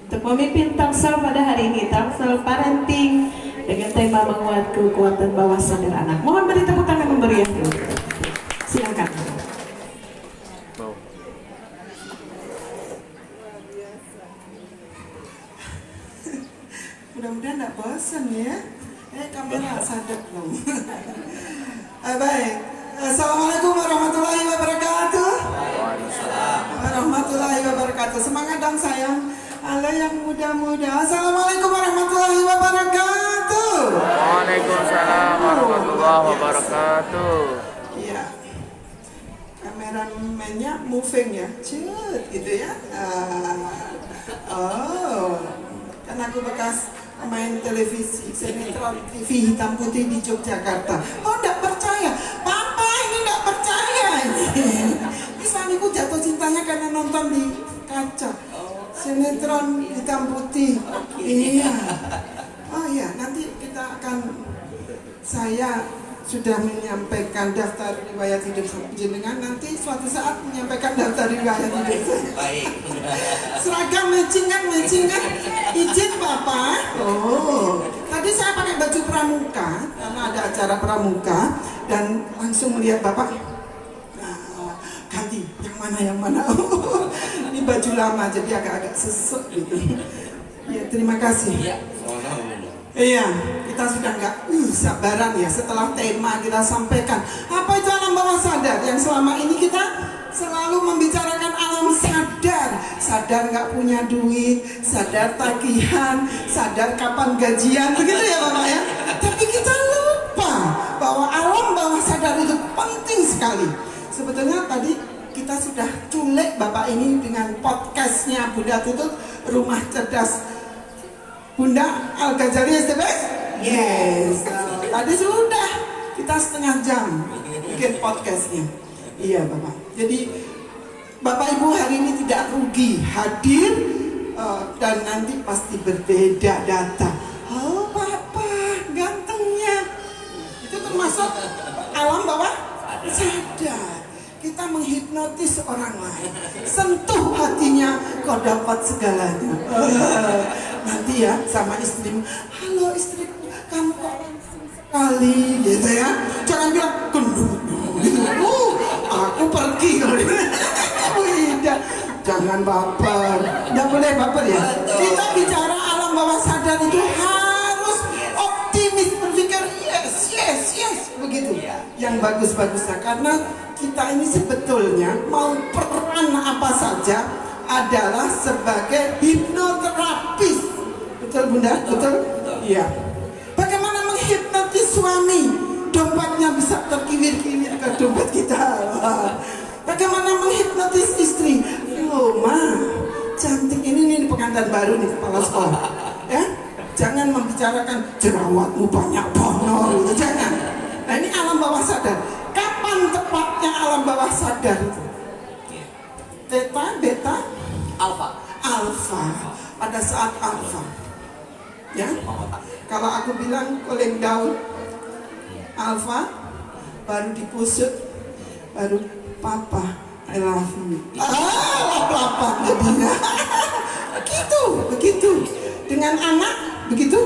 untuk memimpin Talkshow pada hari ini, Talkshow Parenting dengan tema menguat kekuatan bawah sadar anak. Mohon beri tepuk tangan memberian dulu. Silakan. Mudah-mudahan tidak bosan ya. Kamera sadar dong. Baik. Assalamualaikum warahmatullahi wabarakatuh. Warahmatullahi wabarakatuh. Semangat dong sayang. Halo yang muda-muda. Assalamualaikum warahmatullahi wabarakatuh. Waalaikumsalam warahmatullahi wabarakatuh. Iya. Kameramennya moving ya. Cut gitu ya. Kan aku bekas pemain televisi, sinetron TV hitam putih di Yogyakarta. Oh, enggak percaya? Papa ini enggak percaya. Ini suamiku jatuh cintanya karena nonton di kaca. Sinetron hitam putih. Iya. Oh iya, nanti kita akan, saya sudah menyampaikan daftar riwayat hidup jenengan, nanti suatu saat menyampaikan daftar riwayat hidup saya. Baik. Seragam matching kan, izin Papa. Oh, tadi saya pakai baju pramuka karena ada acara pramuka dan langsung melihat Bapak. Nah, ganti yang mana. Ini baju lama jadi agak-agak sesek gitu. Ya, terima kasih. Iya, sama-sama. Iya, kita sudah nggak sabaran ya setelah tema kita sampaikan. Apa itu alam bawah sadar? Yang selama ini kita selalu membicarakan alam sadar. Sadar nggak punya duit, sadar tagihan, sadar kapan gajian, begitu ya Bapak ya. Tapi kita lupa bahwa alam bawah sadar itu penting sekali. Sebetulnya tadi kita sudah culik Bapak ini dengan podcastnya Bunda Tutut, Rumah Cerdas Bunda Al-Ghazali SBS? Yes. Tadi sudah kita setengah jam bikin podcastnya. Iya Bapak. Jadi Bapak Ibu hari ini tidak rugi hadir dan nanti pasti berbeda data. Oh Papa gantengnya. Itu termasuk alam bawah sadar. Kita menghipnotis orang lain, sentuh hatinya, kau dapat segalanya. Nanti ya sama istrimu, halo istriku, kamu kok langsung sekali, gitu ya. Jangan bilang gendut, gitu. Aku pergi kalau tidak. Jangan baper, tidak boleh baper ya. Kita bicara alam bawah sadar itu harus optimis, berpikir yes, begitu. Yang bagus-bagusnya karena kita ini sebetulnya mau peran apa saja adalah sebagai hipnoterapis. Betul Bunda? Betul? Iya. Bagaimana menghipnotis suami? Dompetnya bisa terkiwir-kiwir ke dompet kita. Bagaimana menghipnotis istri? Loh ma, cantik ini pengantin baru nih kepala sekolah. Ya, jangan membicarakan jerawatmu banyak bonor, gitu. Jangan. Nah ini alam bawah sadar. Kapan tepatnya alam bawah sadar itu? Theta, beta, Alfa. Pada saat alfa. Ya. Kalau aku bilang koleng daun alfa, baru dipusut, baru papa, I love you. Lap-lapan jadinya. Begitu. Dengan anak begitu?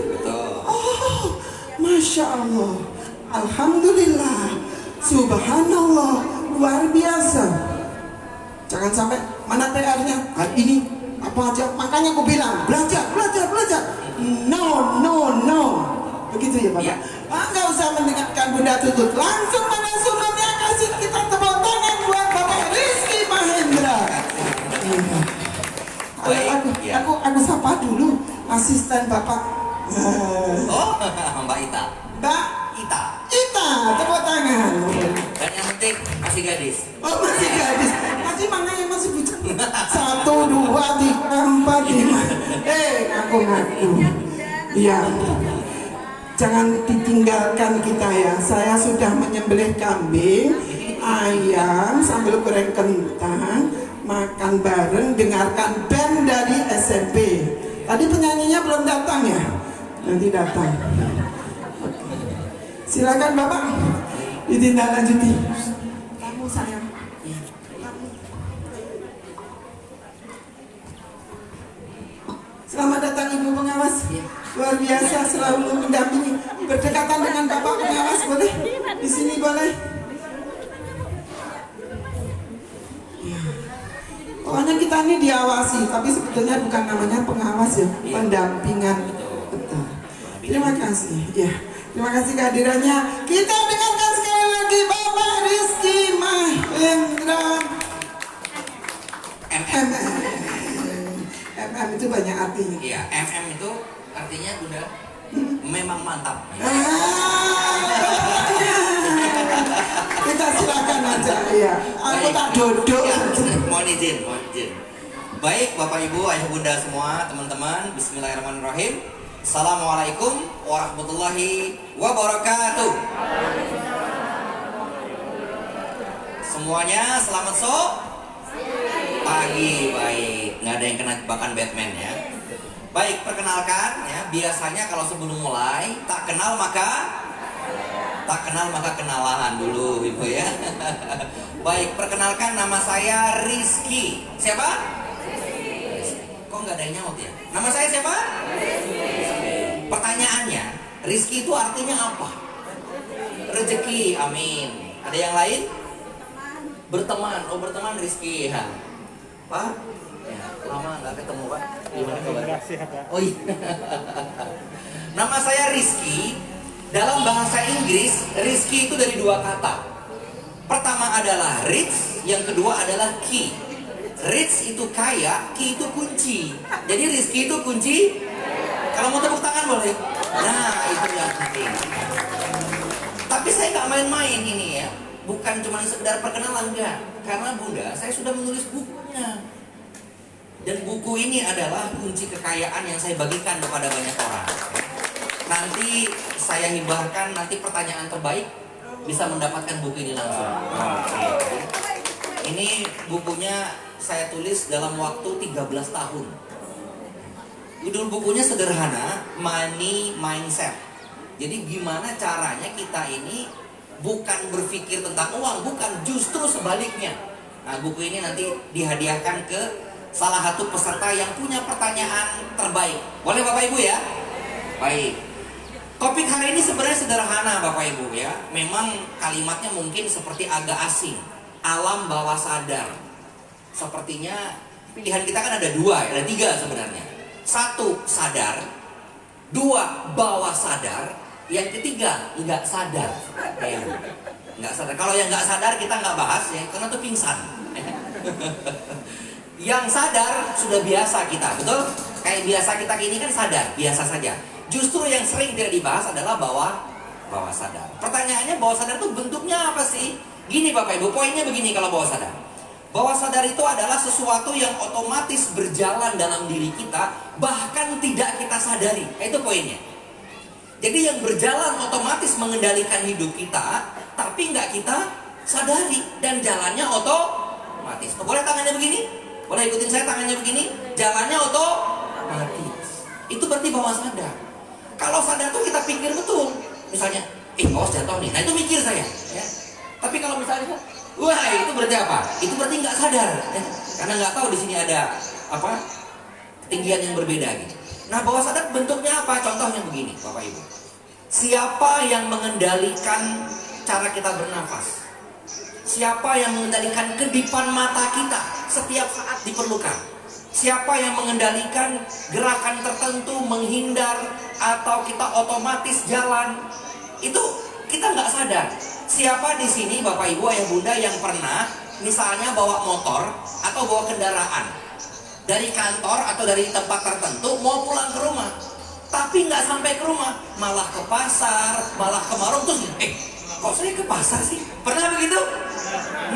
Oh, Masya Allah. Alhamdulillah, subhanallah, luar biasa. Jangan sampai mana PR-nya hari ini apa aja. Makanya aku bilang belajar. No. Begitu ya Bapak. Nggak usah mendengarkan Bunda Tutut. Langsung pada sumbernya, kasih kita tepuk tangan buat Bapak Rizky Mahendra. Aku sapa dulu asisten Bapak. Oh, Mbak Ita. Mbak Ita, tepuk tangan. Dan yang penting masih gadis. Oh masih gadis. Tadi mana yang masih bujang? 1, 2, 3, 4, 5. Ngaku. Iya. Jangan ditinggalkan kita ya. Saya sudah menyembelih kambing, ayam sambil goreng kentang, makan bareng, dengarkan band dari SMP. Tadi penyanyinya belum datang ya? Nanti datang. Silakan Bapak ditindaklanjuti. Kamu sayang. Selamat datang Ibu Pengawas. Luar biasa selalu mendampingi. Berdekatan dengan Bapak Pengawas boleh? Di sini boleh? Ya. Pokoknya kita ini diawasi, tapi sebetulnya bukan namanya pengawas ya, pendampingan. Betul. Terima kasih. Ya, terima kasih kehadirannya. Kita dengarkan sekali lagi Bapak Rizky Mahendra. MM itu banyak artinya. Iya, MM itu artinya Bunda memang mantap. Kita silakan aja ya. Aku tak duduk. Ya, mohon izin. Baik Bapak Ibu, Ayah Bunda semua, teman-teman, bismillahirrahmanirrahim. Assalamualaikum warahmatullahi wabarakatuh. Semuanya selamat pagi, baik. Nggak ada yang kena jebakan Batman ya. Baik, perkenalkan ya. Biasanya kalau sebelum mulai tak kenal maka kenalan dulu Ibu ya. Baik, perkenalkan nama saya Rizky. Siapa? Rizky. Kok nggak ada yang nyaut ya? Nama saya siapa? Rizky. Pertanyaannya, Rizky itu artinya apa? Rezeki, amin. Ada yang lain? Berteman, oh berteman Rizky ya. Pak? Ya, lama nggak ketemu Pak. Gimana kabarnya? Oh iya. Nama saya Rizky. Dalam bahasa Inggris, Rizky itu dari dua kata. Pertama adalah rich, yang kedua adalah key. Rich itu kaya, key itu kunci. Jadi Rizky itu kunci. Kalau mau tepuk tangan boleh? Nah, itu yang penting. Tapi saya nggak main-main ini ya. Bukan cuma sekedar perkenalan, enggak. Karena Bunda, saya sudah menulis bukunya. Dan buku ini adalah kunci kekayaan yang saya bagikan kepada banyak orang. Nanti saya hibahkan, nanti pertanyaan terbaik bisa mendapatkan buku ini langsung. Ini bukunya saya tulis dalam waktu 13 tahun. Judul bukunya sederhana, Money Mindset. Jadi gimana caranya kita ini bukan berpikir tentang uang, bukan, justru sebaliknya. Nah, buku ini nanti dihadiahkan ke salah satu peserta yang punya pertanyaan terbaik. Boleh Bapak Ibu ya? Baik. Topik hari ini sebenarnya sederhana Bapak Ibu ya. Memang kalimatnya mungkin seperti agak asing. Alam bawah sadar. Sepertinya pilihan kita kan ada dua, ada tiga sebenarnya. Satu, sadar. Dua, bawah sadar. Yang ketiga, nggak sadar. Ya, nggak sadar. Kalau yang nggak sadar kita nggak bahas ya, karena itu pingsan. Yang sadar sudah biasa kita, betul? Kayak biasa kita gini kan sadar, biasa saja. Justru yang sering tidak dibahas adalah bawah sadar. Pertanyaannya, bawah sadar itu bentuknya apa sih? Gini Bapak Ibu, poinnya begini kalau bawah sadar. Bawah sadar itu adalah sesuatu yang otomatis berjalan dalam diri kita, bahkan tidak kita sadari. Itu poinnya. Jadi yang berjalan otomatis mengendalikan hidup kita, tapi nggak kita sadari, dan jalannya otomatis. Boleh tangannya begini? Boleh ikutin saya tangannya begini? Jalannya otomatis. Itu berarti bawah sadar. Kalau sadar tuh kita pikir betul. Misalnya, awas jatuh nih. Nah itu mikir saya. Ya. Tapi kalau misalnya, wah itu berarti apa? Itu berarti nggak sadar. Ya. Karena nggak tahu di sini ada apa ketinggian yang berbeda gitu. Nah bawah sadar bentuknya apa? Contohnya begini Bapak Ibu. Siapa yang mengendalikan cara kita bernafas? Siapa yang mengendalikan kedipan mata kita setiap saat diperlukan? Siapa yang mengendalikan gerakan tertentu, menghindar, atau kita otomatis jalan? Itu kita nggak sadar. Siapa di sini Bapak Ibu Ayah Bunda yang pernah misalnya bawa motor atau bawa kendaraan dari kantor atau dari tempat tertentu mau pulang ke rumah, tapi nggak sampai ke rumah, malah ke pasar, malah ke warung, terus kok saya ke pasar sih? Pernah begitu?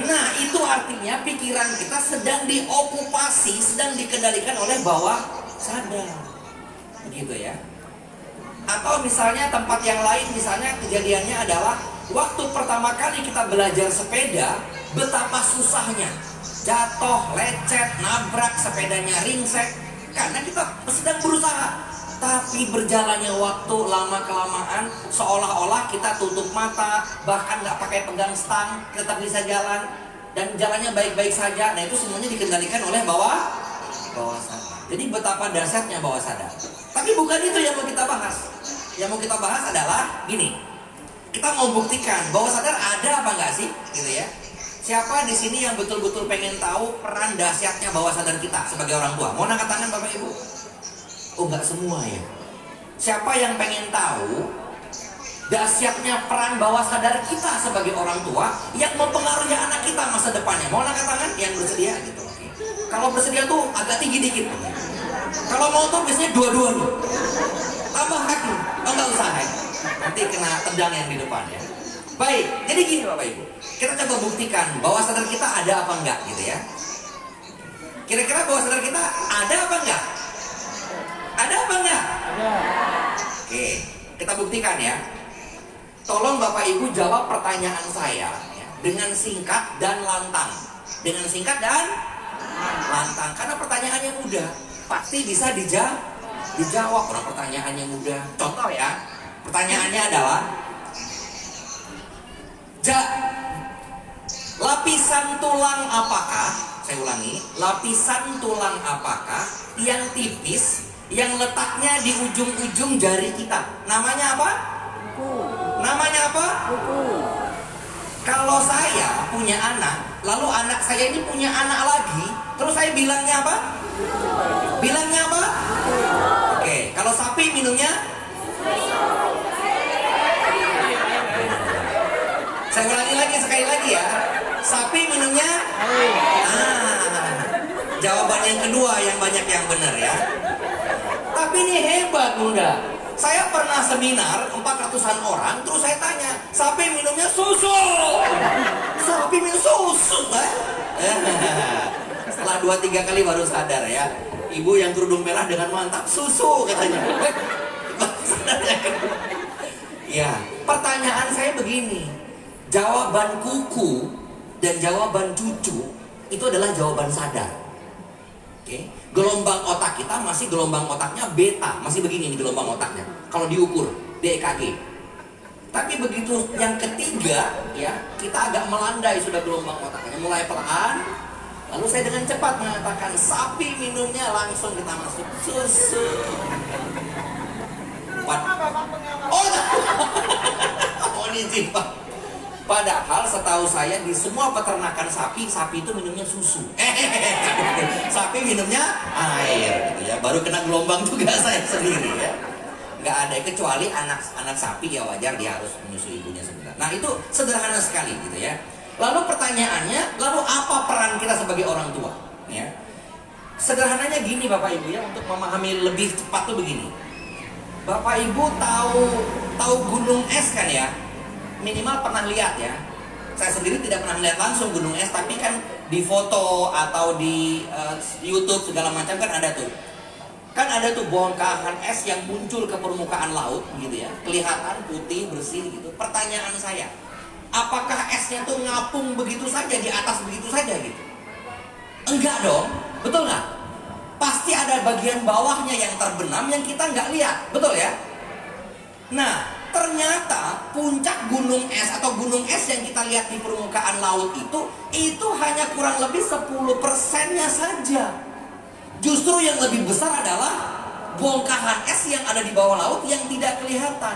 Nah itu artinya pikiran kita sedang diokupasi, sedang dikendalikan oleh bawah sadar, begitu ya. Atau misalnya tempat yang lain, misalnya kejadiannya adalah waktu pertama kali kita belajar sepeda, betapa susahnya, jatuh, lecet, nabrak, sepedanya ringsek, karena kita sedang berusaha. Tapi berjalannya waktu lama-kelamaan, seolah-olah kita tutup mata, bahkan nggak pakai pegang stang, tetap bisa jalan, dan jalannya baik-baik saja. Nah itu semuanya dikendalikan oleh bawah sadar. Jadi betapa dahsyatnya bawah sadar. Tapi bukan itu yang mau kita bahas. Yang mau kita bahas adalah gini. Kita mau buktikan bawah sadar ada apa enggak sih, gitu ya. Siapa di sini yang betul-betul pengen tahu peran dahsyatnya bawah sadar kita sebagai orang tua? Mau angkat tangan Bapak Ibu? Oh, enggak semua ya. Siapa yang pengen tahu dahsyatnya peran bawah sadar kita sebagai orang tua yang mempengaruhi anak kita masa depannya? Mau angkat tangan yang bersedia gitu. Kalau bersedia tuh agak tinggi dikit. Kalau mau tuh biasanya dua-duanya. Tambah kaki, enggak usah nanti kena tendang yang di depan ya. Baik, jadi gini Bapak Ibu, kita coba buktikan bawah sadar kita ada apa enggak gitu ya. Kira-kira bawah sadar kita ada apa enggak? Ada apa enggak? Ada. Oke, kita buktikan ya. Tolong Bapak Ibu jawab pertanyaan saya ya, dengan singkat dan lantang. Dengan singkat dan lantang, karena pertanyaannya mudah, pasti bisa dijawab orang pertanyaannya mudah. Contoh ya, pertanyaannya adalah lapisan tulang apakah, saya ulangi, lapisan tulang apakah yang tipis yang letaknya di ujung-ujung jari kita? Namanya apa? Kuku. Namanya apa? Kuku. Kalau saya punya anak, lalu anak saya ini punya anak lagi, terus saya bilangnya apa? Bilangnya apa? Oke, kalau sapi minumnya? Saya ulangi lagi sekali lagi ya. Sapi minumnya? Jawaban yang kedua yang banyak yang benar ya. Tapi ini hebat Bunda. Saya pernah seminar 400-an orang, terus saya tanya, sapi minumnya susu. Sapi minum susu, Setelah 2-3 kali baru sadar ya. Ibu yang kerudung merah dengan mantap, susu katanya. Ya, pertanyaan saya begini. Jawaban kuku dan jawaban cucu itu adalah jawaban sadar. Oke, gelombang otak kita masih gelombang otaknya beta, masih begini nih gelombang otaknya. Kalau diukur di EKG. Tapi begitu yang ketiga, ya kita agak melandai sudah gelombang otaknya, mulai pelan. Lalu saya dengan cepat mengatakan sapi minumnya langsung kita masuk susu. Oh ini Pak. Padahal setahu saya di semua peternakan sapi itu minumnya susu. Sapi minumnya air gitu ya. Baru kena gelombang juga saya sendiri ya. Nggak ada, kecuali anak sapi ya wajar dia harus menyusui ibunya sebentar. Nah itu sederhana sekali gitu ya. Lalu pertanyaannya, lalu apa peran kita sebagai orang tua? Ya. Sederhananya gini Bapak Ibu ya, untuk memahami lebih cepat tuh begini. Bapak Ibu tahu gunung es kan ya? Minimal pernah lihat ya. Saya sendiri tidak pernah lihat langsung gunung es, tapi kan di foto atau di YouTube segala macam kan ada tuh. Kan ada tuh bongkahan es yang muncul ke permukaan laut gitu ya. Kelihatan putih, bersih gitu. Pertanyaan saya, apakah esnya tuh ngapung begitu saja di atas begitu saja gitu? Enggak dong, betul nggak? Pasti ada bagian bawahnya yang terbenam yang kita nggak lihat, betul ya? Nah, ternyata puncak gunung es atau gunung es yang kita lihat di permukaan laut itu hanya kurang lebih 10%-nya saja. Justru yang lebih besar adalah bongkahan es yang ada di bawah laut yang tidak kelihatan.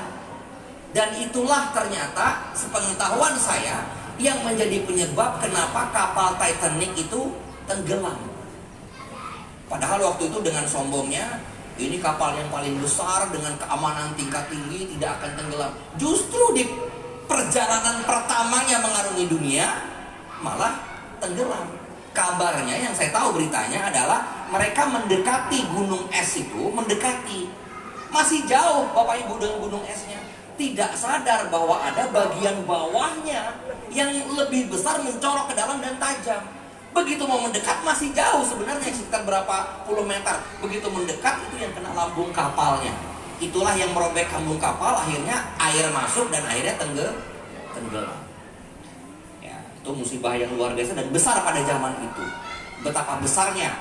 Dan itulah ternyata sepengetahuan saya yang menjadi penyebab kenapa kapal Titanic itu tenggelam. Padahal waktu itu dengan sombongnya, ini kapal yang paling besar dengan keamanan tingkat tinggi tidak akan tenggelam. Justru di perjalanan pertamanya mengarungi dunia malah tenggelam. Kabarnya yang saya tahu beritanya adalah mereka mendekati gunung es itu, masih jauh Bapak Ibu dengan gunung esnya. Tidak sadar bahwa ada bagian bawahnya yang lebih besar mencorok ke dalam dan tajam. Begitu mau mendekat masih jauh sebenarnya, sekitar berapa puluh meter. Begitu mendekat itu yang kena lambung kapalnya. Itulah yang merobek lambung kapal, akhirnya air masuk dan akhirnya tenggelam. Ya, itu musibah yang luar biasa dan besar pada zaman itu. Betapa besarnya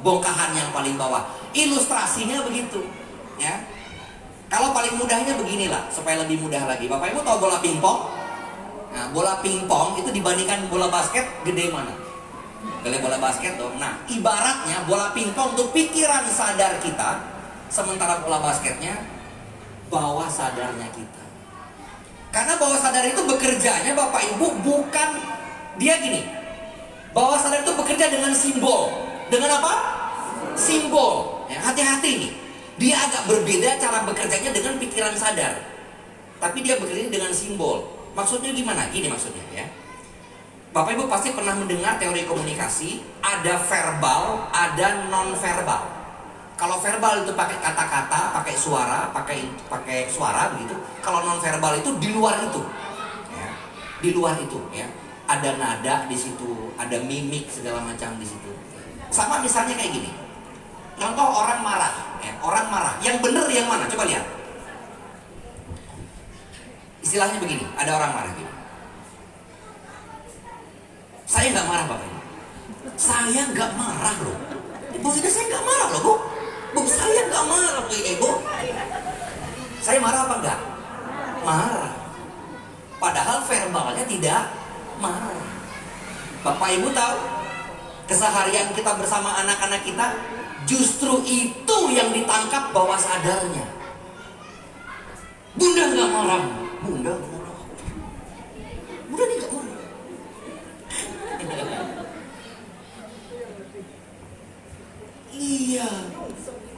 bongkahan yang paling bawah. Ilustrasinya begitu, ya. Kalau paling mudahnya beginilah, supaya lebih mudah lagi. Bapak Ibu tahu bola pingpong? Nah, bola pingpong itu dibandingkan bola basket gede mana? Gak bola basket dong. Nah, ibaratnya bola pingpong untuk pikiran sadar kita, sementara bola basketnya bawah sadarnya kita. Karena bawah sadar itu bekerjanya Bapak Ibu bukan dia gini. Bawah sadar itu bekerja dengan simbol. Dengan apa? Simbol. Ya, hati-hati nih. Dia agak berbeda cara bekerjanya dengan pikiran sadar. Tapi dia bekerja dengan simbol. Maksudnya gimana? Gini maksudnya ya. Bapak Ibu pasti pernah mendengar teori komunikasi, ada verbal, ada non-verbal. Kalau verbal itu pakai kata-kata, pakai suara begitu. Kalau non-verbal itu di luar itu. Ya. Di luar itu ya. Ada nada di situ, ada mimik segala macam di situ. Sama misalnya kayak gini. Contoh orang marah, ya. Orang marah. Yang benar yang mana? Coba lihat. Istilahnya begini, ada orang marah gini. Saya nggak marah Bapak Ibu. Saya nggak marah loh. Bu, ini saya nggak marah loh Bu. Bu, saya nggak marah loh Ibu. Saya marah apa enggak? Marah. Padahal verbalnya tidak marah. Bapak Ibu tahu, keseharian kita bersama anak-anak kita, justru itu yang ditangkap bawah sadarnya. Bunda nggak marah. Bunda nggak marah. Bunda nih nggak marah. Iya,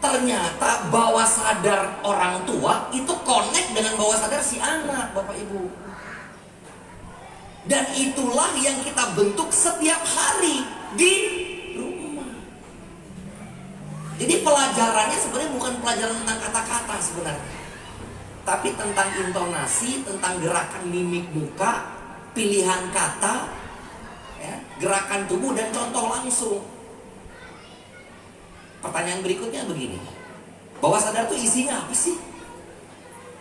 ternyata bawah sadar orang tua itu connect dengan bawah sadar si anak, Bapak Ibu. Dan itulah yang kita bentuk setiap hari di rumah. Jadi pelajarannya sebenarnya bukan pelajaran tentang kata-kata sebenarnya, tapi tentang intonasi, tentang gerakan mimik muka, pilihan kata, ya, gerakan tubuh dan contoh langsung. Pertanyaan berikutnya begini, bawah sadar tuh isinya apa sih?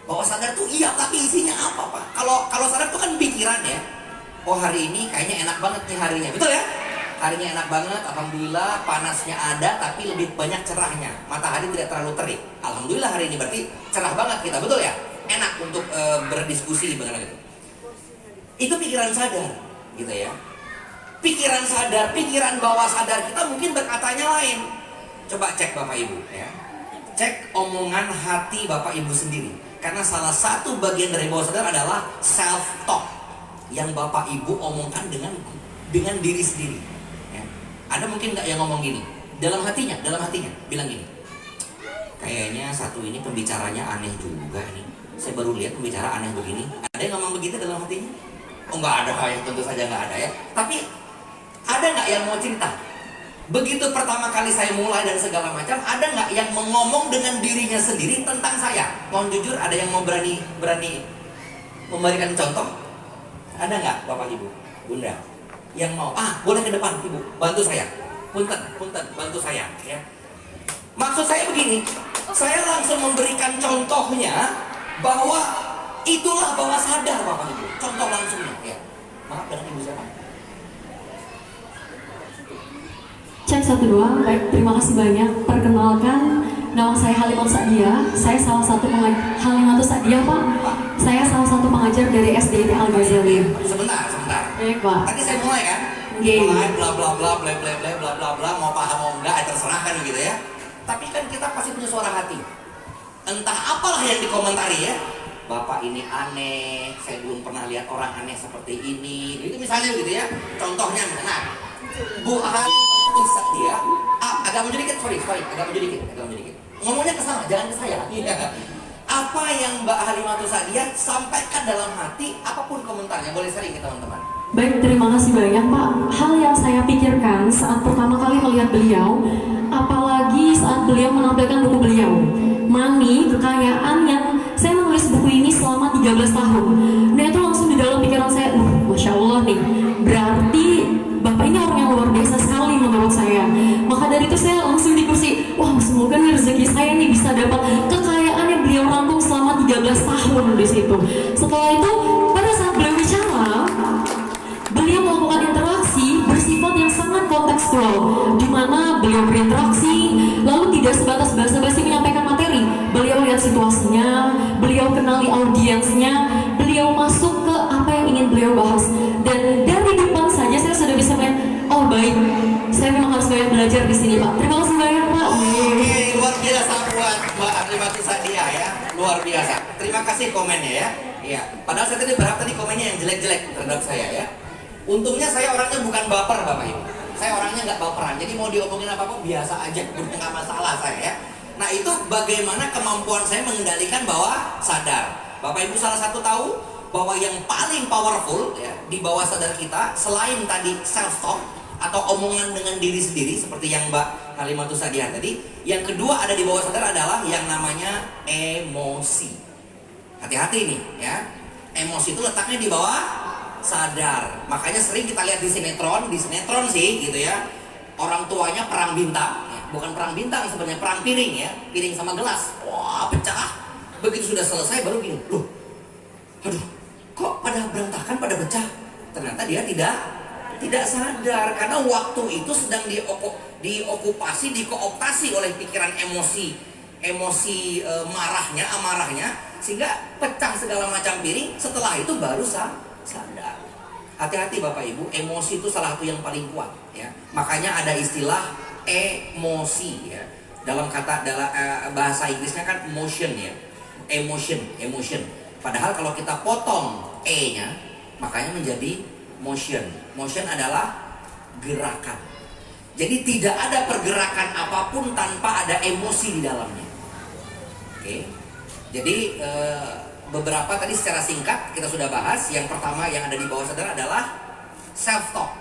Bawah sadar tuh iya, tapi isinya apa Pak? Kalau sadar tuh kan pikiran ya. Oh hari ini kayaknya enak banget nih harinya, betul ya? Harinya enak banget, alhamdulillah, panasnya ada tapi lebih banyak cerahnya. Matahari tidak terlalu terik. Alhamdulillah hari ini berarti cerah banget kita, betul ya? Enak untuk berdiskusi bagaimana gitu. Itu pikiran sadar, gitu ya. Pikiran sadar, pikiran bawah sadar kita mungkin berkatanya lain. Coba cek Bapak Ibu ya. Cek omongan hati Bapak Ibu sendiri. Karena salah satu bagian dari bawah sadar adalah self talk yang Bapak Ibu omongkan dengan diri sendiri ya. Ada mungkin nggak yang ngomong gini dalam hatinya bilang gini, kayaknya satu ini pembicaranya aneh juga nih, saya baru lihat pembicara aneh begini. Ada yang ngomong begitu dalam hatinya? Oh nggak ada, ya tentu saja nggak ada ya. Tapi ada nggak yang mau cerita? Begitu pertama kali saya mulai dan segala macam, ada nggak yang ngomong dengan dirinya sendiri tentang saya? Mohon jujur, ada yang mau berani memberikan contoh? Ada nggak Bapak Ibu, Bunda? Yang mau? Boleh ke depan Ibu, bantu saya. Punten, bantu saya. Ya. Maksud saya begini, saya langsung memberikan contohnya bahwa itulah bawah sadar Bapak Ibu. Contoh langsungnya. Ya. Maaf dengan Ibu siapa? Cek 1 2, baik, terima kasih banyak. Perkenalkan, nama saya Halimatus Sa'diyah. Saya salah satu pengajar Halimatus Sa'diyah Pak. Saya salah satu pengajar dari SDIT Al Ghazali. Sebentar. Baik Pak. Tadi saya mulai kan? Oke. Mulai bla bla bla bla bla bla bla bla bla, mau paham mau enggak terserah kan gitu ya. Tapi kan kita pasti punya suara hati. Entah apalah yang dikomentari ya. Bapak ini aneh, saya belum pernah lihat orang aneh seperti ini. Itu misalnya gitu ya. Contohnya nah, Bu Halimatus Sa'diyah, agak maju dikit, sorry, agak maju dikit. Ngomongnya ke sana, jangan ke saya. Apa yang Mbak Halimatus Sa'diyah sampaikan dalam hati, apapun komentarnya, boleh sering ke teman-teman. Baik, terima kasih banyak Pak. Hal yang saya pikirkan saat pertama kali melihat beliau, apalagi saat beliau menampilkan buku beliau, Money, Kekayaan, yang saya menulis buku ini selama 13 tahun. Nah itu langsung di dalam pikiran saya, Masya Allah nih, berarti Bapak ini orang yang luar biasa sekali menurut saya. Maka dari itu saya langsung di kursi, wah semoga nih rezeki saya nih bisa dapat kekayaan yang beliau rangkum selama 13 tahun di situ. Setelah itu, pada saat beliau bicara, beliau melakukan interaksi bersifat yang sangat kontekstual, di mana beliau berinteraksi, lalu tidak sebatas basa-basi menyampaikan materi. Beliau lihat situasinya, beliau kenali audiensnya, beliau masuk ke apa yang ingin beliau bahas. Dan dari depan saja saya sudah bisa melihat, oh baik, sini Pak. Terima kasih banyak Pak. Oke, luar biasa buat Mbak Aklimatus Sadia ya, luar biasa. Terima kasih komennya ya. Iya, padahal saya tadi berharap tadi komennya yang jelek-jelek terhadap saya ya. Untungnya saya orangnya bukan baper Bapak Ibu. Saya orangnya nggak baperan, jadi mau diomongin apa-apa biasa aja, nggak masalah saya ya. Nah itu bagaimana kemampuan saya mengendalikan bawah sadar. Bapak Ibu salah satu tahu bahwa yang paling powerful ya di bawah sadar kita selain tadi self talk atau omongan dengan diri sendiri seperti yang Mbak Kalimatus Sadia tadi, yang kedua ada di bawah sadar adalah yang namanya emosi. Hati-hati nih ya, emosi itu letaknya di bawah sadar. Makanya sering kita lihat di sinetron sih gitu ya, orang tuanya perang bintang ya. Bukan perang bintang sebenarnya, perang piring ya, piring sama gelas, wah pecah. Begitu sudah selesai baru gini, loh aduh kok pada berantakan, pada pecah. Ternyata dia tidak sadar karena waktu itu sedang dikooptasi oleh pikiran emosi amarahnya, sehingga pecah segala macam piring. Setelah itu baru sadar. Hati-hati Bapak Ibu, emosi itu salah satu yang paling kuat ya. Makanya ada istilah emosi ya. Dalam bahasa Inggrisnya kan emotion ya. Emotion. Padahal kalau kita potong E-nya, makanya menjadi motion. Motion adalah gerakan. Jadi tidak ada pergerakan apapun tanpa ada emosi di dalamnya. Oke. Jadi beberapa tadi secara singkat kita sudah bahas. Yang pertama yang ada di bawah sadar adalah self talk,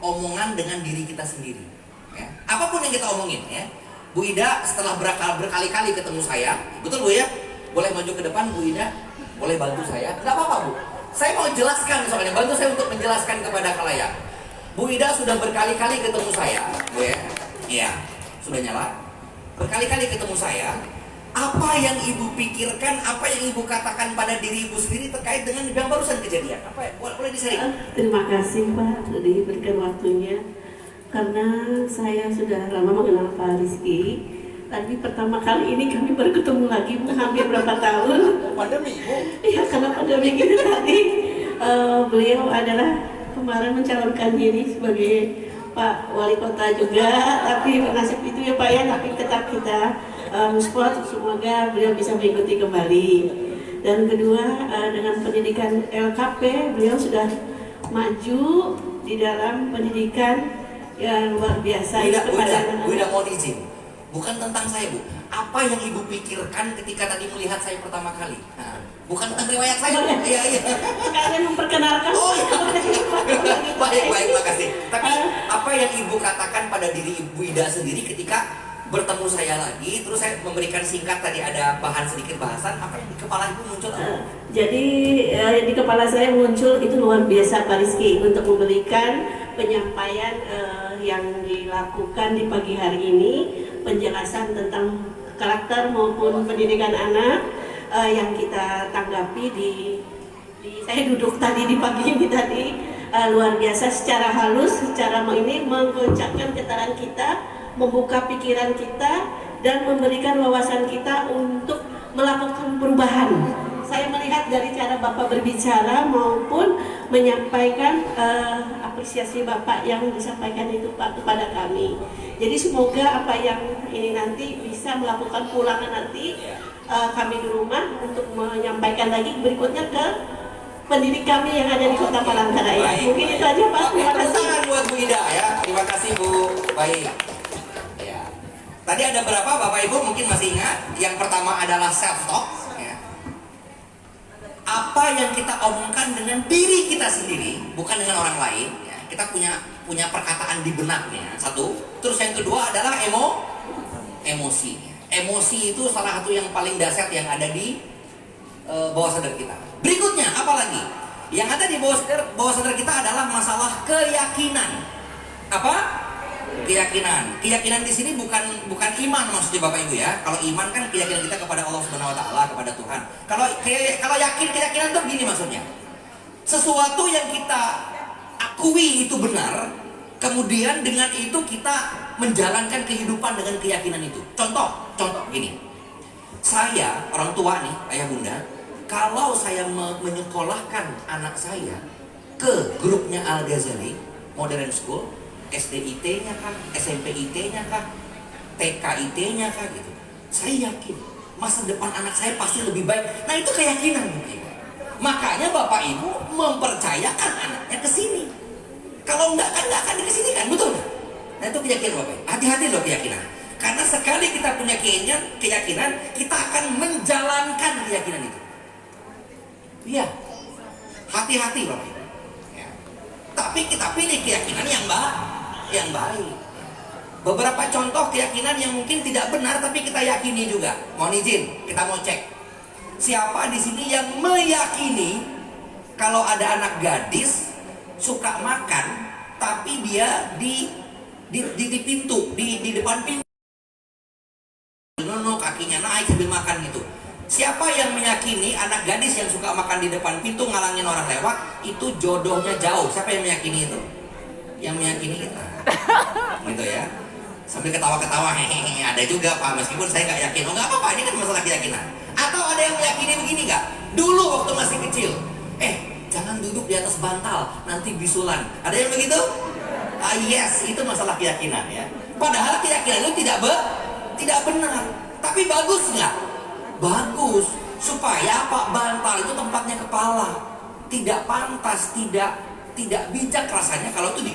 omongan dengan diri kita sendiri ya. Apapun yang kita omongin ya. Bu Ida setelah berkali-kali ketemu saya, betul Bu ya? Boleh maju ke depan Bu Ida? Boleh bantu saya? Enggak apa-apa Bu, saya mau jelaskan soalnya, bantu saya untuk menjelaskan kepada khalayak. Bu Ida sudah berkali-kali ketemu saya Bu ya? Iya, sudah nyala. Berkali-kali ketemu saya. Apa yang ibu pikirkan, apa yang ibu katakan pada diri ibu sendiri terkait dengan yang barusan kejadian? Apa boleh disering? Terima kasih Pak sudah diberikan waktunya. Karena saya sudah lama mengenal Pak Rizky. Tapi pertama kali ini kami baru ketemu lagi hampir berapa tahun. Pandemi Bu? Iya karena pandemi gini tadi. Beliau adalah kemarin mencalonkan diri sebagai Pak Wali Kota juga. Tapi nasib itu ya Pak ya, tapi tetap kita support, semoga beliau bisa mengikuti kembali. Dan kedua dengan pendidikan LKP beliau sudah maju di dalam pendidikan yang luar biasa. Bu Ida mohon izin, bukan tentang saya Bu, apa yang ibu pikirkan ketika tadi melihat saya pertama kali? Nah, bukan tentang riwayat saya Bu. Iya. Kalian memperkenalkan. Oh iya. Baik, makasih. Tapi apa yang ibu katakan pada diri ibu Ida sendiri ketika bertemu saya lagi, terus saya memberikan singkat tadi ada bahan sedikit bahasan, apa yang di kepala ibu muncul? Jadi di kepala saya muncul itu luar biasa Pak Rizky untuk memberikan penyampaian yang dilakukan di pagi hari ini, penjelasan tentang karakter maupun pendidikan anak yang kita tanggapi di saya duduk tadi di pagi ini tadi luar biasa, secara halus, secara ini menggoncangkan getaran kita, membuka pikiran kita dan memberikan wawasan kita untuk melakukan perubahan. Saya melihat dari cara Bapak berbicara maupun menyampaikan apresiasi Bapak yang disampaikan itu Pak kepada kami. Jadi semoga apa yang ini nanti bisa melakukan pulangan nanti kami di rumah untuk menyampaikan lagi berikutnya ke pendidik kami yang ada di Kota Palangkaraya. Mungkin itu aja Pak. Terima kasih. Buat Bu Ida ya. Terima kasih Bu. Baik. Ya. Tadi ada berapa Bapak Ibu mungkin masih ingat? Yang pertama adalah self talk. Apa yang kita omongkan dengan diri kita sendiri, bukan dengan orang lain ya. Kita punya perkataan di benaknya, satu. Terus yang kedua adalah emosi. Emosi itu salah satu yang paling dasar yang ada di bawah sadar kita. Berikutnya apa lagi? Yang ada di bawah sadar kita adalah masalah keyakinan. Apa? Keyakinan di sini bukan iman maksudnya Bapak Ibu ya. Kalau iman kan keyakinan kita kepada Allah Subhanahu wa taala, kepada Tuhan. Kalau yakin, keyakinan itu gini maksudnya. Sesuatu yang kita akui itu benar, kemudian dengan itu kita menjalankan kehidupan dengan keyakinan itu. Contoh gini. Saya orang tua nih, ayah bunda, kalau saya menyekolahkan anak saya ke grupnya Al Ghazali Modern School, SD IT-nya kah, SMP IT-nya kah, TK IT-nya kah gitu. Saya yakin masa depan anak saya pasti lebih baik. Nah itu keyakinan Bapak Ibu. Makanya Bapak Ibu mempercayakan anaknya ke sini. Kalau enggak kan enggak akan ke sini kan, betul nggak? Nah itu keyakinan Bapak Ibu. Hati-hati loh keyakinan. Karena sekali kita punya keyakinan, kita akan menjalankan keyakinan itu. Iya. Hati-hati Bapak Ibu. Ya. Tapi kita pilih keyakinan yang baik. Beberapa contoh keyakinan yang mungkin tidak benar tapi kita yakini juga. Mohon izin, kita mau cek. Siapa di sini yang meyakini kalau ada anak gadis suka makan tapi dia di pintu, di depan pintu. Nono kakinya naik sambil makan gitu. Siapa yang meyakini anak gadis yang suka makan di depan pintu ngalangin orang lewat itu jodohnya jauh? Siapa yang meyakini itu? Yang meyakini kita. Gitu ya. Sambil ketawa-ketawa, hehehe, ada juga Pak, meskipun saya nggak yakin. Oh nggak apa-apa, ini kan masalah keyakinan. Atau ada yang meyakini begini nggak? Dulu waktu masih kecil, jangan duduk di atas bantal, nanti bisulan. Ada yang begitu? Yes, itu masalah keyakinan ya. Padahal keyakinan itu tidak benar. Tapi bagus nggak? Bagus. Supaya apa? Bantal itu tempatnya kepala. Tidak pantas, tidak bijak rasanya kalau itu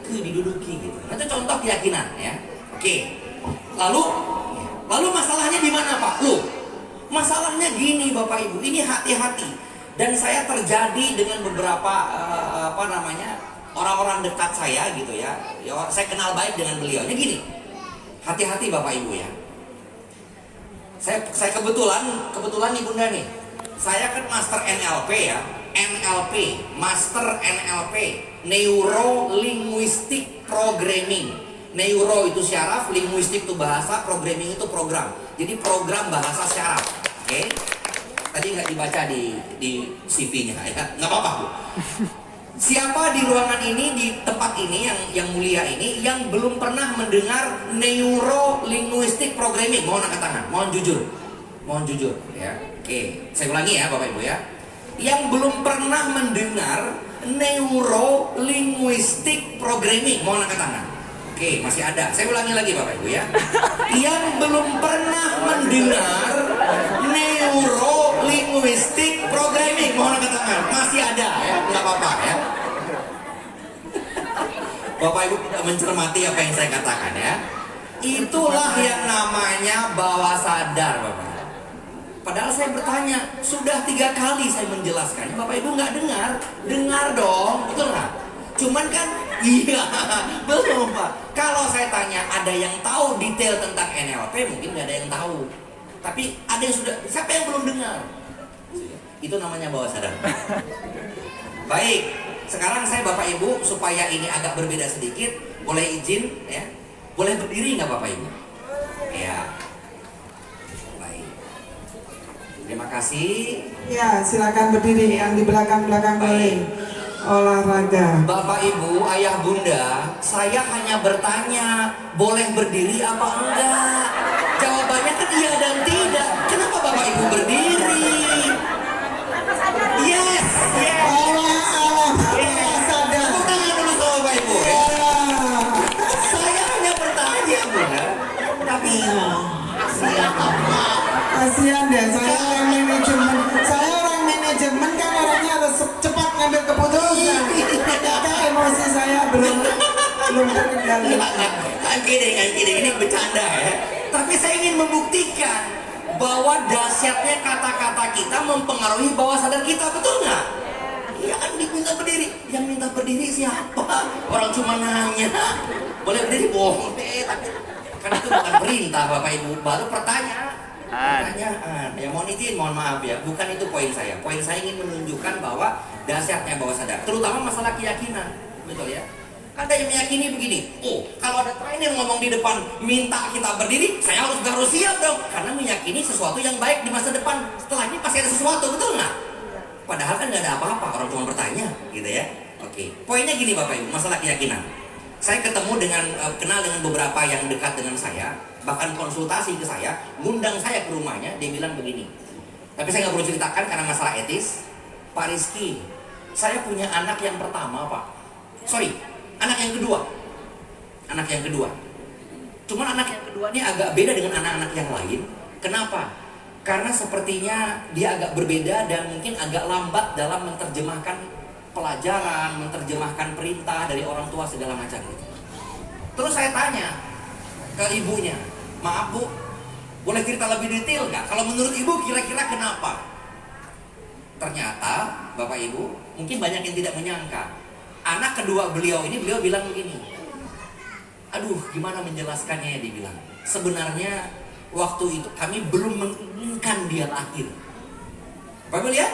diduduki gitu. Itu contoh keyakinan ya. Oke. Lalu masalahnya di mana Pak? Masalahnya gini Bapak Ibu, ini hati-hati. Dan saya terjadi dengan beberapa orang-orang dekat saya gitu ya. Saya kenal baik dengan beliau. Ini gini. Hati-hati Bapak Ibu ya. Saya kebetulan nih Bunda nih. Saya kan master NLP ya. Master NLP, Neuro Linguistic Programming. Neuro itu syaraf, linguistik itu bahasa, programming itu program. Jadi program bahasa syaraf. Oke? Tadi nggak dibaca di CV-nya ya. Nggak apa-apa Bu. Siapa di ruangan ini, di tempat ini yang mulia ini yang belum pernah mendengar Neuro Linguistic Programming? Mohon angkat tangan, mohon jujur ya. Oke, saya ulangi ya Bapak Ibu ya. Yang belum pernah mendengar Neuro Linguistic Programming, mohon angkat tangan. Oke, masih ada. Saya ulangi lagi Bapak Ibu ya. Yang belum pernah mendengar Neuro Linguistic Programming, mohon angkat tangan. Masih ada ya, nggak apa-apa ya. Bapak Ibu tidak mencermati apa yang saya katakan ya. Itulah yang namanya bawah sadar Bapak. Padahal saya bertanya, sudah 3 kali saya menjelaskan, Bapak Ibu nggak dengar dong, betul nggak? Cuman kan, iya, belum Pak. Kalau saya tanya, ada yang tahu detail tentang NLP, mungkin nggak ada yang tahu. Tapi ada yang sudah, siapa yang belum dengar? Itu namanya bawah sadar. Baik, sekarang saya Bapak Ibu, supaya ini agak berbeda sedikit, boleh izin ya? Boleh berdiri nggak Bapak Ibu? Ya. Terima kasih. Ya, silakan berdiri. Yang di belakang-belakang boleh olahraga. Bapak Ibu, Ayah Bunda, saya hanya bertanya, boleh berdiri apa enggak? Jawabannya kan iya dan tidak. Kenapa Bapak Ibu berdiri? Yes. Sadar. Tepuk tangan dulu sama Bapak Ibu ya. Saya hanya bertanya Bunda, tapi Kasihan deh, saya orang manajemen kan orangnya harus cepat ngambil keputusan. Ternyata emosi saya belum terkendali. Kan kidding, ini bercanda ya. Tapi saya ingin membuktikan bahwa dahsyatnya kata-kata kita mempengaruhi bawah sadar kita, betul nggak? Iya kan diminta berdiri, yang minta berdiri siapa? Orang cuma nanya, boleh berdiri boleh, tapi kan itu bukan perintah Bapak Ibu, baru pertanyaan. Ya mohon izin, mohon maaf ya, bukan itu poin saya. Poin saya ingin menunjukkan bahwa dahsyatnya bawah sadar, terutama masalah keyakinan, betul ya? Ada yang meyakini begini, kalau ada trainer ngomong di depan minta kita berdiri, saya harus siap dong, karena meyakini sesuatu yang baik di masa depan. Setelah ini pasti ada sesuatu, betul nggak? Padahal kan nggak ada apa-apa, orang cuma bertanya, gitu ya. Oke, poinnya gini Bapak Ibu, masalah keyakinan. Saya kenal dengan beberapa yang dekat dengan saya, bahkan konsultasi ke saya, ngundang saya ke rumahnya, dia bilang begini. Tapi saya nggak perlu ceritakan karena masalah etis. Pak Rizky, saya punya anak yang pertama Pak. Anak yang kedua. Anak yang kedua. Cuman anak yang kedua ini agak beda dengan anak-anak yang lain. Kenapa? Karena sepertinya dia agak berbeda dan mungkin agak lambat dalam menerjemahkan pelajaran, menerjemahkan perintah dari orang tua segala macam gitu. Terus saya tanya ke ibunya, maaf Bu, boleh cerita lebih detail nggak? Kalau menurut ibu kira-kira kenapa? Ternyata Bapak Ibu, mungkin banyak yang tidak menyangka. Anak kedua beliau bilang begini, aduh gimana menjelaskannya ya, dia bilang. Sebenarnya waktu itu kami belum menginginkan dia lahir. Bapak lihat?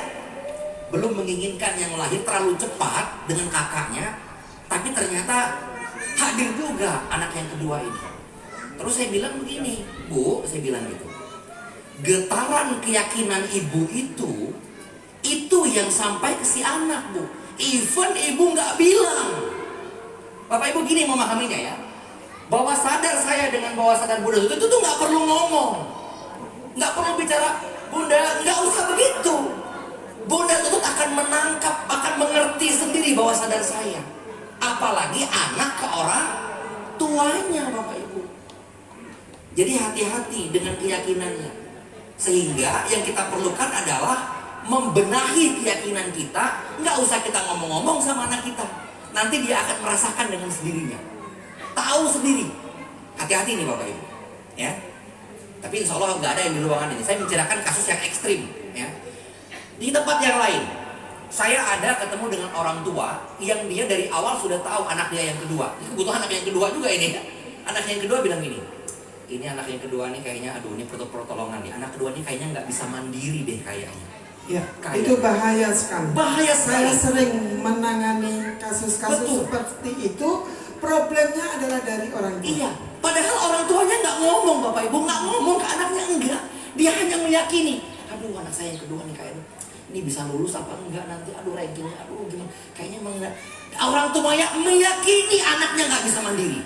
Belum menginginkan yang lahir, terlalu cepat dengan kakaknya. Tapi ternyata hadir juga anak yang kedua ini. Terus saya bilang begini, Bu, saya bilang gitu, getaran keyakinan ibu itu yang sampai ke si anak, Bu. Even ibu nggak bilang. Bapak Ibu gini memahaminya ya, bahwa sadar saya dengan bahwa sadar Bunda itu tuh nggak perlu ngomong, nggak perlu bicara, Bunda nggak usah begitu. Bunda Tutut akan menangkap, akan mengerti sendiri bahwa sadar saya. Apalagi anak ke orang tuanya, Bapak Ibu. Jadi hati-hati dengan keyakinannya. Sehingga yang kita perlukan adalah membenahi keyakinan kita. Nggak usah kita ngomong-ngomong sama anak kita. Nanti dia akan merasakan dengan sendirinya. Tahu sendiri. Hati-hati nih Bapak Ibu. Ya. Tapi insya Allah nggak ada yang di ruangan ini. Saya menceritakan kasus yang ekstrim. Ya. Di tempat yang lain, saya ada ketemu dengan orang tua yang dia dari awal sudah tahu anak dia yang kedua. Ini kebutuhan anak yang kedua juga ini. Anak yang kedua bilang gini, ini anak yang kedua nih kayaknya, aduh ini perlu pertolongan nih. Anak kedua nih kayaknya nggak bisa mandiri deh kayaknya. Ya, Kayak itu bahaya sekali. Bahaya sekali. Saya sering menangani kasus-kasus seperti itu. Problemnya adalah dari orang tua. Iya, padahal orang tuanya nggak ngomong, Bapak Ibu, nggak ngomong ke anaknya, enggak. Dia hanya meyakini, aduh anak saya yang kedua nih kayaknya ini bisa lulus apa enggak nanti, aduh rankingnya, aduh gimana, kayaknya emang enggak. Orang tuanya meyakini anaknya nggak bisa mandiri.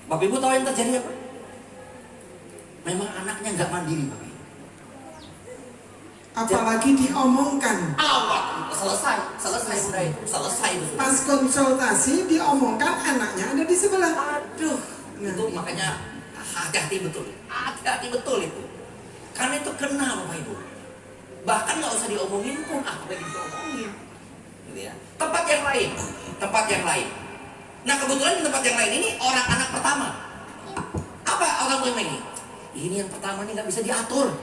Bapak Ibu tahu yang terjadi apa? Memang anaknya nggak mandiri, Bapak Ibu. Apalagi diomongkan. Awak selesai Bunda itu, selesai itu. Pas konsultasi diomongkan anaknya ada di sebelah. Aduh, itu makanya hati-hati betul itu. Karena itu kena Bapak Ibu. Bahkan nggak usah diomongin pun, apa yang diomongin, gitu ya. Tempat yang lain. Nah kebetulan di tempat yang lain ini orang anak pertama. Apa orang tua ini? Ini yang pertama nih nggak bisa diatur.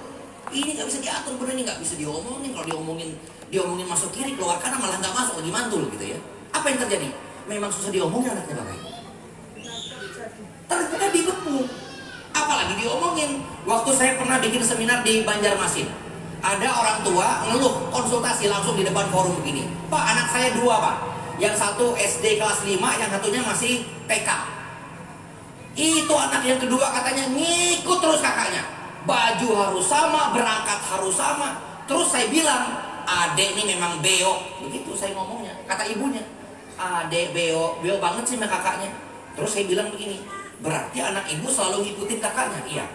Ini nggak bisa diatur, bener ini nggak bisa diomongin. Kalau diomongin masuk kiri, keluar kanan malah nggak masuk, lagi mantul gitu ya. Apa yang terjadi? Memang susah diomongin anaknya Bapak Ibu. Ternyata dikepung. Apalagi diomongin. Waktu saya pernah bikin seminar di Banjarmasin, ada orang tua ngeluh, konsultasi langsung di depan forum begini, Pak anak saya 2 Pak, yang satu SD kelas 5, yang satunya masih TK. Itu anak yang kedua katanya ngikut terus kakaknya, baju harus sama, berangkat harus sama. Terus saya bilang, adek ini memang beo. Begitu saya ngomongnya, kata ibunya, adek beo banget sih sama kakaknya. Terus saya bilang begini, berarti anak ibu selalu ngikutin kakaknya. Iya.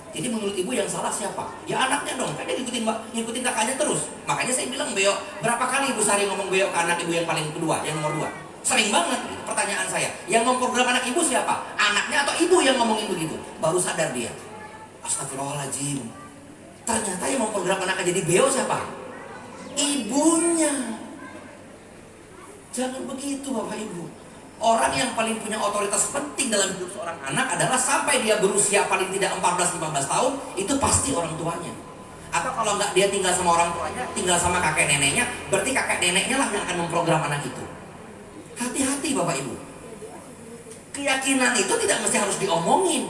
Jadi menurut ibu yang salah siapa? Ya anaknya dong, kan dia ngikutin kakaknya terus. Makanya saya bilang beo. Berapa kali Ibu Sari ngomong beo ke anak ibu yang paling kedua, yang nomor 2? Sering banget. Pertanyaan saya, yang memprogram anak ibu siapa? Anaknya atau ibu yang ngomongin begitu? Baru sadar dia, astagfirullahaladzim, ternyata yang memprogram anaknya jadi beo siapa? Ibunya. Jangan begitu Bapak Ibu. Orang yang paling punya otoritas penting dalam hidup seorang anak adalah sampai dia berusia paling tidak 14-15 tahun, itu pasti orang tuanya. Atau kalau nggak dia tinggal sama orang tuanya, tinggal sama kakek neneknya, berarti kakek neneknya lah yang akan memprogram anak itu. Hati-hati Bapak Ibu. Keyakinan itu tidak mesti harus diomongin.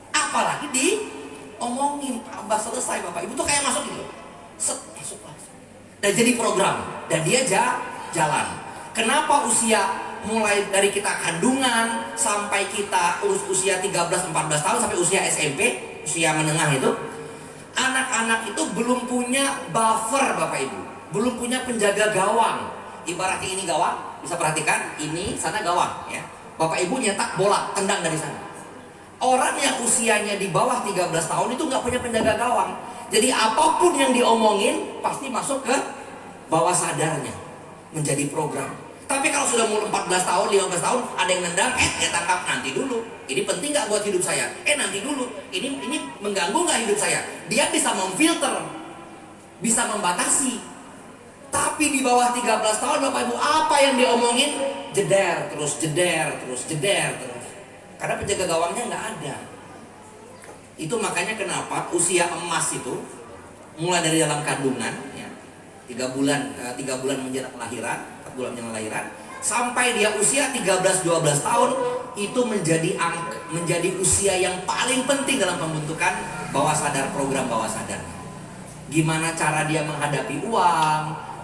Apalagi diomongin. Abah selesai Bapak Ibu tuh kayak masuk gitu. Set, masuk. Dan jadi program. Dan dia jalan. Kenapa usia mulai dari kita kandungan sampai kita usia 13-14 tahun sampai usia SMP, usia menengah itu, anak-anak itu belum punya buffer Bapak Ibu, belum punya penjaga gawang. Ibaratnya ini gawang, bisa perhatikan, ini sana gawang ya. Bapak Ibu nyetak bola, tendang dari sana. Orang yang usianya di bawah 13 tahun itu nggak punya penjaga gawang. Jadi apapun yang diomongin pasti masuk ke bawah sadarnya, menjadi program. Tapi kalau sudah umur 14 tahun, 15 tahun, ada yang nendang, dia tangkap, nanti dulu. Ini penting nggak buat hidup saya? Nanti dulu. Ini mengganggu nggak hidup saya? Dia bisa memfilter, bisa membatasi. Tapi di bawah 13 tahun, Bapak Ibu, apa yang dia omongin? Jeder terus. Karena penjaga gawangnya nggak ada. Itu makanya kenapa usia emas itu, mulai dari dalam kandungan, ya, 3 bulan menjelang kelahiran, 4 bulan menjelang kelahiran, sampai dia usia 13-12 tahun, itu menjadi usia yang paling penting dalam pembentukan bawah sadar, program bawah sadar. Gimana cara dia menghadapi uang,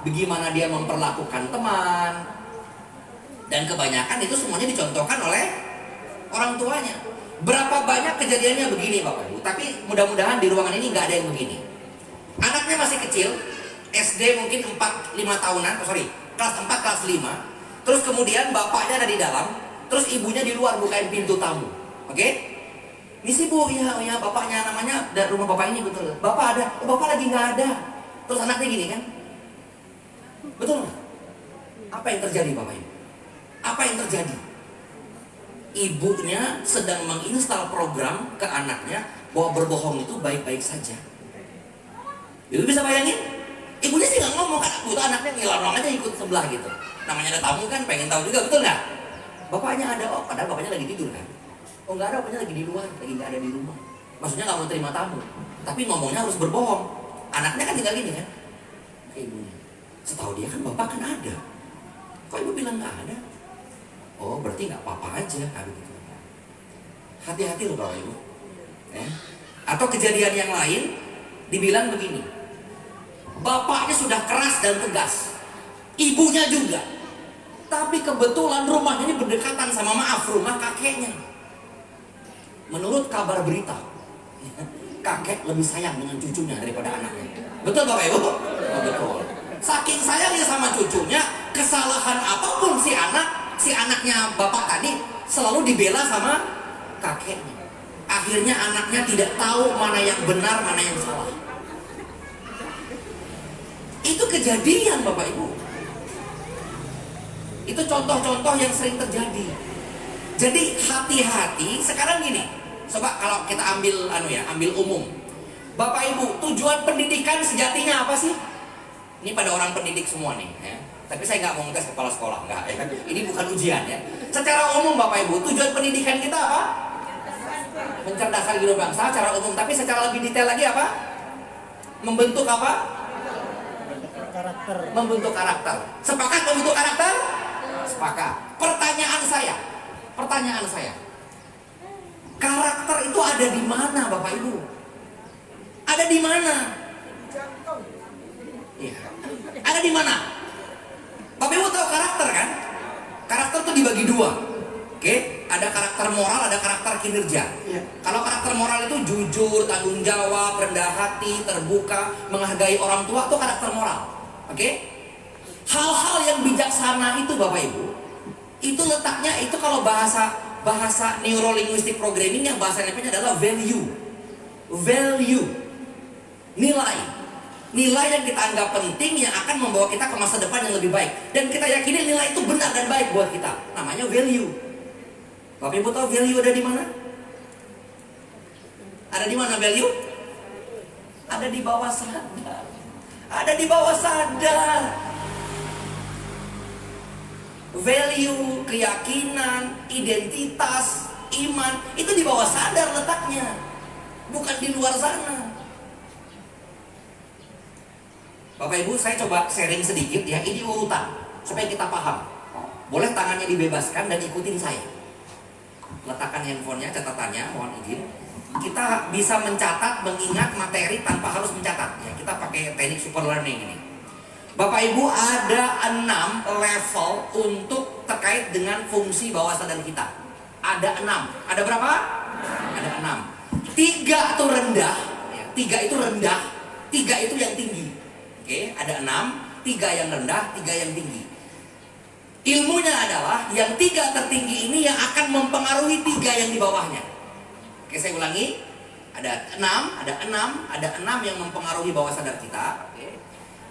bagaimana dia memperlakukan teman, dan kebanyakan itu semuanya dicontohkan oleh orang tuanya. Berapa banyak kejadiannya begini Bapak Ibu, tapi mudah-mudahan di ruangan ini nggak ada yang begini. Anaknya masih kecil, SD mungkin 4-5 tahunan, kelas 4, kelas 5. Terus kemudian bapaknya ada di dalam, terus ibunya di luar bukain pintu tamu. Oke? Misi Bu, ya bapaknya, namanya dari rumah bapak ini, betul. Bapak ada, bapak lagi nggak ada. Terus anaknya gini kan? Betul nggak? Apa yang terjadi Bapak Ibu? Apa yang terjadi? Ibunya sedang menginstal program ke anaknya bahwa berbohong itu baik-baik saja. Ibu bisa bayangin? Ibunya sih nggak ngomong, kan itu anaknya ngilang aja ikut sebelah gitu. Namanya ada tamu kan pengen tahu juga, betul nggak? Bapaknya ada, padahal bapaknya lagi tidur kan? Oh nggak ada, bapaknya lagi di luar, lagi nggak ada di rumah. Maksudnya nggak mau terima tamu, tapi ngomongnya harus berbohong. Anaknya kan tinggal gini kan? Ke ibunya. Setahu dia kan bapak kan ada. Kok ibu bilang nggak ada? Oh berarti nggak apa-apa aja, gitu. Hati-hati loh Bapak Ibu. Atau kejadian yang lain, dibilang begini, bapaknya sudah keras dan tegas, ibunya juga, tapi kebetulan rumahnya ini berdekatan sama rumah kakeknya. Menurut kabar berita, kakek lebih sayang dengan cucunya daripada anaknya. Betul Bapak Ibu? Oh, betul. Saking sayangnya sama cucunya, kesalahan apapun si anaknya bapak tadi selalu dibela sama kakeknya. Akhirnya anaknya tidak tahu mana yang benar, mana yang salah. Itu kejadian Bapak Ibu. Itu contoh-contoh yang sering terjadi. Jadi hati-hati. Sekarang gini, coba kalau kita ambil umum. Bapak Ibu, tujuan pendidikan sejatinya apa sih? Ini pada orang pendidik semua nih, ya. Tapi saya nggak mau ngetes kepala sekolah, nggak. Ya. Ini bukan ujian ya. Secara umum Bapak Ibu, tujuan pendidikan kita apa? Mencerdaskan hidup bangsa secara umum. Tapi secara lebih detail lagi apa? Membentuk apa? Membentuk karakter. Sepakat membentuk karakter? Sepakat. Pertanyaan saya. Karakter itu ada di mana Bapak Ibu? Ada di mana? Iya. Ada di mana? Bapak Ibu tahu karakter kan? Karakter itu dibagi 2. Oke? Ada karakter moral, ada karakter kinerja. Ya. Kalau karakter moral itu jujur, tanggung jawab, rendah hati, terbuka, menghargai orang tua, itu karakter moral. Oke? Hal-hal yang bijaksana itu Bapak Ibu, itu letaknya itu kalau bahasa neurolinguistic programming yang bahasa Indonesia adalah value. Nilai yang kita anggap penting yang akan membawa kita ke masa depan yang lebih baik. Dan kita yakini nilai itu benar dan baik buat kita. Namanya value. Bapak Ibu tahu value ada di mana? Ada di mana value? Ada di bawah sadar. Ada di bawah sadar. Value, keyakinan, identitas, iman, itu di bawah sadar letaknya. Bukan di luar sana. Bapak Ibu, saya coba sharing sedikit ya, ini urutan supaya kita paham. Boleh tangannya dibebaskan dan ikutin saya. Letakkan handphonenya, catatannya, mohon izin. Kita bisa mencatat, mengingat materi tanpa harus mencatat. Ya, kita pakai teknik super learning ini. Bapak Ibu, ada 6 level untuk terkait dengan fungsi bawah sadar kita. Ada 6. Ada berapa? Ada 6. 3 itu rendah, 3 itu rendah, 3 itu yang tinggi. Oke, ada 6, 3 yang rendah, 3 yang tinggi. Ilmunya adalah yang 3 tertinggi ini yang akan mempengaruhi 3 yang di bawahnya. Oke, saya ulangi. Ada 6 yang mempengaruhi bawah sadar kita. Oke.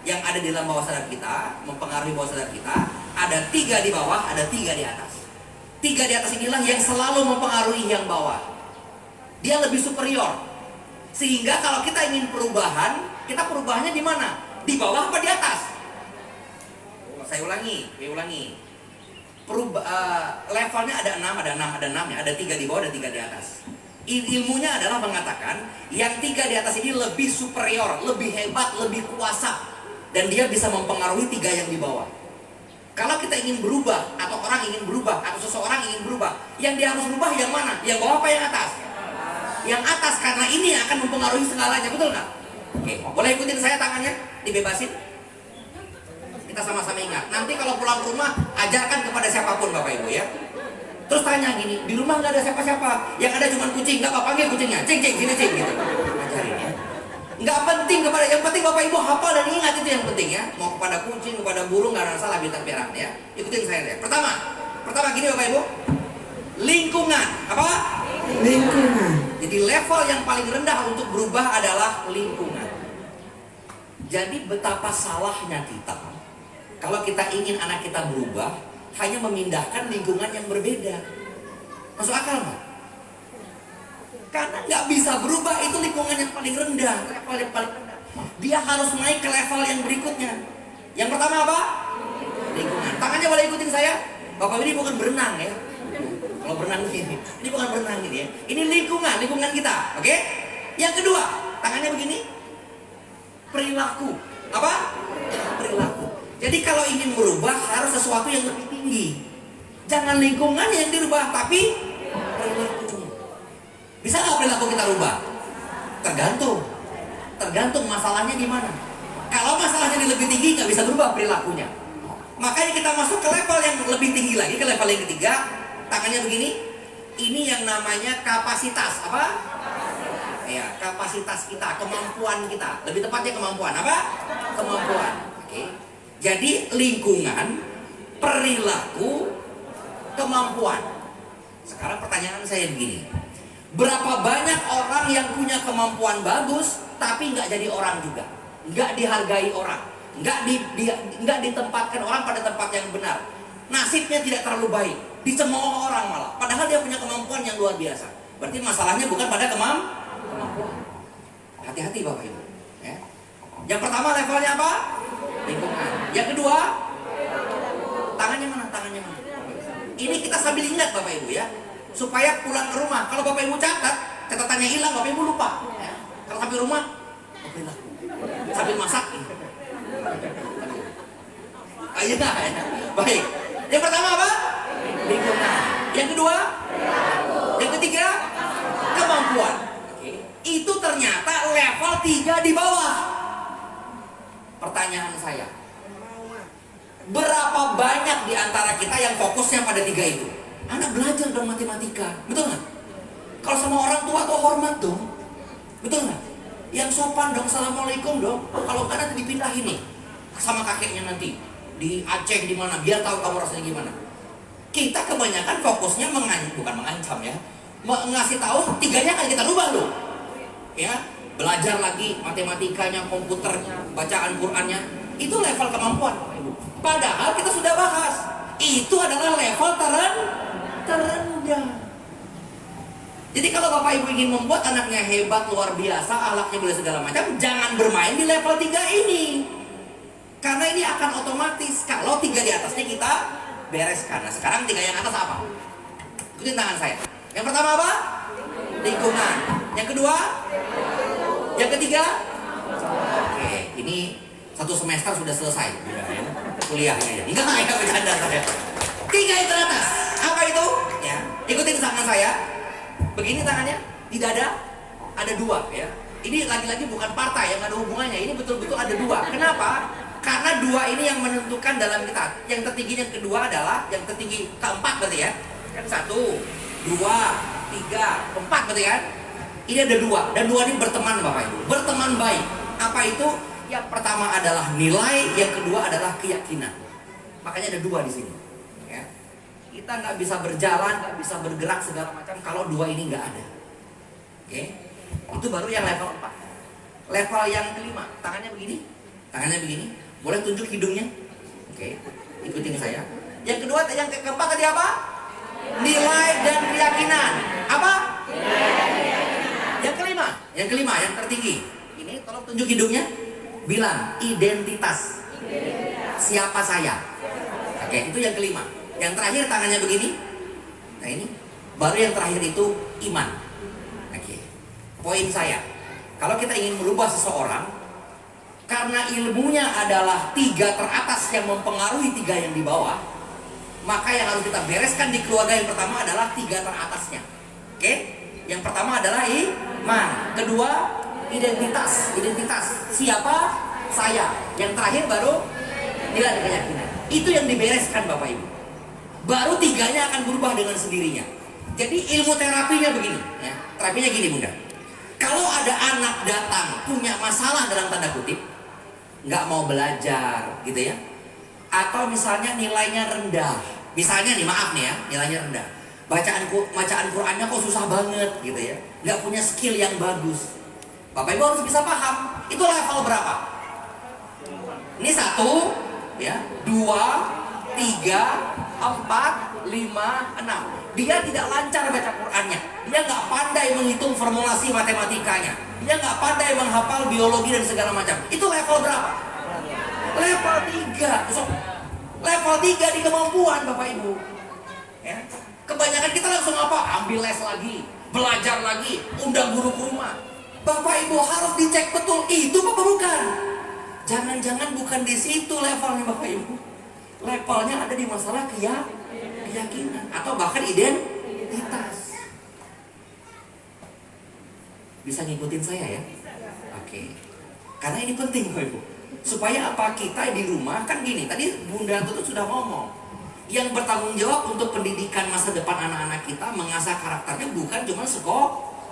Yang ada di dalam bawah sadar kita, mempengaruhi bawah sadar kita. Ada 3 di bawah, ada 3 di atas. 3 di atas inilah yang selalu mempengaruhi yang bawah. Dia lebih superior. Sehingga kalau kita ingin perubahan, kita perubahannya di mana? Di bawah apa di atas? Saya ulangi. Levelnya ada 6 ya. Ada 3 di bawah, ada 3 di atas. Ilmunya adalah mengatakan yang 3 di atas ini lebih superior, lebih hebat, lebih kuasa. Dan dia bisa mempengaruhi 3 yang di bawah. Kalau kita ingin berubah, atau orang ingin berubah, atau seseorang ingin berubah, yang dia harus berubah yang mana? Yang bawah apa yang atas? Yang atas, karena ini yang akan mempengaruhi segalanya, betul nggak? Oke, boleh ikutin saya tangannya, dibebasin. Kita sama-sama ingat. Nanti kalau pulang ke rumah, ajarkan kepada siapapun Bapak Ibu ya. Terus tanya gini, di rumah nggak ada siapa-siapa, yang ada cuma kucing, nggak apa-apa panggil kucingnya, cing sini cing gitu. Ajarin ya. Nggak penting yang penting Bapak Ibu hafal dan ingat, itu yang penting ya. Mau kepada kucing, kepada burung nggak ada masalah, bintang perak ya. Ikutin saya deh. Pertama gini Bapak Ibu, lingkungan apa? Lingkungan. Jadi level yang paling rendah untuk berubah adalah lingkungan. Jadi betapa salahnya kita kalau kita ingin anak kita berubah hanya memindahkan lingkungan yang berbeda. Masuk akal nggak? Karena nggak bisa berubah, itu lingkungan yang paling rendah, level yang paling rendah. Dia harus naik ke level yang berikutnya. Yang pertama apa? Lingkungan. Tangannya boleh ikutin saya. Bapak ini bukan berenang ya. Kalau berenang ini bukan berenang ini ya. Ini lingkungan kita, oke? Yang kedua, tangannya begini. Perilaku. Apa? Perilaku. Jadi kalau ingin berubah harus sesuatu yang lebih tinggi. Jangan lingkungan yang dirubah, tapi perilaku. Bisa nggak perilaku kita rubah? Tergantung masalahnya di mana. Kalau masalahnya di lebih tinggi nggak bisa berubah perilakunya. Makanya kita masuk ke level yang lebih tinggi lagi, ke level yang ketiga. Tangannya begini. Ini yang namanya kapasitas apa? Ya, kapasitas kita, kemampuan kita. Lebih tepatnya kemampuan apa? Kemampuan. Oke. Jadi lingkungan, perilaku, kemampuan. Sekarang pertanyaan saya begini. Berapa banyak orang yang punya kemampuan bagus tapi nggak jadi orang juga, nggak dihargai orang, nggak ditempatkan orang pada tempat yang benar. Nasibnya tidak terlalu baik, dicemooh orang malah. Padahal dia punya kemampuan yang luar biasa. Berarti masalahnya bukan pada kemampuan. Hati-hati Bapak Ibu. Ya. Yang pertama levelnya apa? Lingkungan. Yang kedua, tangannya mana? Ini kita sambil ingat Bapak Ibu ya, supaya pulang ke rumah. Kalau Bapak Ibu catatannya hilang, Bapak Ibu lupa. Ya. Kalau sampai rumah, sambil masak. Ayo ya. Baik. Yang pertama apa? Lingkungan. Yang kedua? Yang ketiga? Kemampuan. Itu ternyata level 3 di bawah. Pertanyaan saya, berapa banyak di antara kita yang fokusnya pada 3 itu? Anak belajar dong matematika, betul nggak? Kalau sama orang tua tuh hormat dong, betul nggak? Yang sopan dong, assalamualaikum dong. Kalau nggak nanti dipindahin nih sama kakeknya nanti di Aceh di mana, biar tahu kamu rasanya gimana. Kita kebanyakan fokusnya bukan mengancam ya, ngasih tahu 3-nya kan kita rubah loh, ya. Belajar lagi matematikanya, komputernya, bacaan Qurannya, itu level kemampuan. Padahal kita sudah bahas, itu adalah level terendah. Jadi kalau Bapak Ibu ingin membuat anaknya hebat, luar biasa, akhlaknya boleh segala macam, jangan bermain di level 3 ini. Karena ini akan otomatis kalau 3 di atasnya kita bereskan. Nah sekarang 3 yang atas apa? Ikutin tangan saya. Yang pertama apa? Lingkungan. Yang kedua? Yang ketiga? Oke, ini 1 semester sudah selesai kuliahnya ya. Enggak bercanda saya. 3 yang teratas. Apa itu? Ya, ikutin tangan saya. Begini tangannya, di dada ada 2 ya. Ini lagi-lagi bukan partai yang ada hubungannya. Ini betul-betul ada 2. Kenapa? Karena 2 ini yang menentukan dalam kita. Yang tertinggi yang kedua adalah yang tertinggi keempat berarti ya. Kan 1, 2, 3, 4 berarti kan? Ini ada 2 dan 2 ini berteman Bapak Ibu. Berteman baik. Apa itu? Yang pertama adalah nilai, yang kedua adalah keyakinan. Makanya ada 2 di sini. Ya. Kita nggak bisa berjalan, nggak bisa bergerak segala macam kalau 2 ini nggak ada. Oke? Itu baru yang level 4. Level yang kelima, tangannya begini. Boleh tunjuk hidungnya? Oke. Ikutin saya. Yang kedua, yang keempat tadi apa? Nilai dan keyakinan. Apa? Yang kelima, yang tertinggi. Ini tolong tunjuk hidungnya. Bilang identitas. Siapa saya? Oke, itu yang kelima. Yang terakhir tangannya begini. Nah ini. Baru yang terakhir itu iman. Oke. Poin saya. Kalau kita ingin merubah seseorang, karena ilmunya adalah 3 teratas yang mempengaruhi 3 yang di bawah, maka yang harus kita bereskan di keluarga yang pertama adalah 3 teratasnya. Oke? Yang pertama adalah iman. Kedua, identitas. Siapa? Saya. Yang terakhir baru nilai dan keyakinan. Itu yang dibereskan Bapak Ibu. Baru 3-nya akan berubah dengan sendirinya. Jadi ilmu terapinya begini. Ya. Terapinya gini Bunda. Kalau ada anak datang punya masalah dalam tanda kutip, nggak mau belajar gitu ya, atau misalnya nilainya rendah, misalnya nih maaf nih ya, nilainya rendah, bacaan Qurannya kok susah banget gitu ya, nggak punya skill yang bagus. Bapak Ibu harus bisa paham itu level berapa. Ini 1, ya, 2, 3, 4, 5, 6. Dia tidak lancar baca Qurannya. Dia nggak pandai menghitung formulasi matematikanya. Dia nggak pandai menghafal biologi dan segala macam. Itu level berapa? Level 3. So, level 3 di kemampuan Bapak Ibu. Ya. Kebanyakan kita langsung apa? Ambil les lagi, belajar lagi, undang guru ke rumah. Bapak Ibu harus dicek betul itu apa bukan? Jangan-jangan bukan di situ levelnya Bapak Ibu. Levelnya ada di masalah keyakinan atau bahkan identitas. Bisa ngikutin saya ya? Oke. Karena ini penting Bapak Ibu. Supaya apa, kita di rumah kan gini, tadi Bunda Tutut sudah ngomong, yang bertanggung jawab untuk pendidikan masa depan anak-anak kita, mengasah karakternya bukan cuma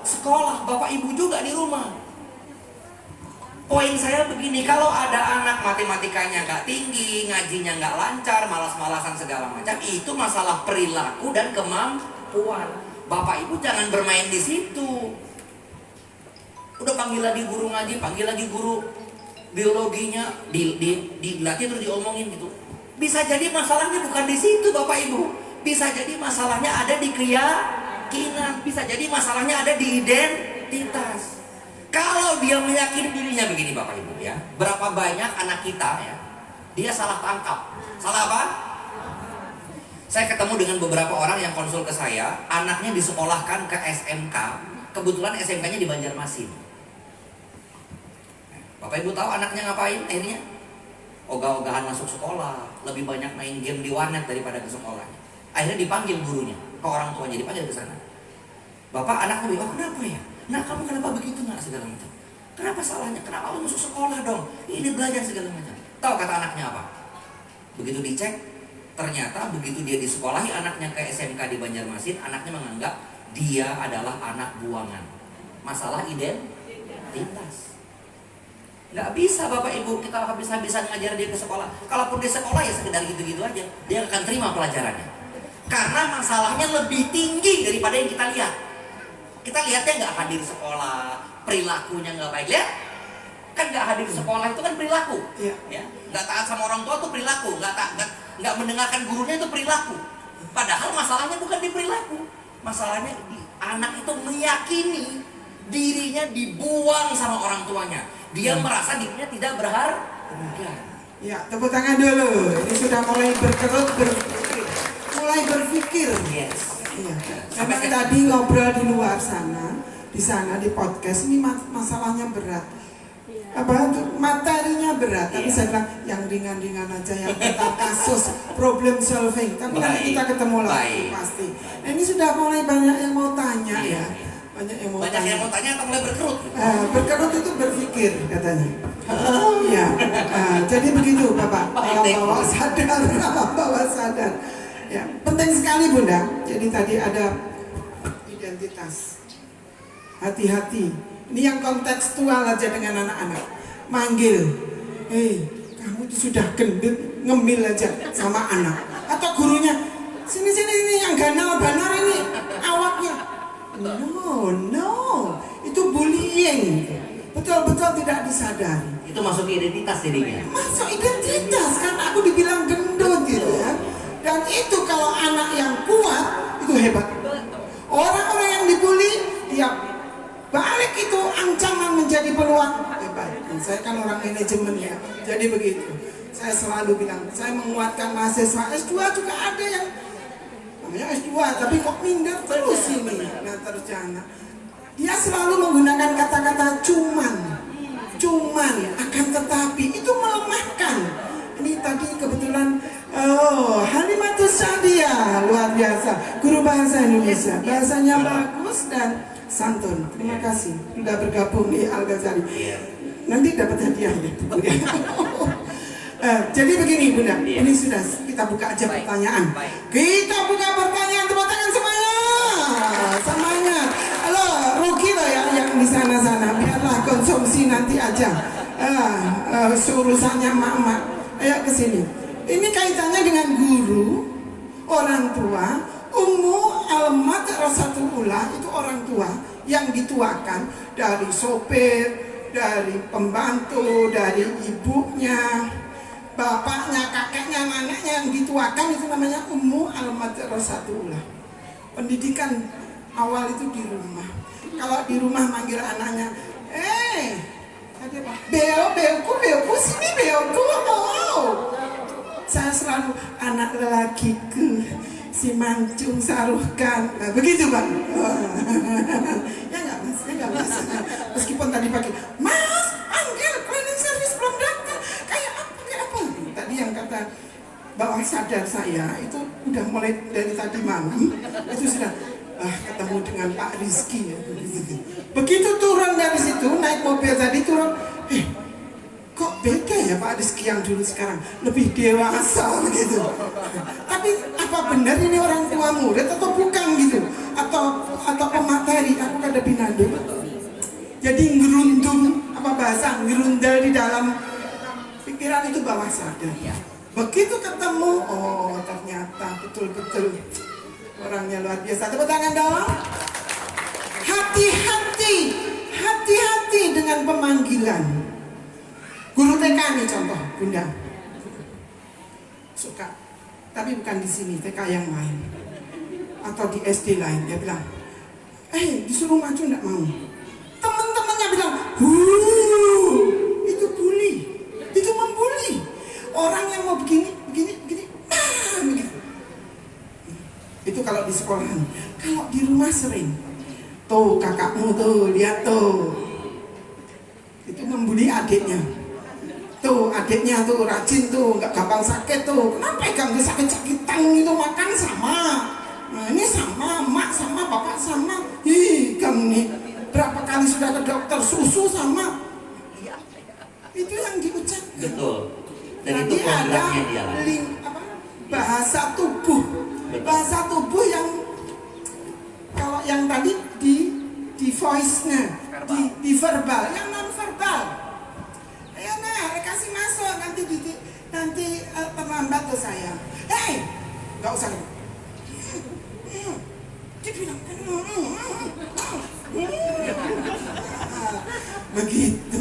sekolah, Bapak Ibu juga di rumah. Poin saya begini, kalau ada anak matematikanya nggak tinggi, ngajinya nggak lancar, malas-malasan segala macam, itu masalah perilaku dan kemampuan. Bapak Ibu jangan bermain di situ. Udah panggil lagi guru ngaji, panggil lagi guru biologinya, dilatih terus diomongin gitu. Bisa jadi masalahnya bukan di situ Bapak Ibu. Bisa jadi masalahnya ada di keyakinan, bisa jadi masalahnya ada di identitas. Kalau dia meyakini dirinya begini Bapak Ibu ya, berapa banyak anak kita ya, dia salah tangkap. Salah apa? Saya ketemu dengan beberapa orang yang konsul ke saya, anaknya disekolahkan ke SMK, kebetulan SMK-nya di Banjarmasin. Bapak Ibu tahu anaknya ngapain akhirnya? Ogah-ogahan masuk sekolah, lebih banyak main game di warnet daripada ke sekolahnya. Akhirnya dipanggil gurunya, ke orang tuanya dipanggil ke sana. Bapak anaknya bilang, oh kenapa ya? Nah kamu kenapa begitu nak segala macam? Kenapa salahnya? Kenapa lu masuk sekolah dong? Ini belajar segala macam. Tahu kata anaknya apa? Begitu dicek, ternyata begitu dia disekolahi anaknya ke SMK di Banjarmasin, anaknya menganggap dia adalah anak buangan. Masalah identitas. Nggak bisa Bapak Ibu kita habis-habisan ngajar dia ke sekolah. Kalaupun dia sekolah ya sekedar gitu-gitu aja, dia akan terima pelajarannya. Karena masalahnya lebih tinggi daripada yang kita lihat. Kita lihatnya nggak hadir sekolah, perilakunya nggak baik. Lihat, kan nggak hadir sekolah itu kan perilaku. Ya, nggak taat sama orang tua itu perilaku, nggak mendengarkan gurunya itu perilaku. Padahal masalahnya bukan di perilaku, masalahnya di anak itu meyakini dirinya dibuang sama orang tuanya. Dia merasa dirinya tidak berharga. Ya, tepuk tangan dulu. Ini sudah mulai berpikir. Yes. Iya. Memang tadi ngobrol di luar sana, di sana di podcast ini masalahnya berat. Apa itu materinya berat, tapi saya bilang yang ringan-ringan aja, yang tentang kasus problem solving. Tapi nanti kita ketemu lagi pasti. Nah, ini sudah mulai banyak yang mau tanya ya. Banyak yang mau tanya atau mulai berkerut? Berkerut itu berpikir katanya. Ya. Jadi begitu Bapak. Bawah sadar. Ya, penting sekali Bunda. Jadi tadi ada identitas. Hati-hati. Ini yang kontekstual aja dengan anak-anak. Manggil, kamu itu sudah gendut, ngemil aja sama anak. Atau gurunya, sini ini yang ganal banar ini awaknya. No, itu bullying. Betul-betul tidak disadari. Itu masuk identitas jadinya. Masuk identitas, karena aku dibilang gendut gitu. Dan itu kalau anak yang kuat itu hebat. Orang-orang yang dibully dia balik itu ancaman menjadi peluang hebat. Saya kan orang manajemen ya, jadi begitu. Saya selalu bilang, saya menguatkan mahasiswa S2 juga ada yang namanya S2 tapi kok minder terus ini. Nah terjana dia selalu menggunakan kata-kata cuman akan tetapi itu melemahkan. Ini tadi kebetulan Halimatus Sa'diyah luar biasa, guru bahasa Indonesia, bahasanya bagus dan santun. Terima kasih sudah bergabung di Al Ghazali. Nanti dapat hadiah ya. Jadi begini Bunda, ini sudah kita buka aja pertanyaan. Kita buka pertanyaan, tepuk tangan semuanya. Halo, rugi loh ya yang di sana-sana. Biarlah konsumsi nanti aja. Urusannya mak-mak. Ayo ke sini. Ini kaitannya dengan guru, orang tua. Ummu al-Madrasatul Ula itu orang tua yang dituakan dari sopir, dari pembantu, dari ibunya, bapaknya, kakeknya, neneknya yang dituakan itu namanya Ummu al-Madrasatul Ula. Pendidikan awal itu di rumah. Kalau di rumah manggil anaknya, tadi apa? Beoku, sini beoku. Saya selalu anak lelakiku, si mancung saruhkan. Nah, begitu Bang. Ya nggak mas. Meskipun tadi pagi, Mas, panggil cleaning service belum datang. Kayak apa? Tadi yang kata bawah sadar saya itu udah mulai dari tadi malam itu sudah ketemu dengan Pak Rizky ya. Begitu turun dari situ naik mobil tadi turun, kok beda ya Pak Rizky yang dulu sekarang lebih dewasa begitu. Tapi apa benar ini orang tua murid atau bukan gitu? Atau pemateri? Aku kada binado. Jadi ngerundung ngerundel di dalam pikiran itu bawah sadar. Begitu ketemu, oh ternyata betul-betul orangnya luar biasa. Tepuk tangan dong. Hati-hati dengan pemanggilan. Guru TK nih contoh, Bunda. Suka, tapi bukan di sini, TK yang lain. Atau di SD lain, dia bilang, disuruh maju enggak mau. Teman-temannya bilang, itu bully, itu membuli. Orang yang mau begini. Begitu. Itu kalau di sekolah. Kalau di rumah sering. Tuh kakakmu tuh, lihat tuh. Itu membuli adiknya. Tuh adiknya tuh rajin tuh, nggak gampang sakit tuh. Kenapa pegang sakit-sakitan itu makan sama. Nah ini sama, mak sama, bapak sama. Kamu nih berapa kali sudah ke dokter, susu sama. Itu yang diucapkan. Betul. Dan Nanti itu programnya dia ada bahasa tubuh. Bahasa tubuh yang kalau yang tadi di voice-nya, di verbal, yang non verbal. Ayo kasih masuk nanti terlambat tuh saya. Nggak usah. Dibilang begitu.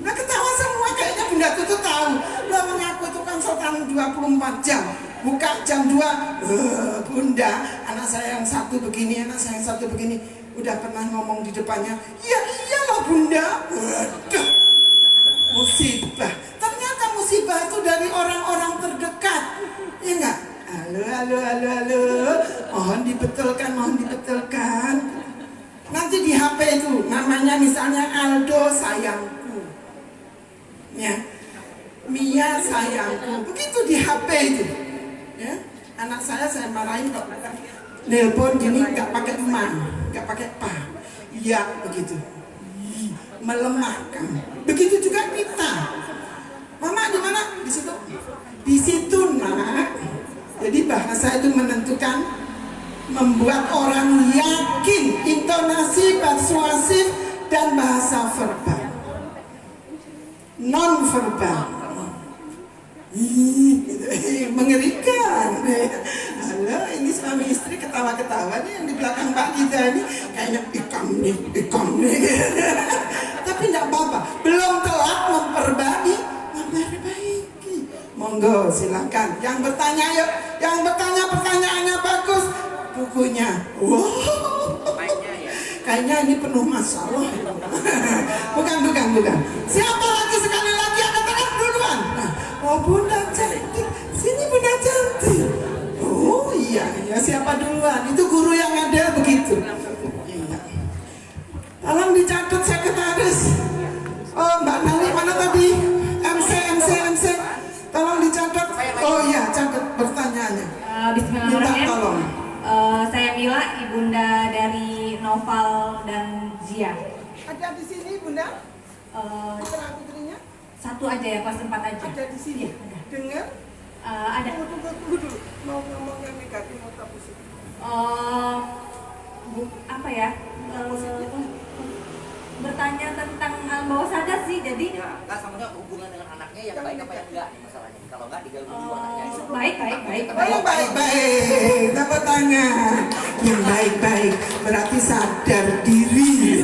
Udah ketawa semua kayaknya Bunda Tutu tahu. Lo mengaku itu konsultan 24 jam. Buka jam 2. Bunda, anak saya yang satu begini, anak saya yang satu begini. Udah pernah ngomong di depannya. Ya iyalah Bunda. Waduh. Musibah. Ternyata musibah itu dari orang-orang terdekat. Ya enggak? Halo. Mohon dibetulkan. Nanti di HP itu namanya misalnya Aldo sayangku. Ya. Mia sayangku. Begitu di HP itu. Ya. Anak saya marahin kok. Nelpon gini enggak pakai emak, enggak pakai pa. Iya, begitu. Melemahkan. Begitu juga kita. Mama di mana? Di situ. Di situ, Nak. Jadi bahasa itu menentukan, membuat orang yakin, intonasi, persuasif, dan bahasa verbal. Non verbal. Mengerikan. Halo, ini suami istri ketawa-ketawa nih yang di belakang Mbak Gita ini kayaknya ikam nih. Tapi enggak apa-apa, belum telat memperbaiki. Monggo silakan. Yang bertanya yuk, yang Yang bertanya pertanyaannya bagus, bukunya. Wow. Kayaknya ini penuh masalah. Bukan. Siapa lagi sekali lagi angkat tangan duluan. Nah, oh Bunda cantik. Sini Bunda cantik. Oh iya, siapa duluan? Itu guru yang ada begitu. Iya. Tolong dicatat sekretaris. Oh Mbak Nali mana tadi? MC. Tolong dicatat. Oh iya, catat pertanyaannya. Minta Bismillahirrahmanirrahim. tolong. Saya Mila, ibunda dari Noval dan Zia. Ada di sini Bunda? Putra putrinya? Satu aja ya, kelas 4 aja. Ada di sini. Iya, ada. Dengar? Ada. Tunggu dulu. Mau ngomong yang negatif atau positif? Apa ya? Bertanya tentang alam bawah sadar sih, jadi Ya, nggak sama hubungan dengan anaknya yang baik apa yang enggak nih masalahnya. Kalau enggak diganggu dulu anaknya. baik. Oh baik-baik, dapat tangan. Yang baik-baik berarti sadar diri.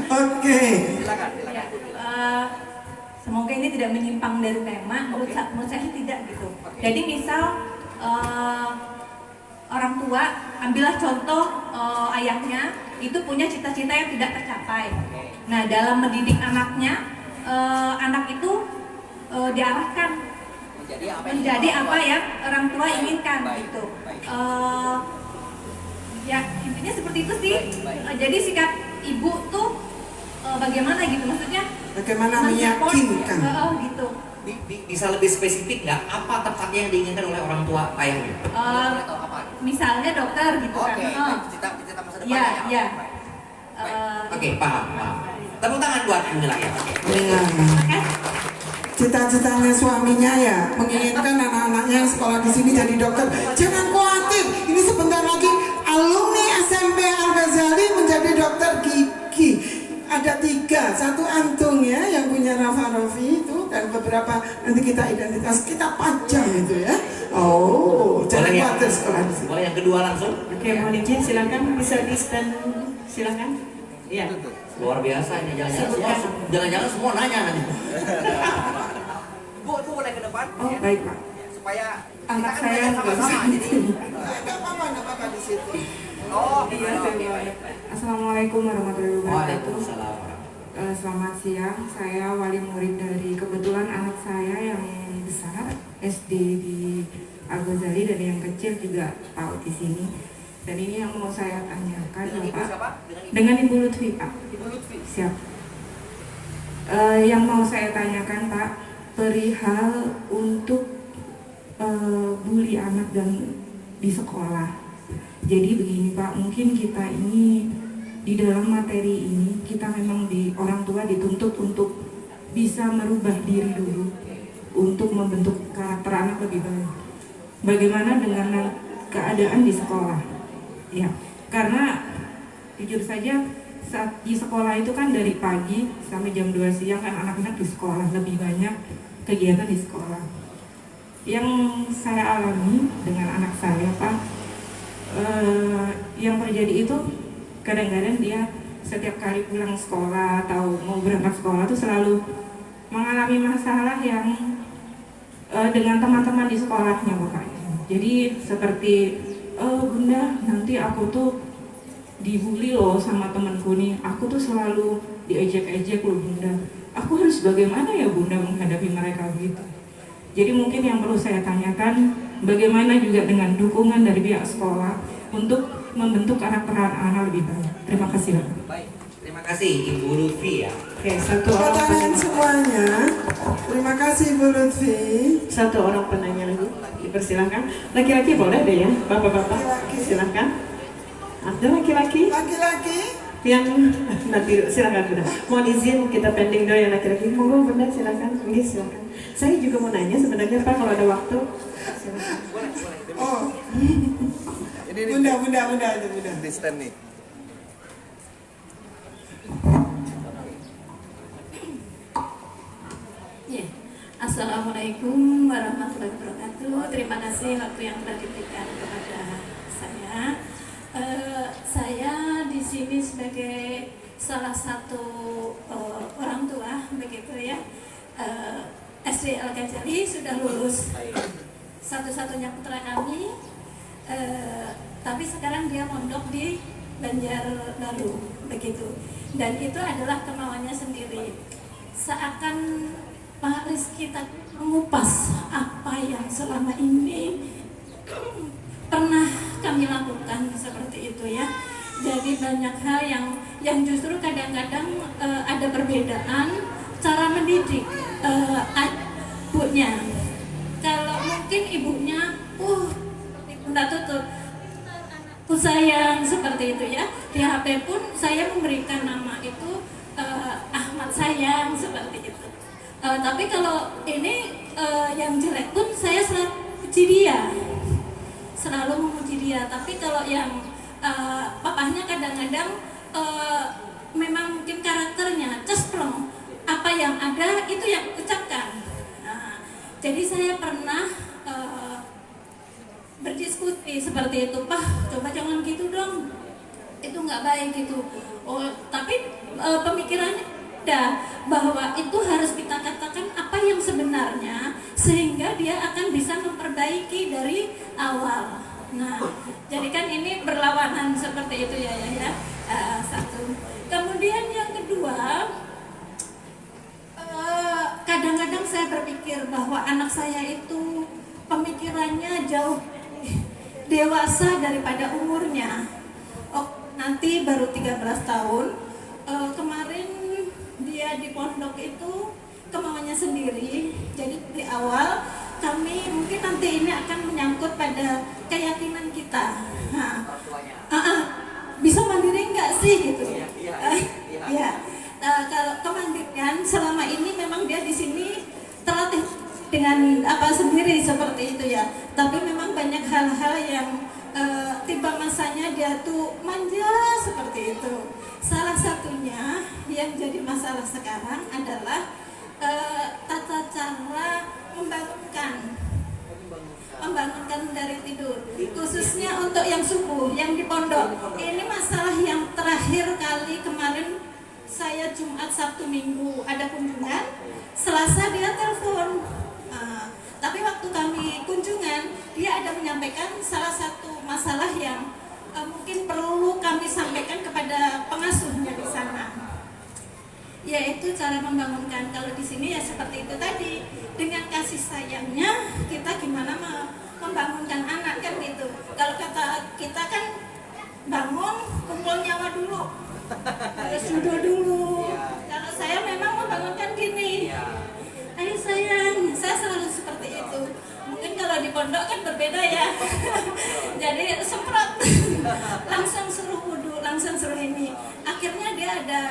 Oke. Silakan. semoga ini tidak menyimpang dari tema. Menurut saya sih tidak gitu. Jadi misal orang tua, ambillah contoh ayahnya itu punya cita-cita yang tidak tercapai. Nah, dalam mendidik anaknya, anak itu diarahkan menjadi apa yang orang tua inginkan gitu. Ya intinya seperti itu sih. Jadi sikap ibu tuh bagaimana gitu, maksudnya Bagaimana men-support, meyakinkan? gitu. Bisa lebih spesifik nggak apa tepatnya yang diinginkan oleh orang tua ayahnya? Atau apa? Misalnya dokter gitu Oke, kan. cita masa depan Iya, iya. Oke, paham. Tepuk tangan buat Mila ya. Iya. Cita-citanya suaminya ya menginginkan anak-anaknya yang sekolah di sini jadi dokter. Jangan khawatir, ini sebentar lagi alumni SMP Al-Ghazali menjadi dokter gigi. Ada 3, satu antung ya yang punya Rafa Rofi itu, dan beberapa nanti kita identitas kita pajang itu ya. Oh, jangan khawatir sekolah di sini. Boleh yang kedua langsung? Oke, mohon izin silakan bisa di stand, silakan. Iya. Luar biasa ini, jangan-jangan semua nanya nanti. Bu boleh ke depan? Oh, baik Pak. Supaya Anak kita kan saya belajar sama-sama jadi. Enggak apa-apa di situ. Oh, Iya, oke. Assalamualaikum warahmatullahi wabarakatuh. Waalaikumsalam. Selamat siang, saya wali murid dari kebetulan anak saya yang besar SD di Al-Ghazali dan yang kecil juga PAUD di sini. Dan ini yang mau saya tanyakan Dengan ibu Bapak. siapa? Dengan Ibu Lutfi Pak. Ibu Lutfi. Siap. Yang mau saya tanyakan Pak, perihal untuk bully anak dan di sekolah. Jadi begini Pak, mungkin kita ini di dalam materi ini kita memang orang tua dituntut untuk bisa merubah diri dulu untuk membentuk karakter anak lebih baik. Bagaimana dengan keadaan di sekolah? Ya, karena jujur saja saat di sekolah itu kan dari pagi sampai jam 2 siang kan anak-anak di sekolah, lebih banyak kegiatan di sekolah. Yang saya alami dengan anak saya Pak, yang terjadi itu kadang-kadang dia setiap kali pulang sekolah atau mau berangkat sekolah tuh selalu mengalami masalah yang dengan teman-teman di sekolahnya Bapak. Jadi seperti Bunda, nanti aku tuh dibully loh sama temanku nih, aku tuh selalu diejek-ejek loh Bunda. Aku harus bagaimana ya Bunda menghadapi mereka gitu. Jadi mungkin yang perlu saya tanyakan, bagaimana juga dengan dukungan dari pihak sekolah untuk membentuk karakter anak-anak lebih baik. Terima kasih Bapak. Baik, terima kasih Ibu Lutfi ya. Oke, satu Tepuk orang tangan penanya. semuanya. Terima kasih Bu Lutfi. Satu orang penanya lagi. Dipersilahkan. Laki-laki boleh deh ya, bapak-bapak. Silakan. Ada laki-laki Laki-laki. yang nanti silakan Bunda. Mohon izin kita pending dulu yang laki-laki. Monggo Bunda silakan. Oke, silakan. Saya juga mau nanya sebenarnya Pak kalau ada waktu. Silakan. Oh. Bunda aja Bunda. Di stand nih. Ya. Assalamualaikum warahmatullahi wabarakatuh. Terima kasih waktu yang telah diberikan kepada saya. Saya di sini sebagai salah satu orang tua begitu ya. SD Al-Ghazali sudah lulus satu-satunya putra kami, tapi sekarang dia mondok di Banjarbaru begitu. Dan itu adalah kemauannya sendiri. Seakan Pak Rizky mengupas apa yang selama ini pernah kami lakukan seperti itu ya. Jadi banyak hal yang justru kadang-kadang ada perbedaan cara mendidik ibunya. Kalau mungkin ibunya, minta tutup, aku sayang seperti itu ya. Di HP pun saya memberikan nama itu Ahmad sayang seperti itu. Tapi kalau ini yang jelek pun saya selalu puji dia, selalu memuji dia. Tapi kalau yang papahnya kadang-kadang memang mungkin karakternya cesplong, apa yang ada itu yang ucapkan. Jadi saya pernah berdiskusi seperti itu, Pak, coba jangan gitu dong, itu nggak baik gitu. Tapi pemikirannya ada bahwa itu harus kita katakan apa yang sebenarnya sehingga dia akan bisa memperbaiki dari awal. Nah, jadi kan ini berlawanan seperti itu ya. Satu. Kemudian yang kedua, kadang-kadang saya berpikir bahwa anak saya itu pemikirannya jauh dewasa daripada umurnya. Nanti baru 13 tahun. Kemarin dia di pondok itu kemauannya sendiri. Jadi di awal kami mungkin nanti ini akan menyangkut pada keyakinan kita. Bisa mandiri nggak sih gitu? Ya. Kalau kemandirian selama ini memang dia di sini terlatih dengan apa sendiri seperti itu ya. Tapi memang banyak hal-hal yang tiba masanya dia tuh manja seperti itu. Salah satunya yang jadi masalah sekarang adalah tata cara membangunkan dari tidur, khususnya untuk yang subuh, yang di pondok. Ini masalah yang terakhir kali kemarin saya Jumat, Sabtu, Minggu ada kunjungan, Selasa dia telepon. Tapi waktu kami kunjungan, dia ada menyampaikan salah satu masalah yang mungkin perlu kami sampaikan kepada pengasuhnya di sana, yaitu cara membangunkan. Kalau di sini ya seperti itu tadi, dengan kasih sayangnya kita gimana membangunkan anak kan gitu. Kalau kata kita kan bangun, kumpul nyawa dulu, harus duduk dulu. Kalau saya memang membangunkan gini, ayo sayang, saya selalu seperti itu. Mungkin kalau di pondok kan berbeda ya. Jadi semprot, langsung suruh wudhu, langsung suruh ini. Akhirnya dia ada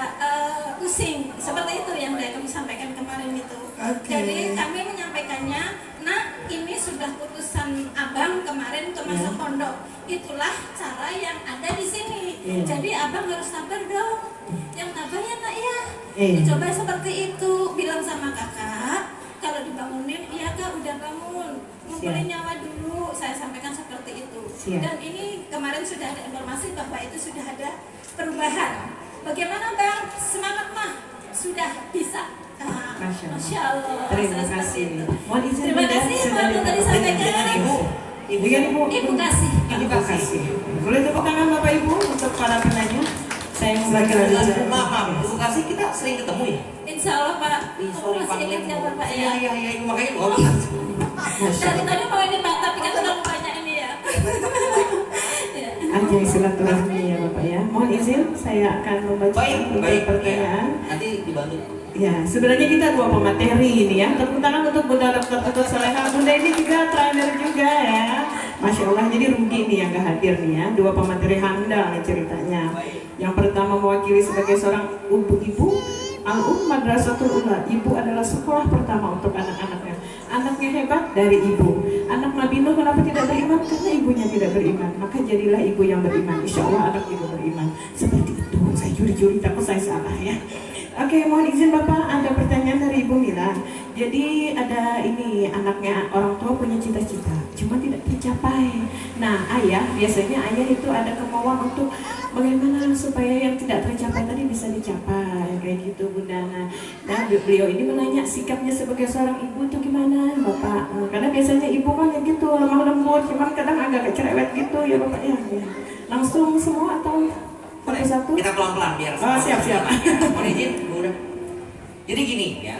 pusing, seperti itu yang kami sampaikan kemarin itu. Jadi kami menyampaikannya, nah ini sudah putusan abang kemarin untuk masuk pondok. Itulah cara yang ada di sini. Jadi abang harus sabar dong. Yang tabah ya nak ya. Dicoba seperti itu, bilang sama kakak. Kalau dibangunin, iya kak udah bangun, ngumpulin nyawa dulu, saya sampaikan seperti itu. Dan ini kemarin sudah ada informasi bahwa itu sudah ada perubahan. Bagaimana bang? Semangat mah? Sudah bisa. Masya Allah. Terima kasih. Terima kasih Pak yang tadi sampaikan. Ibu kasih. Ibu kasih. Boleh tepuk tangan Bapak Ibu untuk para penanya. Saya membagikan Ibu kasih kita sering ketemu ya? Insya Allah Pak. Sorry masih ingat ya Bapak ya. Iya, makanya gua Dari tadi mau ini Pak, tapi kan terlalu banyak ini ya. Ajang silaturahmi ya Bapak ya. Mohon izin saya akan membacakan pertanyaan. Nanti dibantu. Ya, sebenarnya kita dua pemateri ini ya. Tepuk tangan untuk Bunda Dr. Tutut Soleha. Bunda ini juga trainer juga ya. Masya Allah, jadi rugi nih yang gak hadir nih ya. Dua pemateri handal nih ceritanya. Yang pertama mewakili sebagai seorang ibu Al-Um Madrasatul Ula. Ibu adalah sekolah pertama untuk anak-anaknya. Anaknya hebat dari ibu. Anak Nabi Nuh kenapa tidak beriman? Karena ibunya tidak beriman. Maka jadilah ibu yang beriman. Insya Allah anak ibu beriman. Seperti itu. Saya juri-juri takut saya salah ya. Oke, mohon izin Bapak, ada pertanyaan dari Ibu Mila. Jadi ada ini, anaknya orang tua punya cita-cita, cuma tidak tercapai. Nah, biasanya ayah itu ada kemauan untuk bagaimana supaya yang tidak tercapai tadi bisa dicapai, kayak gitu Bunda. Nah, Nah, beliau ini menanya sikapnya sebagai seorang ibu itu gimana, Bapak? Karena biasanya ibu kan ya gitu, lemah lembut, cuman kadang agak cerewet gitu ya Bapak ya. Langsung semua atau satu-satu? Kita pelan-pelan biar siap. Mohon izin, udah. Jadi gini ya,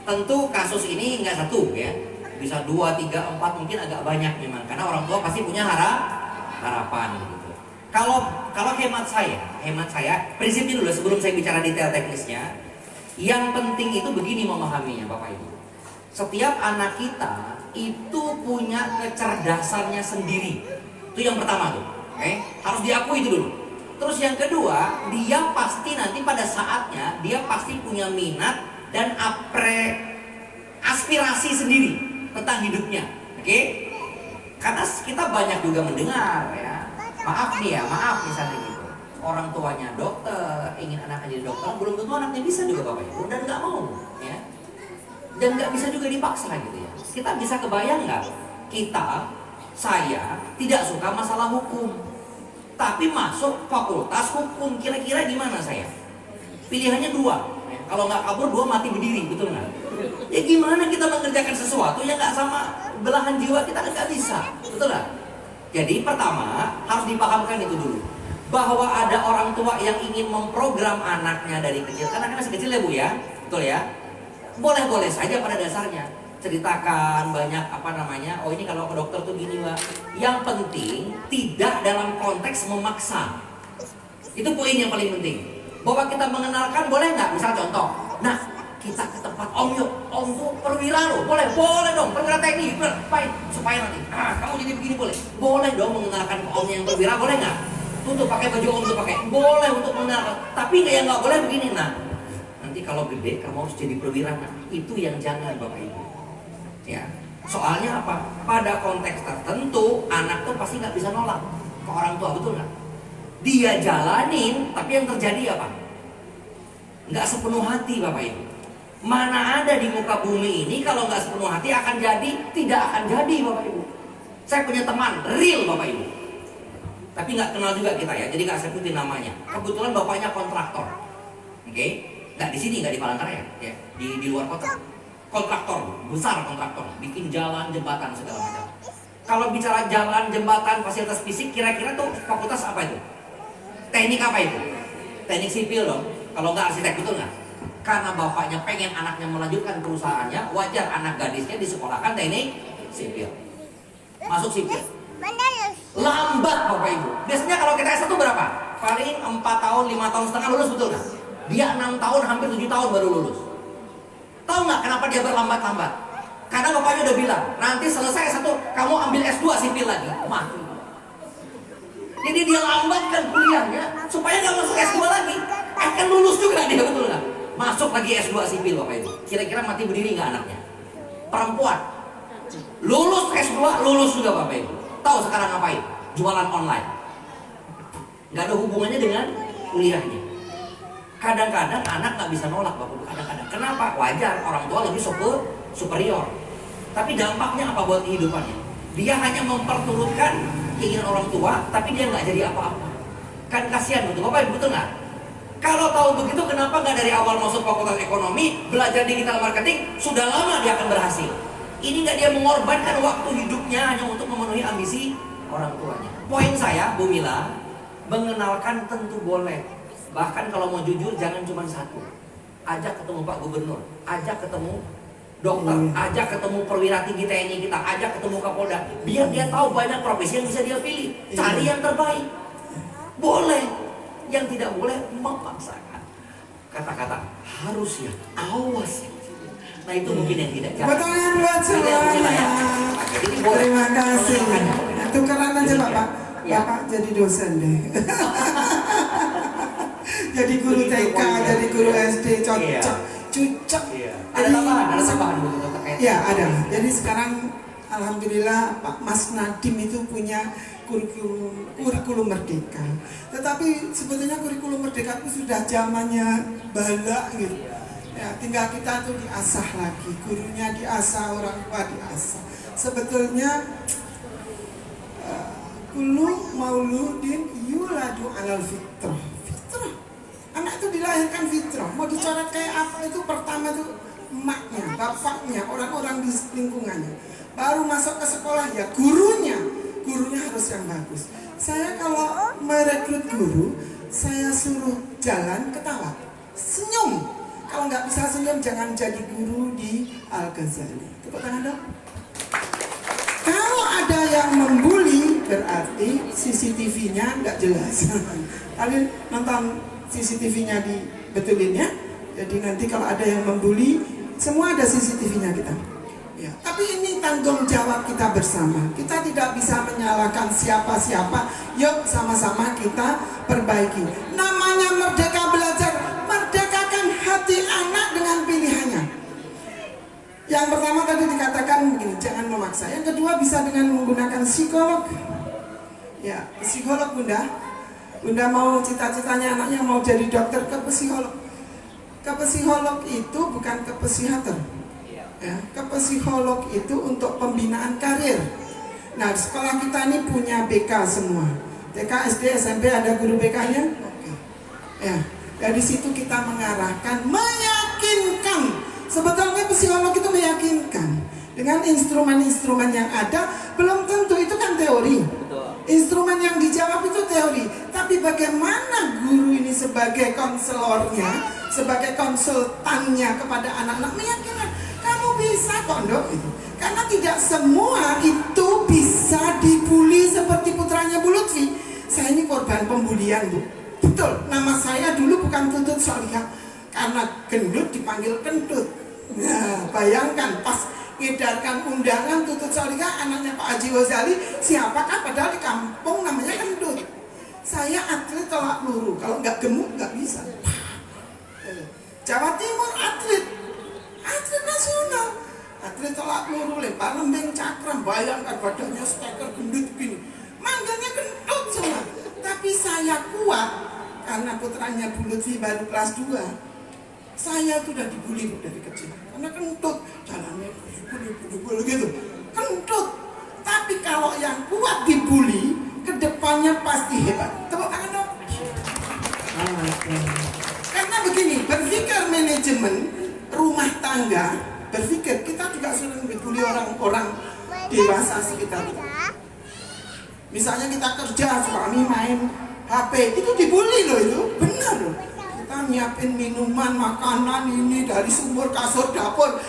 tentu kasus ini nggak satu ya, bisa 2, 3, 4 mungkin agak banyak memang, karena orang tua pasti punya harapan gitu. Kalau hemat saya, prinsipnya dulu sebelum saya bicara detail teknisnya, yang penting itu begini memahaminya Bapak Ibu. Setiap anak kita itu punya kecerdasannya sendiri. Itu yang pertama tuh, oke? Harus diakui itu dulu. Terus yang kedua, dia pasti nanti pada saatnya dia pasti punya minat dan aspirasi sendiri tentang hidupnya, oke? Karena kita banyak juga mendengar ya, maaf misalnya gitu, orang tuanya dokter, ingin anaknya jadi dokter, belum tentu anaknya bisa juga Bapak Ibu, dan nggak mau ya, dan nggak bisa juga dipaksa gitu ya. Kita bisa kebayang nggak, saya tidak suka masalah hukum, tapi masuk fakultas hukum, kira-kira gimana saya? Pilihannya 2, kalau nggak kabur 2 mati berdiri, betul nggak? Ya gimana kita mengerjakan sesuatu yang nggak sama belahan jiwa kita, nggak bisa, betul nggak? Jadi pertama harus dipahamkan itu dulu, bahwa ada orang tua yang ingin memprogram anaknya dari kecil, karena masih kecil ya Bu ya, betul ya? Boleh-boleh saja pada dasarnya ceritakan banyak oh ini kalau ke dokter tuh gini Mbak. Yang penting tidak dalam konteks memaksa. Itu poin yang paling penting. Bahwa kita mengenalkan, boleh nggak? Misal contoh, nah kita ke tempat Om yuk, Om tuh perwira loh, boleh dong, perwira TNI, baik, supaya nanti, kamu jadi begini boleh dong mengenalkan ke Om yang perwira, boleh nggak? Tuh pakai baju Om tuh pakai, boleh untuk mengenalkan, tapi yang nggak boleh begini, nah nanti kalau gede kamu harus jadi perwira, nah itu yang jangan Bapak Ibu. Ya, soalnya apa? Pada konteks tertentu anak tuh pasti nggak bisa nolak ke orang tua, betul nggak? Dia jalanin, tapi yang terjadi apa? Nggak sepenuh hati Bapak Ibu. Mana ada di muka bumi ini kalau nggak sepenuh hati akan jadi, tidak akan jadi Bapak Ibu. Saya punya teman real Bapak Ibu, tapi nggak kenal juga kita ya, jadi nggak sebutin namanya. Kebetulan bapaknya kontraktor, oke? Nggak di sini, nggak di Palangkaraya, ya, di luar kota. Kontraktor, besar kontraktor, bikin jalan, jembatan, segala macam. Kalau bicara jalan, jembatan, fasilitas fisik, kira-kira tuh fakultas apa itu? Teknik apa itu? Teknik sipil dong, kalau nggak arsitek, betul nggak? Karena bapaknya pengen anaknya melanjutkan perusahaannya, wajar anak gadisnya disekolahkan teknik sipil. Masuk sipil. Lambat Bapak Ibu. Biasanya kalau kita S1 berapa? Paling 4 tahun, 5 tahun setengah lulus, betul nggak? Dia 6 tahun, hampir 7 tahun baru lulus. Tahu nggak kenapa dia berlambat-lambat? Karena bapaknya udah bilang, nanti selesai S1, kamu ambil S2 sipil lagi. Mati. Jadi dia lambatkan kuliahnya supaya nggak masuk S2 lagi. Akan lulus juga dia, betul nggak? Masuk lagi S2 sipil Bapak Ibu. Kira-kira mati berdiri nggak anaknya? Perempuan. Lulus S2, lulus juga Bapak Ibu. Tahu sekarang ngapain? Jualan online. Nggak ada hubungannya dengan kuliahnya. Kadang-kadang anak nggak bisa nolak Bapak Ibu. Kadang-kadang. Kenapa? Wajar, orang tua lebih superior. Tapi dampaknya apa buat kehidupannya? Dia hanya memperturutkan keinginan orang tua, tapi dia nggak jadi apa-apa. Kan kasihan betul Bapak Ibu, betul nggak? Kalau tahu begitu, kenapa nggak dari awal masuk fakultas ekonomi, belajar digital marketing, sudah lama dia akan berhasil. Ini nggak dia mengorbankan waktu hidupnya hanya untuk memenuhi ambisi orang tuanya. Poin saya, Bu Mila, mengenalkan tentu boleh. Bahkan kalau mau jujur, jangan cuma satu. Ajak ketemu Pak Gubernur, ajak ketemu dokter, ajak ketemu perwira tinggi TNI kita, ajak ketemu Kapolda. Biar dia tahu banyak profesi yang bisa dia pilih. Cari yang terbaik. Boleh. Yang tidak boleh memaksakan. Kata-kata harus ya, awas. Nah itu mungkin yang tidak jangan. Pertanyaan buat semuanya. Terima kasih. Tukeran aja Bapak. Bapak jadi dosen deh. Jadi guru TK, jadi guru SD, cocok. Ada tambahan terkait. Ya ada. Jadi sekarang alhamdulillah Pak Mas Nadiem itu punya kurikulum merdeka. Tetapi sebetulnya kurikulum merdeka itu sudah zamannya bala gitu. Ya, tinggal kita tuh diasah lagi, gurunya diasah, orang tua diasah. Sebetulnya kullu mauludin yuladu alal fitrah. Fitrah. Anak itu dilahirkan fitrah. Mau dicoret kayak apa itu pertama tuh emaknya, bapaknya, orang-orang di lingkungannya. Baru masuk ke sekolah ya gurunya harus yang bagus. Saya kalau merekrut guru, saya suruh jalan ketawa, senyum. Kalau nggak bisa senyum jangan jadi guru di Al-Ghazali. Tepuk tangan dong. Kalau ada yang membuli berarti CCTV-nya nggak jelas. Kalian nonton CCTV-nya dibetulin ya. Jadi nanti kalau ada yang membuli, semua ada CCTV-nya kita. Ya, tapi ini tanggung jawab kita bersama. Kita tidak bisa menyalahkan siapa-siapa. Yuk sama-sama kita perbaiki. Namanya merdeka belajar, merdekakan hati anak dengan pilihannya. Yang pertama tadi dikatakan begini, jangan memaksa. Yang kedua bisa dengan menggunakan psikolog. Ya, psikolog Bunda. Bunda mau cita-citanya anaknya mau jadi dokter, ke psikolog. Ke psikolog itu bukan ke psikiater. Ya, ke psikolog itu untuk pembinaan karir. Nah, sekolah kita ini punya BK semua. TK, SD, SMP ada guru BK-nya. Oke. Ya, dari situ kita mengarahkan, meyakinkan. Sebetulnya psikolog itu meyakinkan. Dengan instrumen-instrumen yang ada, belum tentu itu kan teori. Instrumen yang dijawab itu teori. Tapi bagaimana guru ini sebagai konselornya, sebagai konsultannya kepada anak-anak meyakinkan. Kamu bisa kok Dok itu. Karena tidak semua itu bisa dibully seperti putranya Bu Lutfi. Saya ini korban pembulian Bu. Betul, nama saya dulu bukan Tutut Solihah. Karena gendut dipanggil kentut. Nah, bayangkan pas ngedarkan undangan Tutut Solihah anaknya Pak Haji Ghazali, siapakah padahal di kampung namanya kentut. Saya atlet tolak peluru, kalau nggak gemuk nggak bisa. Jawa Timur atlet nasional, atlet tolak peluru, lempar lembing, cakram, bayangkan badannya steker gendut gini, manggilnya kentut semua. Tapi saya kuat karena putranya Bu Lutfi baru kelas 2. Saya tuh udah dibully dari kecil karena kentut, jalannya bulu gitu, kentut. Tapi kalau yang kuat dibully, kedepannya pasti hebat. Tepuk tangan dong. Karena begini, berpikir manajemen rumah tangga, berpikir kita juga sering dibully orang-orang dewasa sekitar. Misalnya kita kerja, suami main HP, itu dibully loh, itu benar loh. Kita nyiapin minuman, makanan ini dari sumur, kasur, dapur,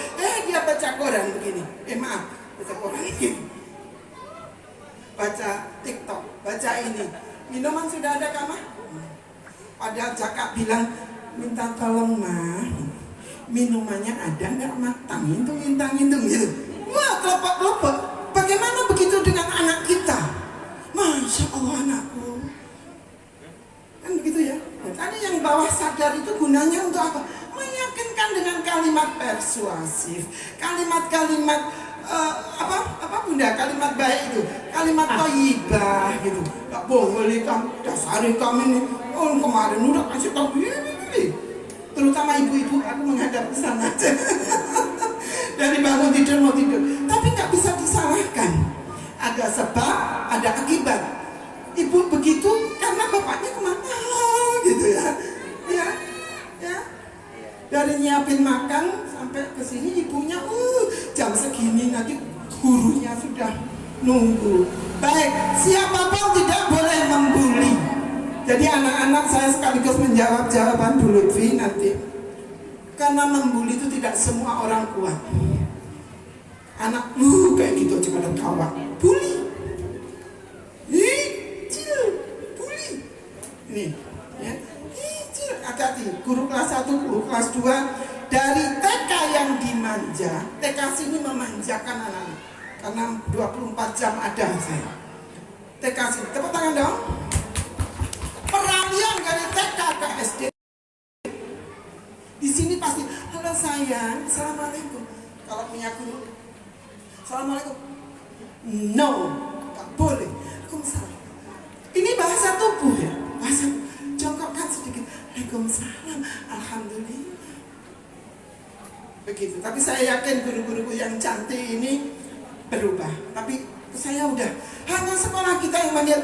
dia baca koran begini, maaf, baca koran begini, baca TikTok, baca ini, minuman sudah ada kamar. Padahal Jaka bilang, minta tolong mah, minumannya ada nggak matang, intung gitu. Wah, kelopak-kelopak. Bagaimana begitu dengan anak kita? Masya Allah anakku. Kan begitu ya. Nah, tadi yang bawah sadar itu gunanya untuk apa? Meyakinkan dengan kalimat persuasif, kalimat-kalimat apa Bunda? Kalimat baik itu, kalimat thayyibah gitu. Tak boleh kamu dasari kami nih. Oh kemarin udah kasih tahu ini. Terutama ibu-ibu, aku menghadap ke sana aja. Dari bangun tidur mau tidur, tapi nggak bisa disalahkan. Ada sebab, ada akibat. Ibu begitu karena bapaknya kemana gitu ya. Dari nyiapin makan sampai ke sini ibunya, jam segini nanti gurunya sudah nunggu. Baik, siapapun tidak boleh membuli. Jadi anak-anak saya sekaligus menjawab jawaban Bu Lutfi nanti. Karena membuli itu tidak semua orang kuat. Anak kayak gitu aja pada kawat. Bully. Bully. Nih, ya. Hati-hati, guru kelas 1, guru kelas 2 dari TK yang dimanja, TK sini memanjakan anak-anak. Karena 24 jam ada saya. TK sini, tepuk tangan dong. Peralihan dari TK ke SD. Di sini pasti, halo sayang, assalamualaikum. Kalau punya guru, assalamualaikum. No, tak boleh. Waalaikumsalam. Ini bahasa tubuh ya, bahasa jongkokkan sedikit. Waalaikumsalam, alhamdulillah. Begitu. Tapi saya yakin guru-guruku yang cantik ini berubah. Tapi saya udah hanya sekolah kita yang manggil.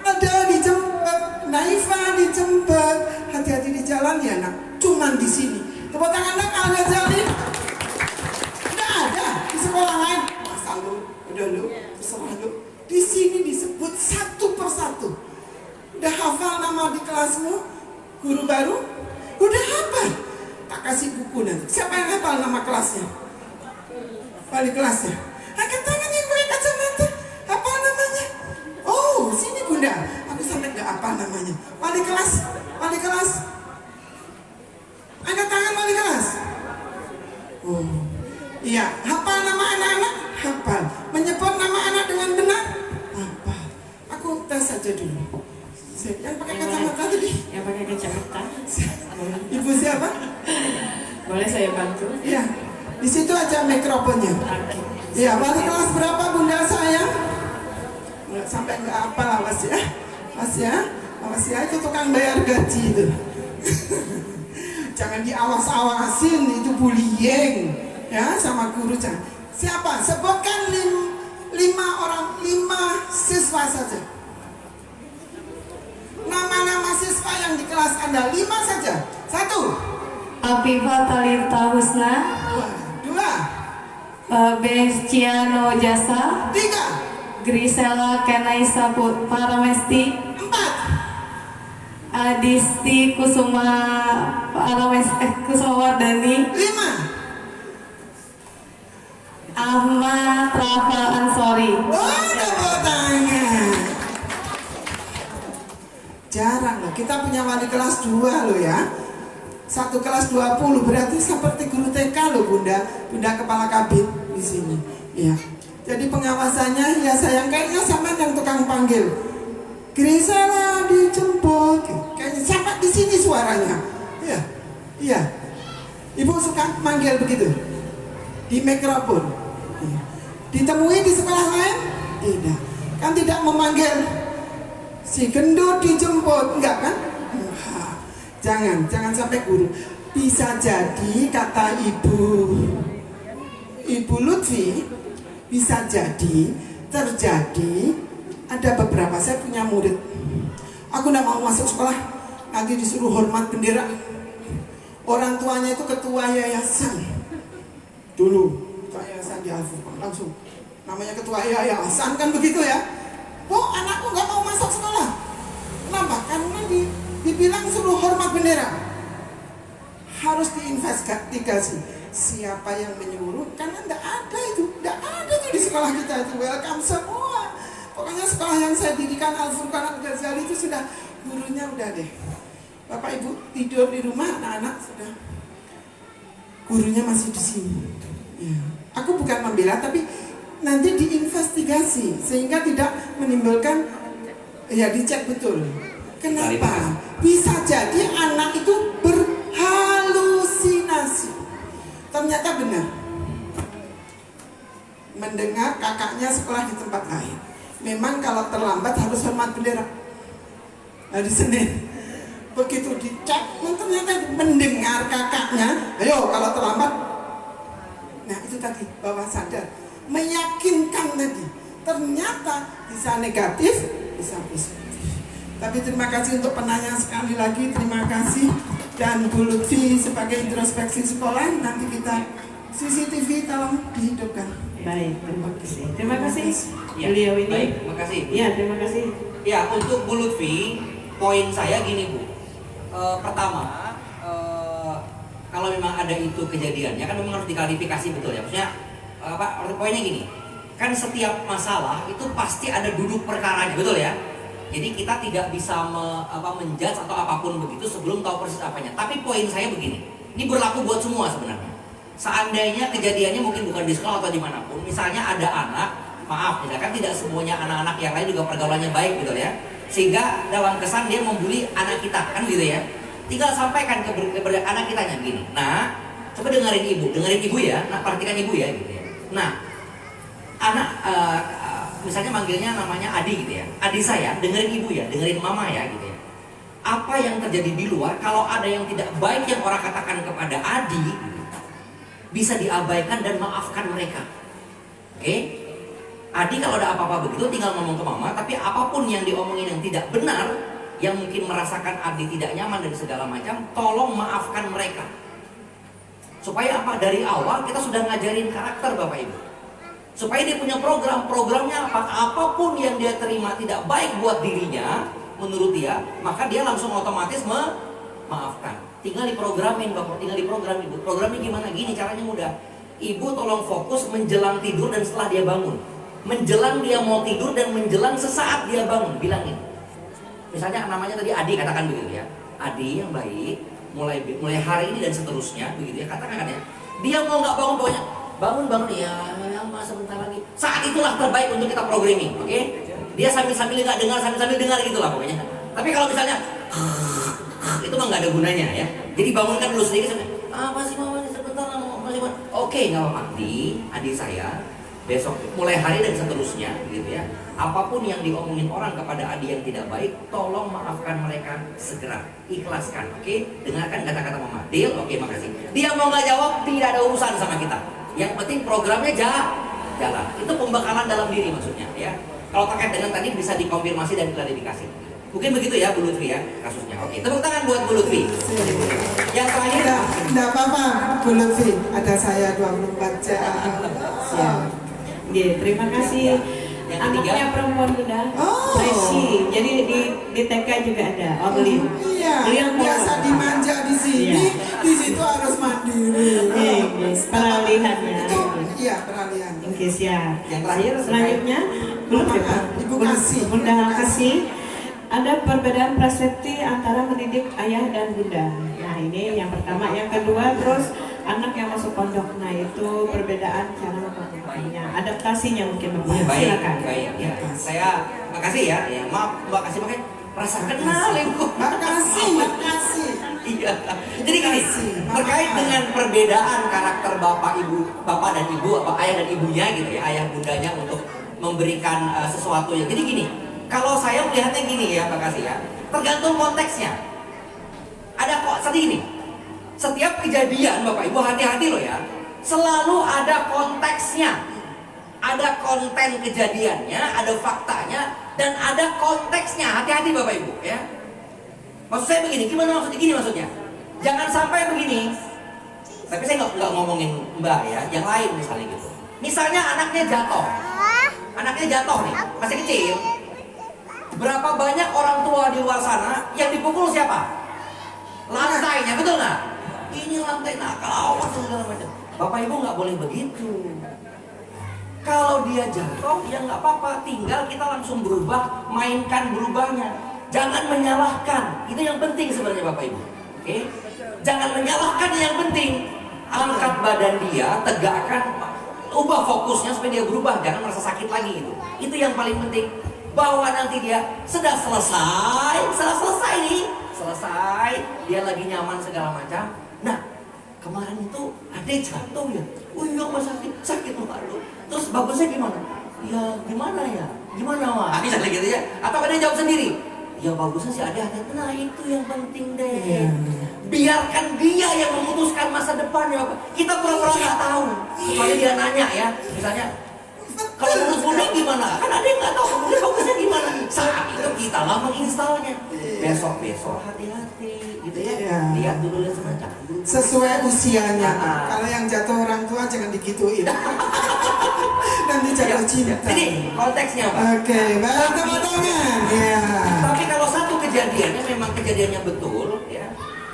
Ada di Jember, Naifa di Jember, hati-hati di jalan ya nak, cuman di sini. Tepuk tangan nak, kelasmu? Guru baru? Udah hafal? Tak kasih buku nanti. Siapa yang hafal nama kelasnya? Wali kelasnya. Angkat tangan yang pakai kacamata. Apa namanya? Oh, sini Bunda. Aku sampai nggak apa namanya. Wali kelas. Wali kelas. Angkat tangan wali kelas. Oh, iya. Hafal nama anak-anak? Hafal. Menyebut nama anak dengan benar? Hafal. Aku tes saja dulu. Yang pakai kacamata tadi? Yang pakai kacamata. Ibu siapa? Boleh saya bantu? Iya. Di situ aja mikrofonnya. Iya, wali kelas berapa Bunda sayang? Nggak sampai nggak apa lah, Mas ya. Mas ya, Mas ya itu tukang bayar gaji itu. Jangan diawas-awasin, itu bullying ya sama guru. Jangan. Siapa? Sebutkan 5 siswa saja. Nama-nama siswa yang di kelas Anda 5 saja. 1. Afifah Talita Husna, 2. Bestiano Jasa, 3. Grisela Kenaisa Paramesti, 4. Adisti Kusuma Kusumawardani, 5. Ahmad Rafa Ansori. Oh, tepuk tangan. Jarang loh, kita punya wali kelas 2 loh ya. 1 kelas 20, berarti seperti guru TK loh Bunda. Bunda kepala kabin di sini. Ya. Jadi pengawasannya ya sayang kayaknya sama yang tukang panggil. Grisela dijemput. Kayaknya sama di sini suaranya. Iya. Iya. Ibu suka manggil begitu? Di mikrofon. Iya. Ditemui di sekolah lain? Tidak. Kan tidak memanggil si gendut dijemput, enggak kan? Jangan sampai guru. Bisa jadi kata Ibu Lutfi, bisa jadi terjadi ada beberapa, saya punya murid. Aku enggak mau masuk sekolah, nanti disuruh hormat bendera. Orang tuanya itu ketua yayasan. Dulu ketua yayasan di Al-Furqan, langsung namanya ketua yayasan kan begitu ya. Oh, anakku nggak mau masuk sekolah. Kenapa? Karena dibilang suruh hormat bendera. Harus diinvestigasi siapa yang menyuruh, karena nggak ada itu di sekolah kita itu. Welcome semua. Pokoknya sekolah yang saya didikan Al-Furqan Al-Ghazali itu sudah gurunya udah deh. Bapak Ibu tidur di rumah, anak-anak sudah. Gurunya masih di sini. Ya. Aku bukan membela, tapi nanti diinvestigasi sehingga tidak menimbulkan, ya dicek betul. Kenapa? Bisa jadi anak itu berhalusinasi. Ternyata benar. Mendengar kakaknya sekolah di tempat lain. Memang kalau terlambat harus hormat bendera. Hari Senin. Begitu dicek, ternyata mendengar kakaknya, ayo kalau terlambat. Nah itu tadi, bawah sadar. Meyakinkan tadi. Ternyata bisa negatif, bisa positif. Tapi terima kasih untuk penanya sekali lagi, terima kasih. Dan Bu Lutfi sebagai introspeksi sekolah, nanti kita CCTV tolong dihidupkan. Baik, terima kasih. Terima kasih Ya, beliau ini. baik, terima kasih. Ya, terima kasih. Ya, untuk Bu Lutfi, poin saya gini Bu. Pertama, kalau memang ada itu kejadiannya kan memang harus diklarifikasi betul ya. Maksudnya poinnya gini, kan setiap masalah itu pasti ada duduk perkaranya, betul ya. Jadi kita tidak bisa menjudge atau apapun begitu sebelum tahu persis apanya. Tapi poin saya begini, ini berlaku buat semua sebenarnya. Seandainya kejadiannya mungkin bukan di sekolah atau dimanapun, misalnya ada anak, maaf, misalkan tidak semuanya anak-anak yang lain juga pergaulannya baik gitu ya, sehingga dalam kesan dia membuli anak kita kan gitu ya. Tinggal sampaikan ke anak kitanya gini. Nah, coba dengerin ibu ya. Nah, perhatikan ibu ya gitu ya. Nah, anak misalnya manggilnya namanya Adi gitu ya. Adi saya, dengerin ibu ya, dengerin mama ya gitu ya. Apa yang terjadi di luar, kalau ada yang tidak baik yang orang katakan kepada Adi gitu, bisa diabaikan dan maafkan mereka. Oke? Adi kalau ada apa-apa begitu tinggal ngomong ke mama, tapi apapun yang diomongin yang tidak benar, yang mungkin merasakan Adi tidak nyaman dan segala macam, tolong maafkan mereka. Supaya apa? Dari awal kita sudah ngajarin karakter Bapak Ibu. Supaya dia punya programnya apa? Apapun yang dia terima tidak baik buat dirinya, menurut dia, maka dia langsung otomatis memaafkan. Tinggal diprogramin Bapak, tinggal diprogram Ibu. Programnya gimana? Gini caranya mudah. Ibu tolong fokus menjelang tidur dan setelah dia bangun. Menjelang dia mau tidur dan menjelang sesaat dia bangun, bilangin. Misalnya namanya tadi Adi, katakan begitu ya. Adi yang baik, mulai hari ini dan seterusnya, begitu ya. Katakan kan ya. Dia mau nggak bangun pokoknya bangun ya, mas sebentar lagi. Saat itulah terbaik untuk kita programming, oke? Dia sambil nggak dengar, sambil dengar gitulah pokoknya. Tapi kalau misalnya itu mah nggak ada gunanya ya. Jadi bangunkan dulu sedikit sampai masih mau sebentar masih mau. Oke, nggak apa-apa. Adi saya besok mulai hari dan seterusnya gitu ya. Apapun yang diomongin orang kepada Adi yang tidak baik, tolong maafkan mereka segera, ikhlaskan, oke? Dengarkan kata-kata Mama. Deal, oke, makasih. Dia mau nggak jawab, tidak ada urusan sama kita. Yang penting programnya jalan. Itu pembekalan dalam diri maksudnya ya. Kalau terkait dengan tadi bisa dikonfirmasi dan klarifikasi. Mungkin begitu ya Bu Lutfi ya kasusnya. Oke, tepuk tangan buat Bu Lutfi. Yang terakhir, enggak apa-apa Bu Lutfi, ada saya 24 jam. Siap. Terima kasih. Yang Anaknya ketiga, perempuan Bunda, Oh. Presi. Jadi di TK juga ada Orlin. Iya, Beliau biasa dimanja di sini, di situ harus mandiri. Peralihannya. Itu iya peralihan. Oke, siap. Yang terakhir, Selanjutnya belum ya Pak? Ibu Kasih. Bunda Kasih. Ada perbedaan persepsi antara mendidik ayah dan bunda. Nah ini yang pertama, yang kedua terus anak yang masuk pondok. Nah itu perbedaan cara mempelajarinya, adaptasinya mungkin Bapak. Silakan. Baik. Ya, saya makasih ya. Maaf Mbak Kasih pakai rasa kenal Ibu. Makasih. Iya. Jadi gini, terkait dengan perbedaan karakter bapak dan ibu, ayah dan ibunya gitu ya, ayah bundanya untuk memberikan sesuatu yang. Jadi gini, kalau saya melihatnya gini ya, Mbak Kasih ya, tergantung konteksnya. Ada kok seperti ini. Setiap kejadian Bapak Ibu hati-hati loh ya. Selalu ada konteksnya. Ada konten kejadiannya, ada faktanya, dan ada konteksnya. Hati-hati Bapak Ibu ya. Maksud saya begini, gimana maksudnya? Gini maksudnya. Jangan sampai begini. Tapi saya nggak ngomongin Mbak ya, yang lain misalnya gitu. Misalnya anaknya jatuh. Anaknya jatuh nih, masih kecil. Berapa banyak orang tua di luar sana yang dipukul siapa? Lantainya, betul nggak? Ini lantai nakal, awas segala macam. Bapak Ibu nggak boleh begitu. Kalau dia jatuh, ya nggak apa-apa. Tinggal kita langsung berubah, mainkan berubahnya. Jangan menyalahkan. Itu yang penting sebenarnya Bapak Ibu. Oke? Jangan menyalahkan yang penting. Angkat badan dia, tegakkan, ubah fokusnya supaya dia berubah. Jangan merasa sakit lagi itu. Itu yang paling penting. Bahwa nanti dia sudah selesai nih, dia lagi nyaman segala macam. Nah, kemarin itu adek jatuh ya, iya mas sakit malu. Terus bagusnya gimana? Ya gimana Wak? Misalnya gitu ya. Atau ada yang jawab sendiri. Ya bagusnya sih ada. Nah itu yang penting deh. Biarkan dia yang memutuskan masa depannya. Kita pura-pura nggak tahu. Kecuali dia nanya ya, misalnya. Kalau menurut Bunda gimana? Kan ada yang nggak tahu Bunda bagusnya gimana. Saat itu kita lah menginstalnya. Besok hati-hati gitu ya. Lihat dulu dan semacam. Sesuai usianya. Kalau yang jatuh orang tua jangan digituin. Nanti jatuh cinta. Jadi konteksnya Pak. Oke, baik tepuk tangan. Ya. Tapi kalau satu kejadiannya memang kejadiannya betul ya.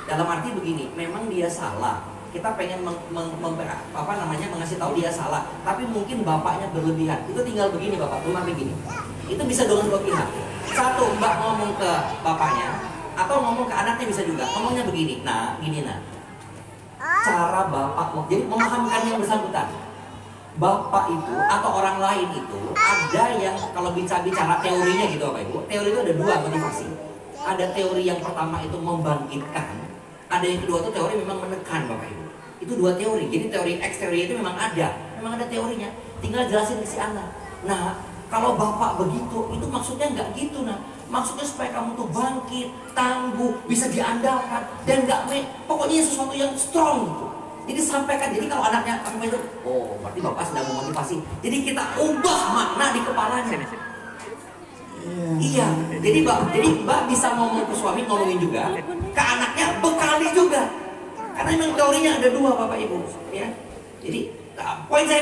Dalam arti begini, memang dia salah. Kita pengen mengasih tahu dia salah, tapi mungkin bapaknya berlebihan. Itu tinggal begini Bapak, rumah begini. Itu bisa dengan dua pihak. Satu, Mbak ngomong ke bapaknya atau ngomong ke anaknya bisa juga. Ngomongnya begini, gini cara bapak, jadi memahamkan yang bersangkutan. Bapak itu atau orang lain itu ada yang kalau bicara teorinya gitu Bapak Ibu. Teori itu ada dua motivasi. Ada teori yang pertama itu membangkitkan. Ada yang kedua itu teori memang menekan Bapak Ibu. Itu dua teori. Jadi teori X, teori itu memang ada teorinya. Tinggal jelasin ke si anak. Nah, kalau bapak begitu, itu maksudnya nggak gitu Maksudnya supaya kamu tuh bangkit, tangguh, bisa diandalkan dan pokoknya sesuatu yang strong gitu. Jadi sampaikan. Jadi kalau anaknya itu, oh berarti bapak sedang memotivasi. Jadi kita ubah makna di kepalanya. Iya. Jadi mbak bisa ngomong ke suami, ngomongin juga ke anaknya, bekali juga. Karena memang teorinya ada dua Bapak Ibu, ya. Jadi poin saya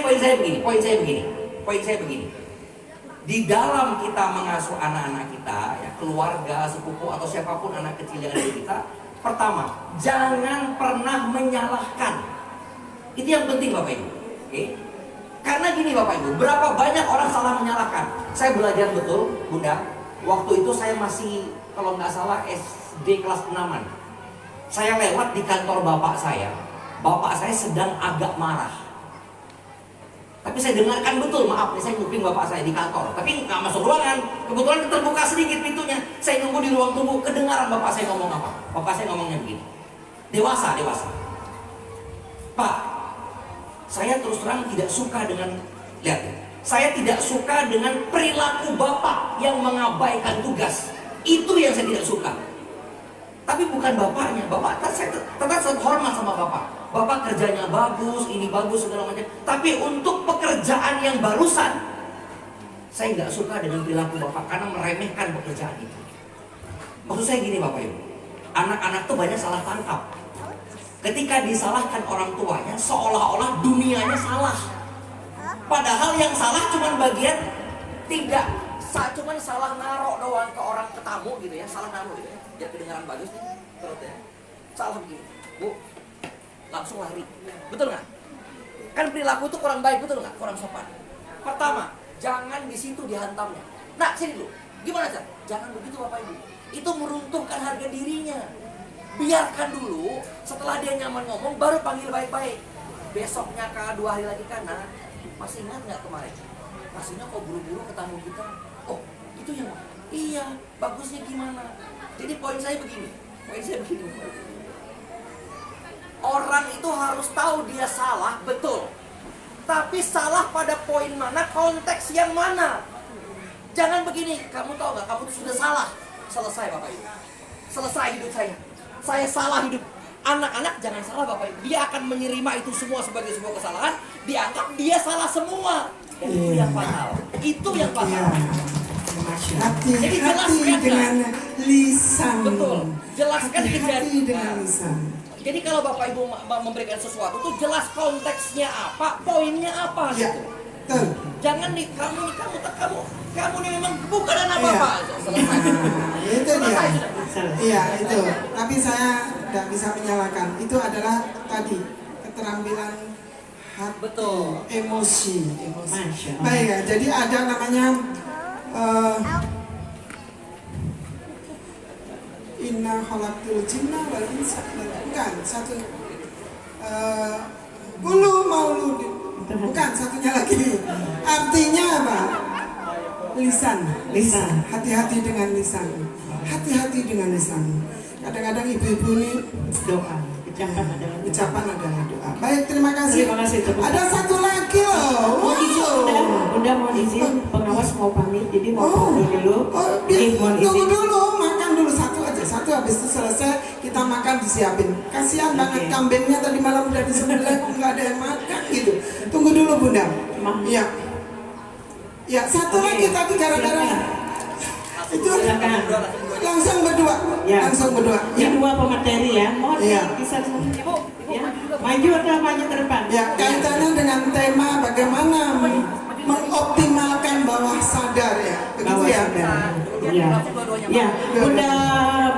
begini. di dalam kita mengasuh anak-anak kita, ya, keluarga, sepupu atau siapapun anak kecil yang ada di kita, pertama, jangan pernah menyalahkan. Itu yang penting Bapak Ibu. Oke? Karena gini Bapak Ibu, berapa banyak orang salah menyalahkan. Saya belajar betul, Bunda. Waktu itu saya masih, kalau nggak salah, SD kelas 6-an. Saya lewat di kantor bapak saya. Bapak saya sedang agak marah. Tapi saya dengarkan betul, maaf nih, saya nguping bapak saya di kantor. Tapi nggak masuk ruangan, kebetulan terbuka sedikit pintunya. Saya nunggu di ruang tunggu, kedengaran bapak saya ngomong apa. Bapak saya ngomongnya begini, dewasa. Pak, saya terus terang tidak suka dengan, lihat, saya tidak suka dengan perilaku bapak yang mengabaikan tugas. Itu yang saya tidak suka. Tapi bukan bapaknya, bapak saya tetap hormat sama bapak. Bapak kerjanya bagus, ini bagus segala macam. Tapi untuk pekerjaan yang barusan, saya nggak suka dengan perilaku bapak karena meremehkan pekerjaan itu. Maksud saya gini Bapak Ibu, anak-anak tuh banyak salah tangkap. Ketika disalahkan orang tuanya, seolah-olah dunianya salah. Padahal yang salah cuma bagian tidak, cuma salah narok doang ke orang, ke tamu gitu ya, salah narok gitu ya. Biar kedengaran bagus nih, terus ya. Salah begini, Bu, langsung lari. Betul nggak? Kan perilaku itu kurang baik, betul nggak? Kurang sopan. Pertama, jangan di situ dihantamnya. Nah, sini dulu. Gimana Cak? Jangan begitu Bapak Ibu. Itu meruntuhkan harga dirinya. Biarkan dulu, setelah dia nyaman ngomong, baru panggil baik-baik. Besoknya kah, 2 hari lagi kan? Nah, masih ingat nggak kemarin? Pastinya kok buru-buru ke tamu kita. Oh, itu yang iya, bagusnya gimana? Jadi poin saya begini. Orang itu harus tahu dia salah, betul. Tapi salah pada poin mana, konteks yang mana. Jangan begini, kamu tahu nggak, kamu sudah salah. Selesai Bapak Ibu. Selesai hidup saya. Saya salah hidup. Anak-anak jangan salah Bapak Ibu. Dia akan menerima itu semua sebagai sebuah kesalahan. Dianggap dia salah semua. Dan itu yang fatal. Itu yang fatal. Hati-hati dengan lisan. Betul. Jelaskan hati-hati dengan lisan. Jadi kalau Bapak Ibu memberikan sesuatu tuh jelas konteksnya apa, poinnya apa Ya, gitu. betul. Jangan kamu nih memang bukan anak Bapak. Selesai. Itu dia. Selesai. Iya, itu. Tapi saya tidak bisa menyalahkan. Itu adalah tadi keterampilan hati, betul. Emosi. Masya Allah. Baik ya, jadi ada namanya Inna khalaqtul jinna wal insa, bukan satu Kulu mauludin, bukan satunya lagi. Artinya apa? Lisan. Hati-hati dengan lisan. Hati-hati dengan lisan. Kadang-kadang ibu-ibu ini Doa, ucapan adalah doa. Baik, terima kasih. Ada satu lagi loh. Mau izin, Bunda mau izin, pengawas mau pamit, jadi mau foto dulu. Mohon izin. Tunggu dulu, makan dulu satu aja. Satu habis itu selesai kita makan disiapin. Kasihan banget kambingnya tadi malam udah disembelih, nggak ada yang makan gitu. Tunggu dulu Bunda. Iya. Ya, satu lagi tadi gara-gara itu langsung berdua. Ya. Langsung berdua. Yang dua pemateri ya, mohon bisa Ibu, ya. Maju atau maju ke depan? Ya, kaitannya dengan tema bagaimana mengoptimalkan bawah sadar ya. Begitu ya. Ya. Ya,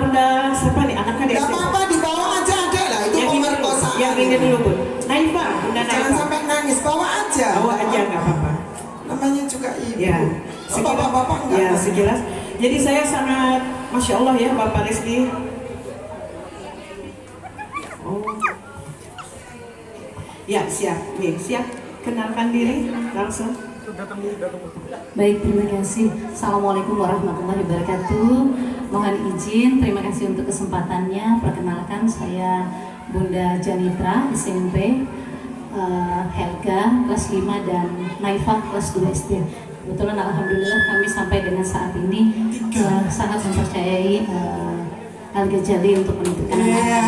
Bunda siapa nih anaknya Gak apa-apa, di bawah aja ada lah, itu pemerkosaan. Yang ini dulu Bun. Naifah, Bunda Jangan Naifah. sampai nangis, bawa aja. Bawa aja nggak apa-apa. Namanya juga ibu. Ya, Bapak-bapak enggak. Ya, sejelas. Jadi saya sangat, Masya Allah ya Bapak Rizky. Oh. Ya, siap. Nih, siap. Kenalkan diri langsung. Baik, terima kasih. Assalamualaikum warahmatullahi wabarakatuh. Mohon izin, terima kasih untuk kesempatannya. Perkenalkan, saya Bunda Janitra, SMP, Helga, kelas 5, dan Naifah, kelas 2 SD. Kebetulan Alhamdulillah kami sampai dengan saat ini sangat mempercayai Al-Ghazali untuk menentukan Iya,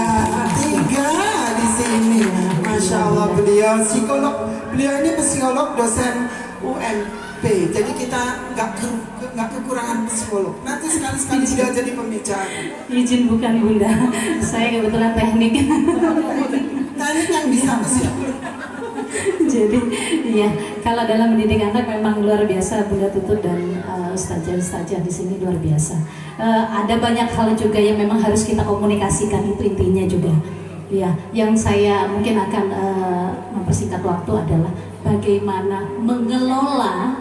3 di sini. Masya Allah, beliau psikolog. Beliau ini psikolog, dosen UNP. Jadi kita nggak kekurangan psikolog. Nanti sekali-sekali beliau jadi pembicara. Izin bukan Bunda, saya kebetulan teknik. Teknik yang bisa psikolog. Jadi iya, kalau dalam mendidik anak memang luar biasa Bunda Tutut dan ustazah-ustazah di sini luar biasa. Ada banyak hal juga yang memang harus kita komunikasikan, itu intinya juga. Ya, yang saya mungkin akan mempersingkat waktu adalah bagaimana mengelola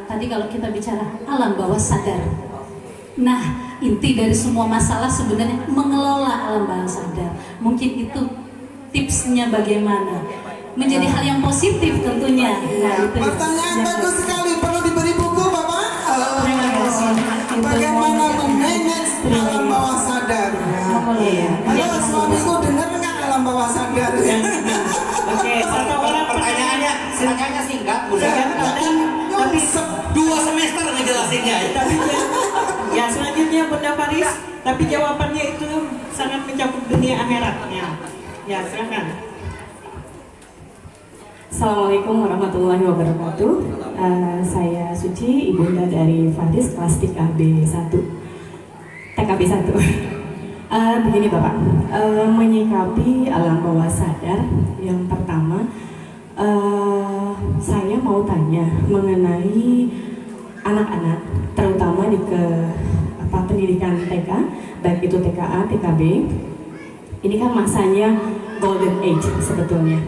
tadi kalau kita bicara alam bawah sadar. Nah, inti dari semua masalah sebenarnya mengelola alam bawah sadar. Mungkin itu tipsnya bagaimana menjadi hal yang positif tentunya. Nah, itu pertanyaan bagus sekali, perlu diberi buku Bapak. Terima kasih. Bagaimana memanage alam bawah sadar? Halo, suamiku dengar nggak alam bawah sadar? Oke, satu orang Pertanyaannya singkat, Bunda. tapi 2 semester ngejelasinnya. tapi ya selanjutnya Bunda Faris, tapi jawabannya itu sangat mencakup dunia akhiratnya. Ya, silakan. Assalamualaikum warahmatullahi wabarakatuh. Saya Suci, ibunda dari Faris, kelas TKB 1. Begini Bapak, menyikapi alam bawah sadar, yang pertama saya mau tanya mengenai anak-anak, terutama di pendidikan TK, baik itu TKA, TKB. Ini kan masanya golden age sebetulnya.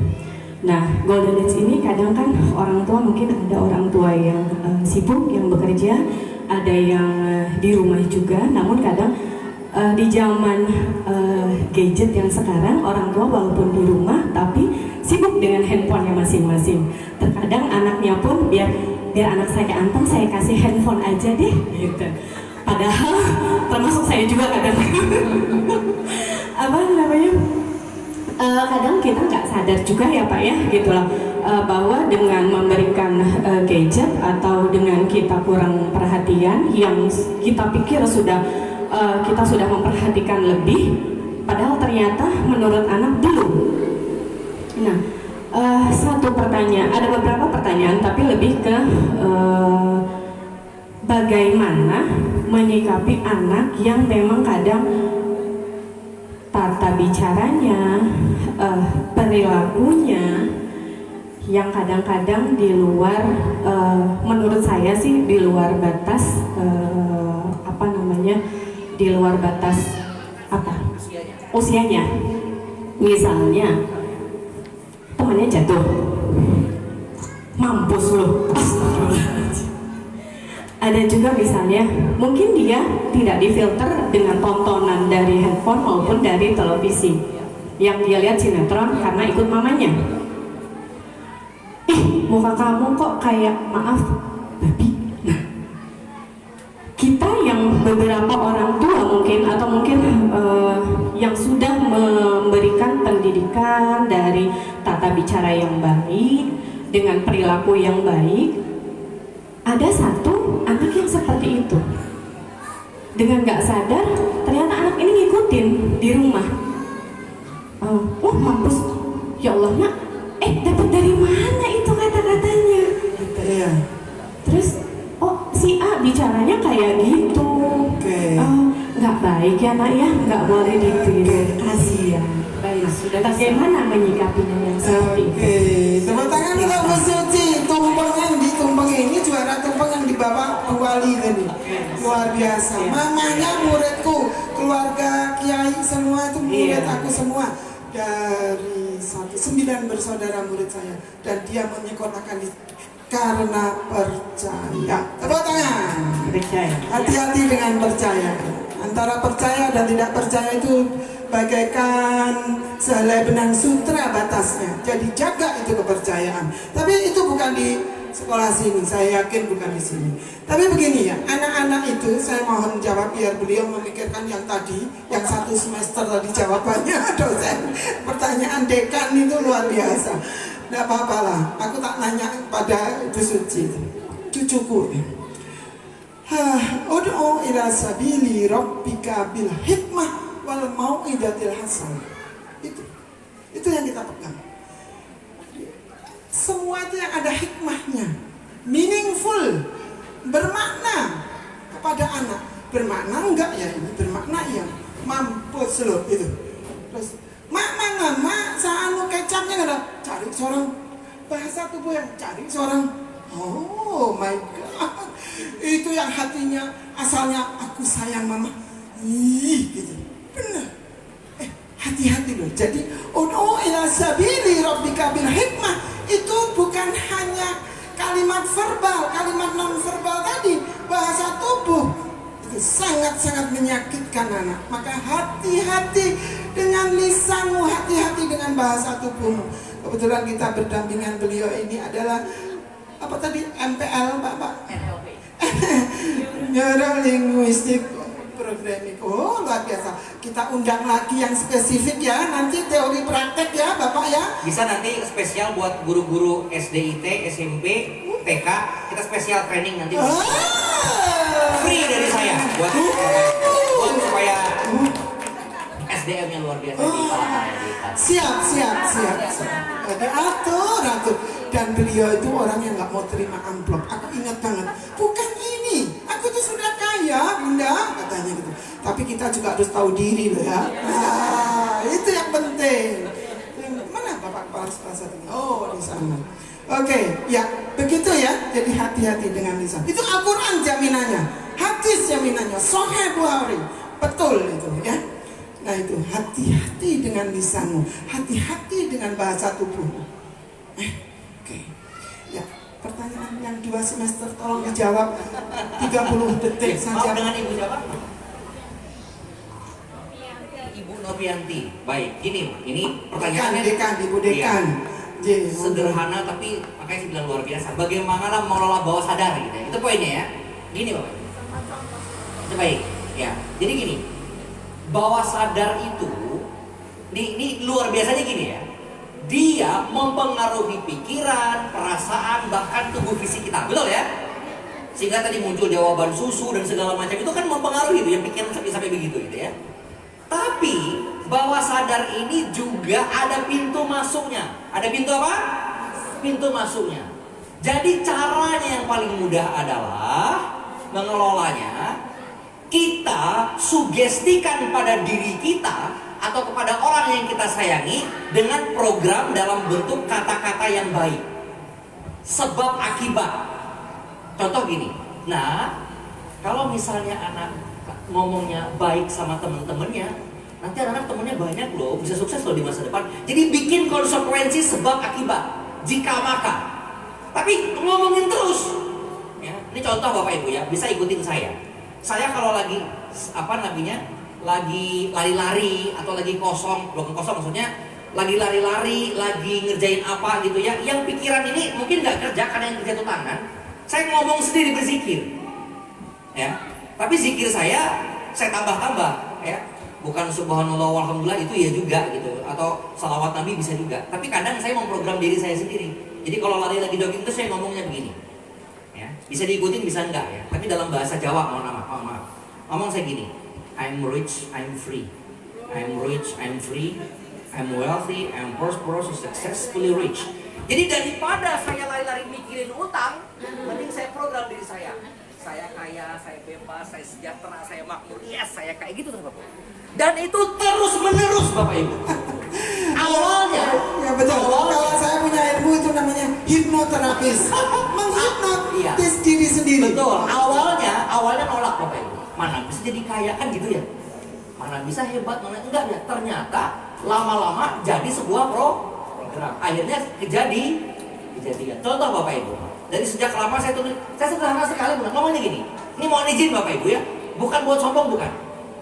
Nah, golden age ini kadang kan orang tua, mungkin ada orang tua yang sibuk, yang bekerja, ada yang di rumah juga. Namun kadang di zaman gadget yang sekarang, orang tua walaupun di rumah tapi sibuk dengan handphonenya masing-masing. Terkadang anaknya pun biar anak saya anteng, saya kasih handphone aja deh, gitu. Padahal termasuk saya juga kadang kadang kita nggak sadar juga ya Pak ya, gitu loh, bahwa dengan memberikan gadget atau dengan kita kurang perhatian, yang kita pikir kita sudah memperhatikan lebih, padahal ternyata menurut anak belum. Nah, ada beberapa pertanyaan, tapi lebih ke bagaimana menyikapi anak yang memang kadang tata bicaranya, perilakunya yang kadang-kadang di luar, menurut saya sih di luar batas di luar batas usianya. Misalnya temannya jatuh, mampus loh, astagfirullahaladzim. Ada juga misalnya mungkin dia tidak difilter dengan tontonan dari handphone maupun dari televisi, yang dia lihat sinetron karena ikut mamanya. Muka kamu kok kayak, maaf, babi. Nah, kita yang beberapa orang tua mungkin, atau mungkin yang sudah memberikan pendidikan dari tata bicara yang baik, dengan perilaku yang baik, ada satu anak yang seperti itu. Dengan gak sadar, ternyata anak ini ngikutin di rumah. Mampus, ya Allah nak, dapat dari mana itu kata-katanya? Gitu. Iya. Terus, si A bicaranya kayak gitu. Nggak baik ya nak ya, nggak boleh ditiru. Kasihan. Baik, sudah. Bagaimana menyikapinya yang seperti itu? Tepuk tangan untuk Bu Suci. Tumpeng ini juara tumpeng yang dibawa Bu Wali tadi. Luar biasa. Mamanya muridku, keluarga kiai semua itu murid aku semua. Dari 9 bersaudara murid saya, dan dia menyekolahkan karena percaya. Tepuk tangan. Percaya. Hati-hati dengan percaya. Antara percaya dan tidak percaya itu bagaikan sehelai benang sutra batasnya. Jadi jaga itu kepercayaan. Tapi itu bukan di sekolah sini, saya yakin bukan di sini. Tapi begini ya, anak-anak itu saya mohon jawab biar beliau memikirkan yang tadi, yang 1 semester tadi jawabannya dosen. Pertanyaan dekan itu luar biasa. Tidak apa-apa lah, aku tak nanya pada Bu Suci, cucuku. Ud'u ila sabili rabbika bil hikmah wal mau'izatil hasanah. Itu yang kita pegang. Semua itu yang ada hikmahnya, meaningful, bermakna kepada anak. Bermakna enggak ya ini? Bermakna ya, mampus loh itu. Terus mak mana mak, saanu kecapnya nggak seorang bahasa tubuh yang cari seorang, oh my god, itu yang hatinya asalnya aku sayang mama, gitu, benar. Hati-hati loh. Jadi ud'u ila sabili rabbika bil hikmah itu bukan hanya kalimat verbal, kalimat non verbal tadi, bahasa tubuh itu sangat-sangat menyakitkan anak. Maka hati-hati dengan lisanmu, hati-hati dengan bahasa tubuhmu. Kebetulan kita berdampingan beliau ini adalah apa tadi, MPL Bapak? NLP. Neurolinguistic Programming. Oh luar biasa. Kita undang lagi yang spesifik ya, nanti teori praktek ya Bapak ya. Bisa nanti spesial buat guru-guru SDIT, SMP, TK, kita spesial training nanti. Free dari saya buat supaya SDM yang luar biasa di Palangkaraya. Siap. Jadi atur. Dan beliau itu orang yang nggak mau terima amplop. Aku ingat banget. Bukan ini, aku tuh sudah kaya, Bunda, katanya gitu. Tapi kita juga harus tahu diri loh ya. Nah, itu yang penting. Mana Bapak Kepala Sekolah satu? Oh, di sana. Oke, ya begitu ya. Jadi hati-hati dengan lisan. Itu Al-Quran jaminannya, hadis jaminannya, Sahih Bukhari. Betul itu ya. Nah itu hati-hati dengan lisanmu, hati-hati dengan bahasa tubuhmu. Oke. Ya, pertanyaan yang 2 semester tolong dijawab 30 detik saja. Dengan Ibu siapa? Ibu Novianti. Baik, ini pertanyaannya Ibu Dekan. Iya. Sederhana tapi makanya saya bilang luar biasa. Bagaimana mengelola bawah sadar gitu ya. Itu poinnya ya. Gini Bapak. Itu baik. Ya. Jadi gini. Bawah sadar itu ini luar biasanya gini ya. Dia mempengaruhi pikiran, perasaan, bahkan tubuh fisik kita. Betul ya? Sehingga tadi muncul jawaban susu dan segala macam itu kan mempengaruhi itu ya, pikiran sampai begitu gitu ya. Tapi bawah sadar ini juga ada pintu masuknya. Ada pintu apa? Pintu masuknya. Jadi caranya yang paling mudah adalah mengelolanya. Kita sugestikan pada diri kita atau kepada orang yang kita sayangi dengan program dalam bentuk kata-kata yang baik. Sebab akibat. Contoh gini. Nah, kalau misalnya anak ngomongnya baik sama temen-temennya, nanti anak temennya banyak loh, bisa sukses loh di masa depan. Jadi bikin konsekuensi sebab akibat. Jika maka. Tapi ngomongin terus. Ya, ini contoh Bapak Ibu ya, bisa ikutin saya. Saya kalau lagi lagi lari-lari atau lagi kosong, bukan kosong maksudnya lagi lari-lari, lagi ngerjain apa gitu ya, yang pikiran ini mungkin nggak kerja karena yang kerja itu tangan, saya ngomong sendiri berzikir, ya. Tapi zikir saya tambah-tambah, ya. Bukan subhanallah walhamdulillah itu ya juga gitu, atau salawat Nabi bisa juga. Tapi kadang saya memprogram diri saya sendiri. Jadi kalau lari lagi jogging itu saya ngomongnya begini. Bisa diikutin bisa enggak ya, tapi dalam bahasa Jawa mohon maaf. Ngomong saya gini, I'm rich, I'm free. I'm rich, I'm free. I'm wealthy, I'm prosperous, successfully rich. Jadi daripada saya lari-lari mikirin utang, mending saya program diri saya. Saya kaya, saya bebas, saya sejahtera, saya makmur. Yes, saya kayak gitu tuh Bapak. Dan itu terus menerus Bapak Ibu. Awalnya, ya betul. Kalau saya punya ilmu itu namanya hipnoterapis, menghipnotis diri sendiri. Betul. Awalnya nolak Bapak Ibu. Mana bisa jadi kaya kan gitu ya? Mana bisa hebat, mana enggak ya? Ternyata lama-lama jadi sebuah program. Akhirnya kejadian. Contoh Bapak Ibu. Dari sejak lama saya tulis, saya sederhana sekali ngomongnya gini. Ini mohon izin Bapak Ibu ya, bukan buat sombong bukan.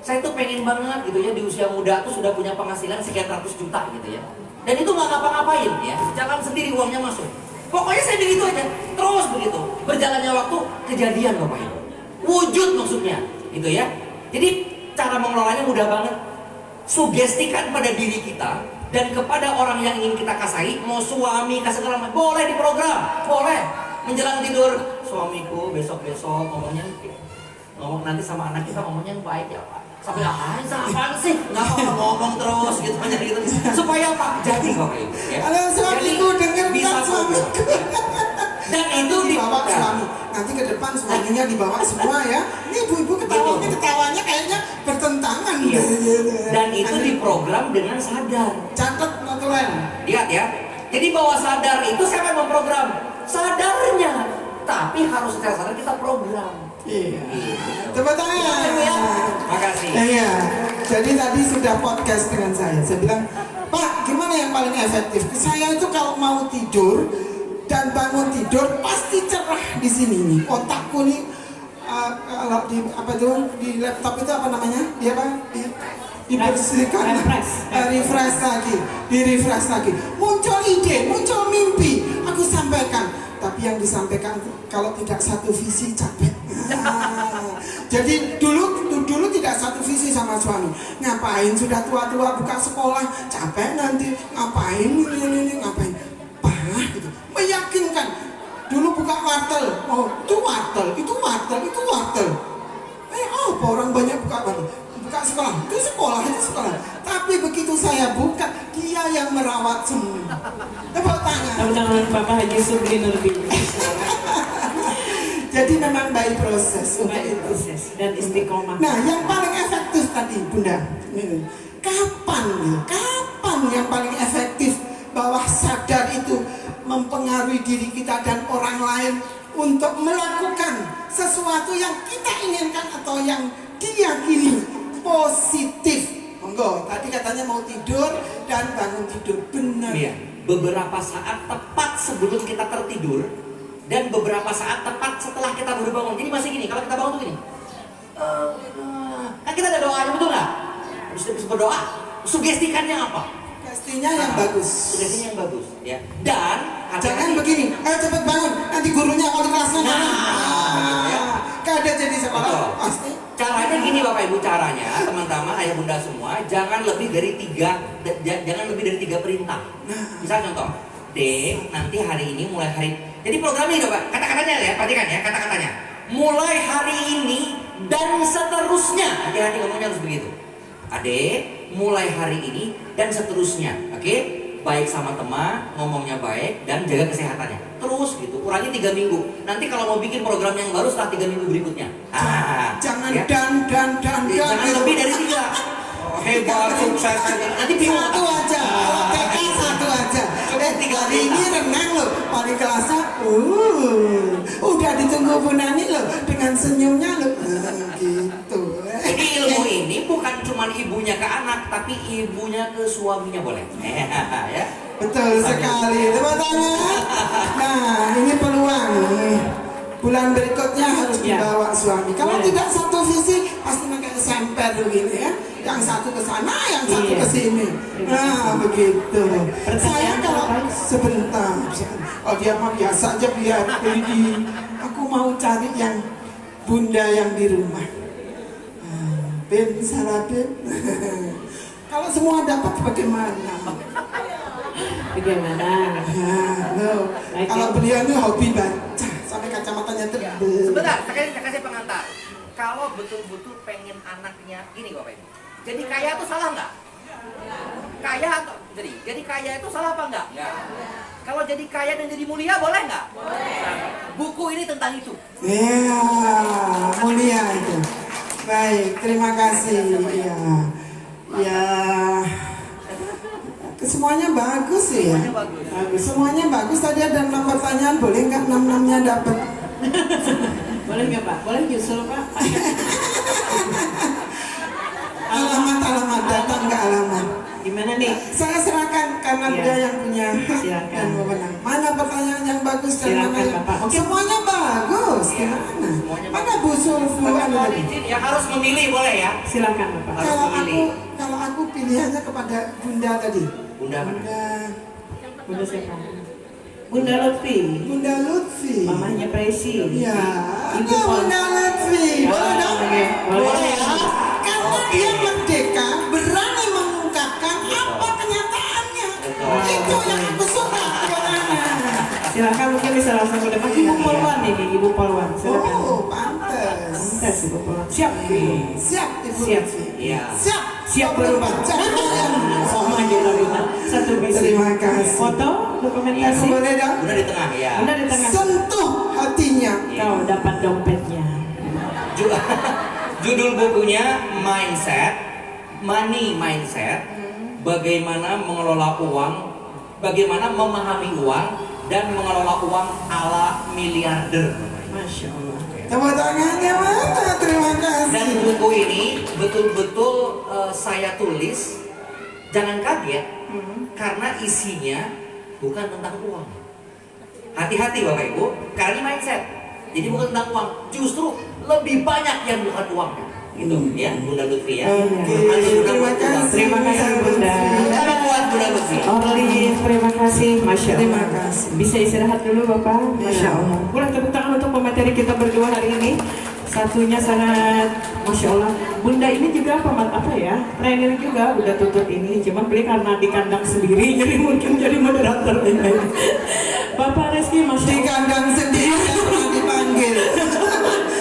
Saya tuh pengen banget gitu ya di usia muda tuh sudah punya penghasilan sekian ratus juta gitu ya. Dan itu nggak ngapa-ngapain ya, jalan sendiri uangnya masuk. Pokoknya saya begitu aja, terus begitu. Berjalannya waktu kejadian Bapak Ibu. Wujud maksudnya, gitu ya. Jadi cara mengelolanya mudah banget. Sugestikan pada diri kita dan kepada orang yang ingin kita kasihi, mau suami, kasih segala macam, boleh diprogram, boleh. Menjelang tidur, suamiku besok-besok ngomong nanti sama anak kita ngomongnya yang baik ya Pak. Sampai apaan sih? Nggak apa-apa ngomong terus gitu banyak gitu. Supaya apa? Jadi Bapak Ibu. Ya. Halo suamiku dengar bisa suamiku. Dan itu dibawa suami. Nanti ke depan suaminya dibawa semua ya. Ini ibu-ibu ketawanya kayaknya bertentangan. Iya. Dan itu diprogram dengan sadar. Catat notulen. Lihat ya. Jadi bawah sadar itu siapa yang memprogram? Sadarnya. Tapi harus secara sadar kita program. Iya. Tepuk tangan. Ya. Makasih. Iya. Jadi tadi sudah podcast dengan saya. Saya bilang, Pak, gimana yang paling efektif? Saya itu kalau mau tidur dan bangun tidur pasti cerah di sini nih. Otakku nih kalau di apa tuh di laptop itu apa namanya? Dia apa? Dibersihkan, refresh lagi, di refresh lagi. Muncul ide, muncul mimpi. Aku sampaikan. Tapi yang disampaikan kalau tidak satu visi capek. Jadi dulu tidak satu visi sama suami. Ngapain sudah tua-tua buka sekolah, capek nanti. Ngapain ini ngapain? Parah gitu. Meyakinkan. Dulu buka wartel. Oh, itu wartel, itu wartel, itu wartel. Apa orang banyak buka wartel? Buka sekolah, itu sekolah, itu sekolah. Tapi begitu saya buka, dia yang merawat semua. Tepuk tangan. Tangan Bapak Haji Subli Nurbi. Jadi memang by proses untuk itu. Proses dan istiqomah. Nah, yang paling efektif tadi, Bunda. Kapan yang paling efektif bahwa sadar itu mempengaruhi diri kita dan orang lain untuk melakukan sesuatu yang kita inginkan atau yang diyakini positif. Monggo, tadi katanya mau tidur dan bangun tidur, benar. Iya. Beberapa saat tepat sebelum kita tertidur dan beberapa saat tepat setelah kita baru bangun. Jadi masih gini, kalau kita bangun tuh gini. Kan kita ada doanya, betul nggak? Habis berdoa, sugestikannya apa? Sugestinya yang bagus. Sugestinya yang bagus, ya. Dan jangan begini, ayo cepet bangun, nanti gurunya kalau di kelasnya kada jadi sekolah. Pasti. Caranya gini Bapak Ibu, caranya teman-teman ayah bunda semua, jangan lebih dari 3 perintah. Misal contoh, nanti hari ini mulai hari. Jadi programnya ini Bapak, kata-katanya ya, perhatikan ya kata-katanya. Mulai hari ini dan seterusnya. Hati-hati ngomongnya harus begitu. Adek, mulai hari ini dan seterusnya. Oke? Baik sama teman, ngomongnya baik dan jaga kesehatannya. Terus gitu, kurangi 3 minggu. Nanti kalau mau bikin program yang baru setelah 3 minggu berikutnya. Jangan ya? Jangan lebih dari 3. Hebat, sukses. Nanti bingung. Satu aja. TK satu aja. 3 hari ini renang loh. Paling kelasnya, udah ditunggu Bu Nani loh dengan senyumnya loh. Gitu. Jadi ilmu ini bukan cuma ibunya ke anak, tapi ibunya ke suaminya boleh. Ya. Betul sekali. Tepuk tangan. Nah, ini peluang. Bulan berikutnya harus dibawa suami. Kalau tidak satu visi, pasti mereka semper begini ya. Yang satu ke sana, yang satu ke sini. Nah, begitu. Saya kalau sebentar, oh dia mah biasa aja biar beli. Aku mau cari yang bunda yang di rumah. Ben, salah Ben. Kalau semua dapat bagaimana? Bagaimana? Kalau beliau ini hobi baca sampai kacamatanya tebel. Sebentar, saya kasih pengantar. Kalau betul-betul pengen anaknya gini Bapak Ibu. Jadi kaya itu salah nggak? Kaya atau jadi kaya itu salah apa enggak? Kalau jadi kaya dan jadi mulia boleh nggak? Buku ini tentang itu. Ya, mulia itu. Baik, terima kasih. Ya, semuanya bagus sih ya. Bagus. Semuanya bagus. Tadi ada 6 pertanyaan, boleh nggak 6-6-nya dapat? Boleh nggak Pak? Boleh nyusul Pak? Alamat datang ke alamat. Gimana nih? Saya serahkan karena dia yang punya dan wewenang. Mana pertanyaan yang bagus dan mana yang semuanya bagus. Gimana? Mana Bu Sulfu yang harus memilih boleh ya? Silakan Bapak. Kalau aku pilihannya kepada Bunda tadi. Bunda siapa? Bunda Lutfi. Bunda Lutfi. Mamanya Presi. Iya. Bunda Lutfi. Boleh dong? Boleh ya. Karena dia merdeka, berani mengungkapkan apa kenyataannya. Itu yang aku suka. Silakan mungkin bisa langsung ke depan. Ibu Polwan ini, Ibu Polwan. Silakan. Oh, pantes. Pantes Ibu Polwan. Siap. Siap Ibu. Iya. Siap berubah. Sama aja satu visi. Terima kasih. Foto, dokumentasi. Boleh dong? Bunda di tengah ya. Bunda di tengah. Sentuh hatinya. Kau dapat dompetnya. Judul bukunya Mindset, Money Mindset, bagaimana mengelola uang bagaimana memahami uang dan mengelola uang ala miliarder. Masya Allah. Tepuk tangannya mana? Terima kasih. Dan buku ini betul-betul saya tulis, jangan kaget karena isinya bukan tentang uang. Hati-hati Bapak Ibu, karena ini mindset. Jadi bukan tentang uang, justru lebih banyak yang bukan uang. Gitu ya, Bunda Lutfi ya. Terima kasih Bunda. Bunda Lutfi. Orly, terima kasih. Masya Allah. Terima kasih. Bisa istirahat dulu Bapak. Masya Allah. Kurang tepuk tangan untuk pemateri kita berdua hari ini. Satunya sangat Masya Allah. Bunda ini juga apa ya, trainer juga udah tutup ini. Cuma beli karena di kandang sendiri, jadi mungkin jadi moderator ini. Bapak Reski Masya Allah. Di kandang sendiri yang pernah dipanggil.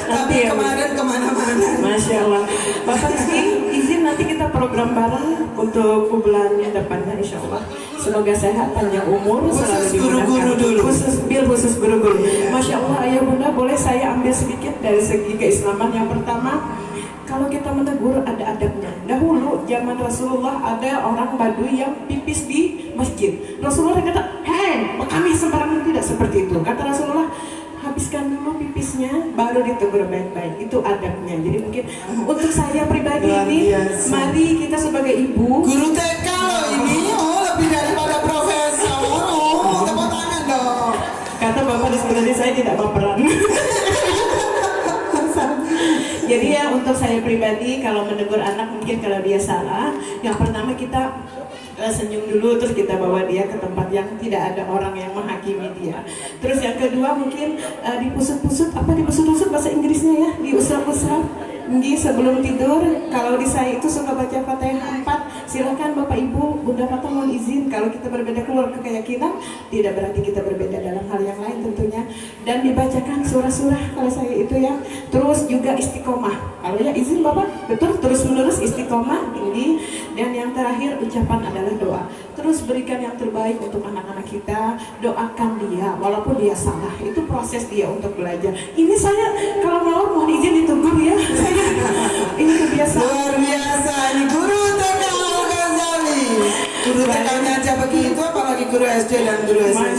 Tapi ya, kemarin kemana-mana. Masya Allah. Bapak Rizky, izin nanti kita program bareng untuk bulan depannya Insya Allah. Semoga sehat, panjang umur, Khusus guru-guru dulu. Khusus guru-guru. Masya Allah, Ayah Bunda, boleh saya ambil sedikit dari segi keislaman. Yang pertama, kalau kita menegur ada adabnya. Dahulu zaman Rasulullah ada orang Baduy yang pipis di masjid. Rasulullah kata, hei, kami sembarangan, tidak seperti itu. Kata Rasulullah, habiskan dulu pipisnya baru ditegur baik-baik. Itu adabnya. Jadi mungkin untuk saya pribadi ini, mari kita sebagai ibu, guru TK loh ini, lebih daripada profesor. Tepuk tangan dong. kata Bapak di sekolah saya tidak baperan. Jadi ya untuk saya pribadi kalau menegur anak mungkin kalau dia salah, yang pertama kita senyum dulu, terus kita bawa dia ke tempat yang tidak ada orang yang menghakimi dia. Terus yang kedua mungkin dipusut-pusut, dipusut-pusut bahasa Inggrisnya ya, diusap-usap. Sebelum tidur, kalau di saya itu suka baca Fatihah 4, silakan Bapak Ibu, Bunda Fatah mohon izin, kalau kita berbeda keluarga keyakinan, tidak berarti kita berbeda dalam hal yang lain tentunya. Dan dibacakan surah-surah kalau saya itu ya. Terus juga istiqomah. Kalau ya izin Bapak, betul terus menerus istiqomah ini. Dan yang terakhir ucapan adalah doa. Terus berikan yang terbaik untuk anak-anak kita, doakan dia walaupun dia salah. Itu proses dia untuk belajar. Ini saya kalau mau mohon izin ditegur ya. Ini kebiasaan. Luar biasa, ini guru TK Al-Ghazali. Guru TK-nya aja begitu, apalagi guru SD dan guru SMP.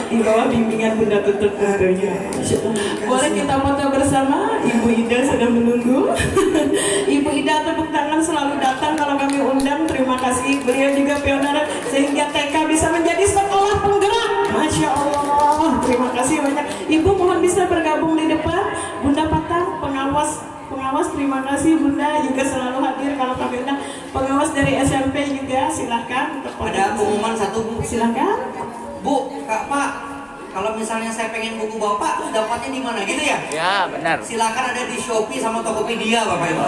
Di bawah bimbingan Bunda Tutut tentunya. Boleh kita foto bersama? Ibu Ida sedang menunggu. Ibu Ida tepuk tangan selalu datang kalau kami undang. Terima kasih. Beliau juga pioner sehingga TK bisa menjadi sekolah penggerak. Masya Allah. Terima kasih banyak. Ibu mohon bisa bergabung di depan. Bunda Patang, pengawas terima kasih Bunda juga selalu hadir kalau kami undang. Pengawas dari SMP juga silahkan. Ada pengumuman satu Bu. Silahkan. Bu, Pak, kalau misalnya saya pengen buku Bapak, dapatnya di mana gitu ya? Ya, benar. Silakan ada di Shopee sama Tokopedia Bapak Ibu.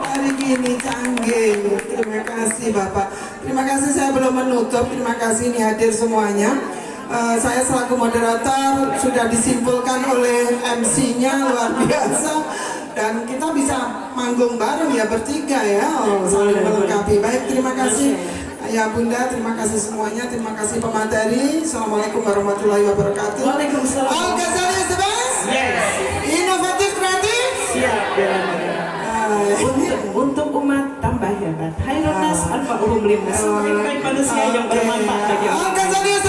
Hari ini canggih. Terima kasih Bapak. Terima kasih, saya belum menutup. Terima kasih ini hadir semuanya. Saya selaku moderator sudah disimpulkan oleh MC-nya luar biasa. Dan kita bisa manggung bareng ya bertiga ya. Saling melengkapi. Baik, terima kasih. Ya Bunda, terima kasih semuanya, terima kasih pemateri. Assalamualaikum warahmatullahi wabarakatuh. Waalaikumsalam. Al-Ghazali is the best? Yes. Inovatif, kreatif? Siap. Untuk umat tambah hebat. Hayrun nas anfa'uhum linnas. Semakin baik manusia yang bermanfaat bagi orang. Al-Ghazali is the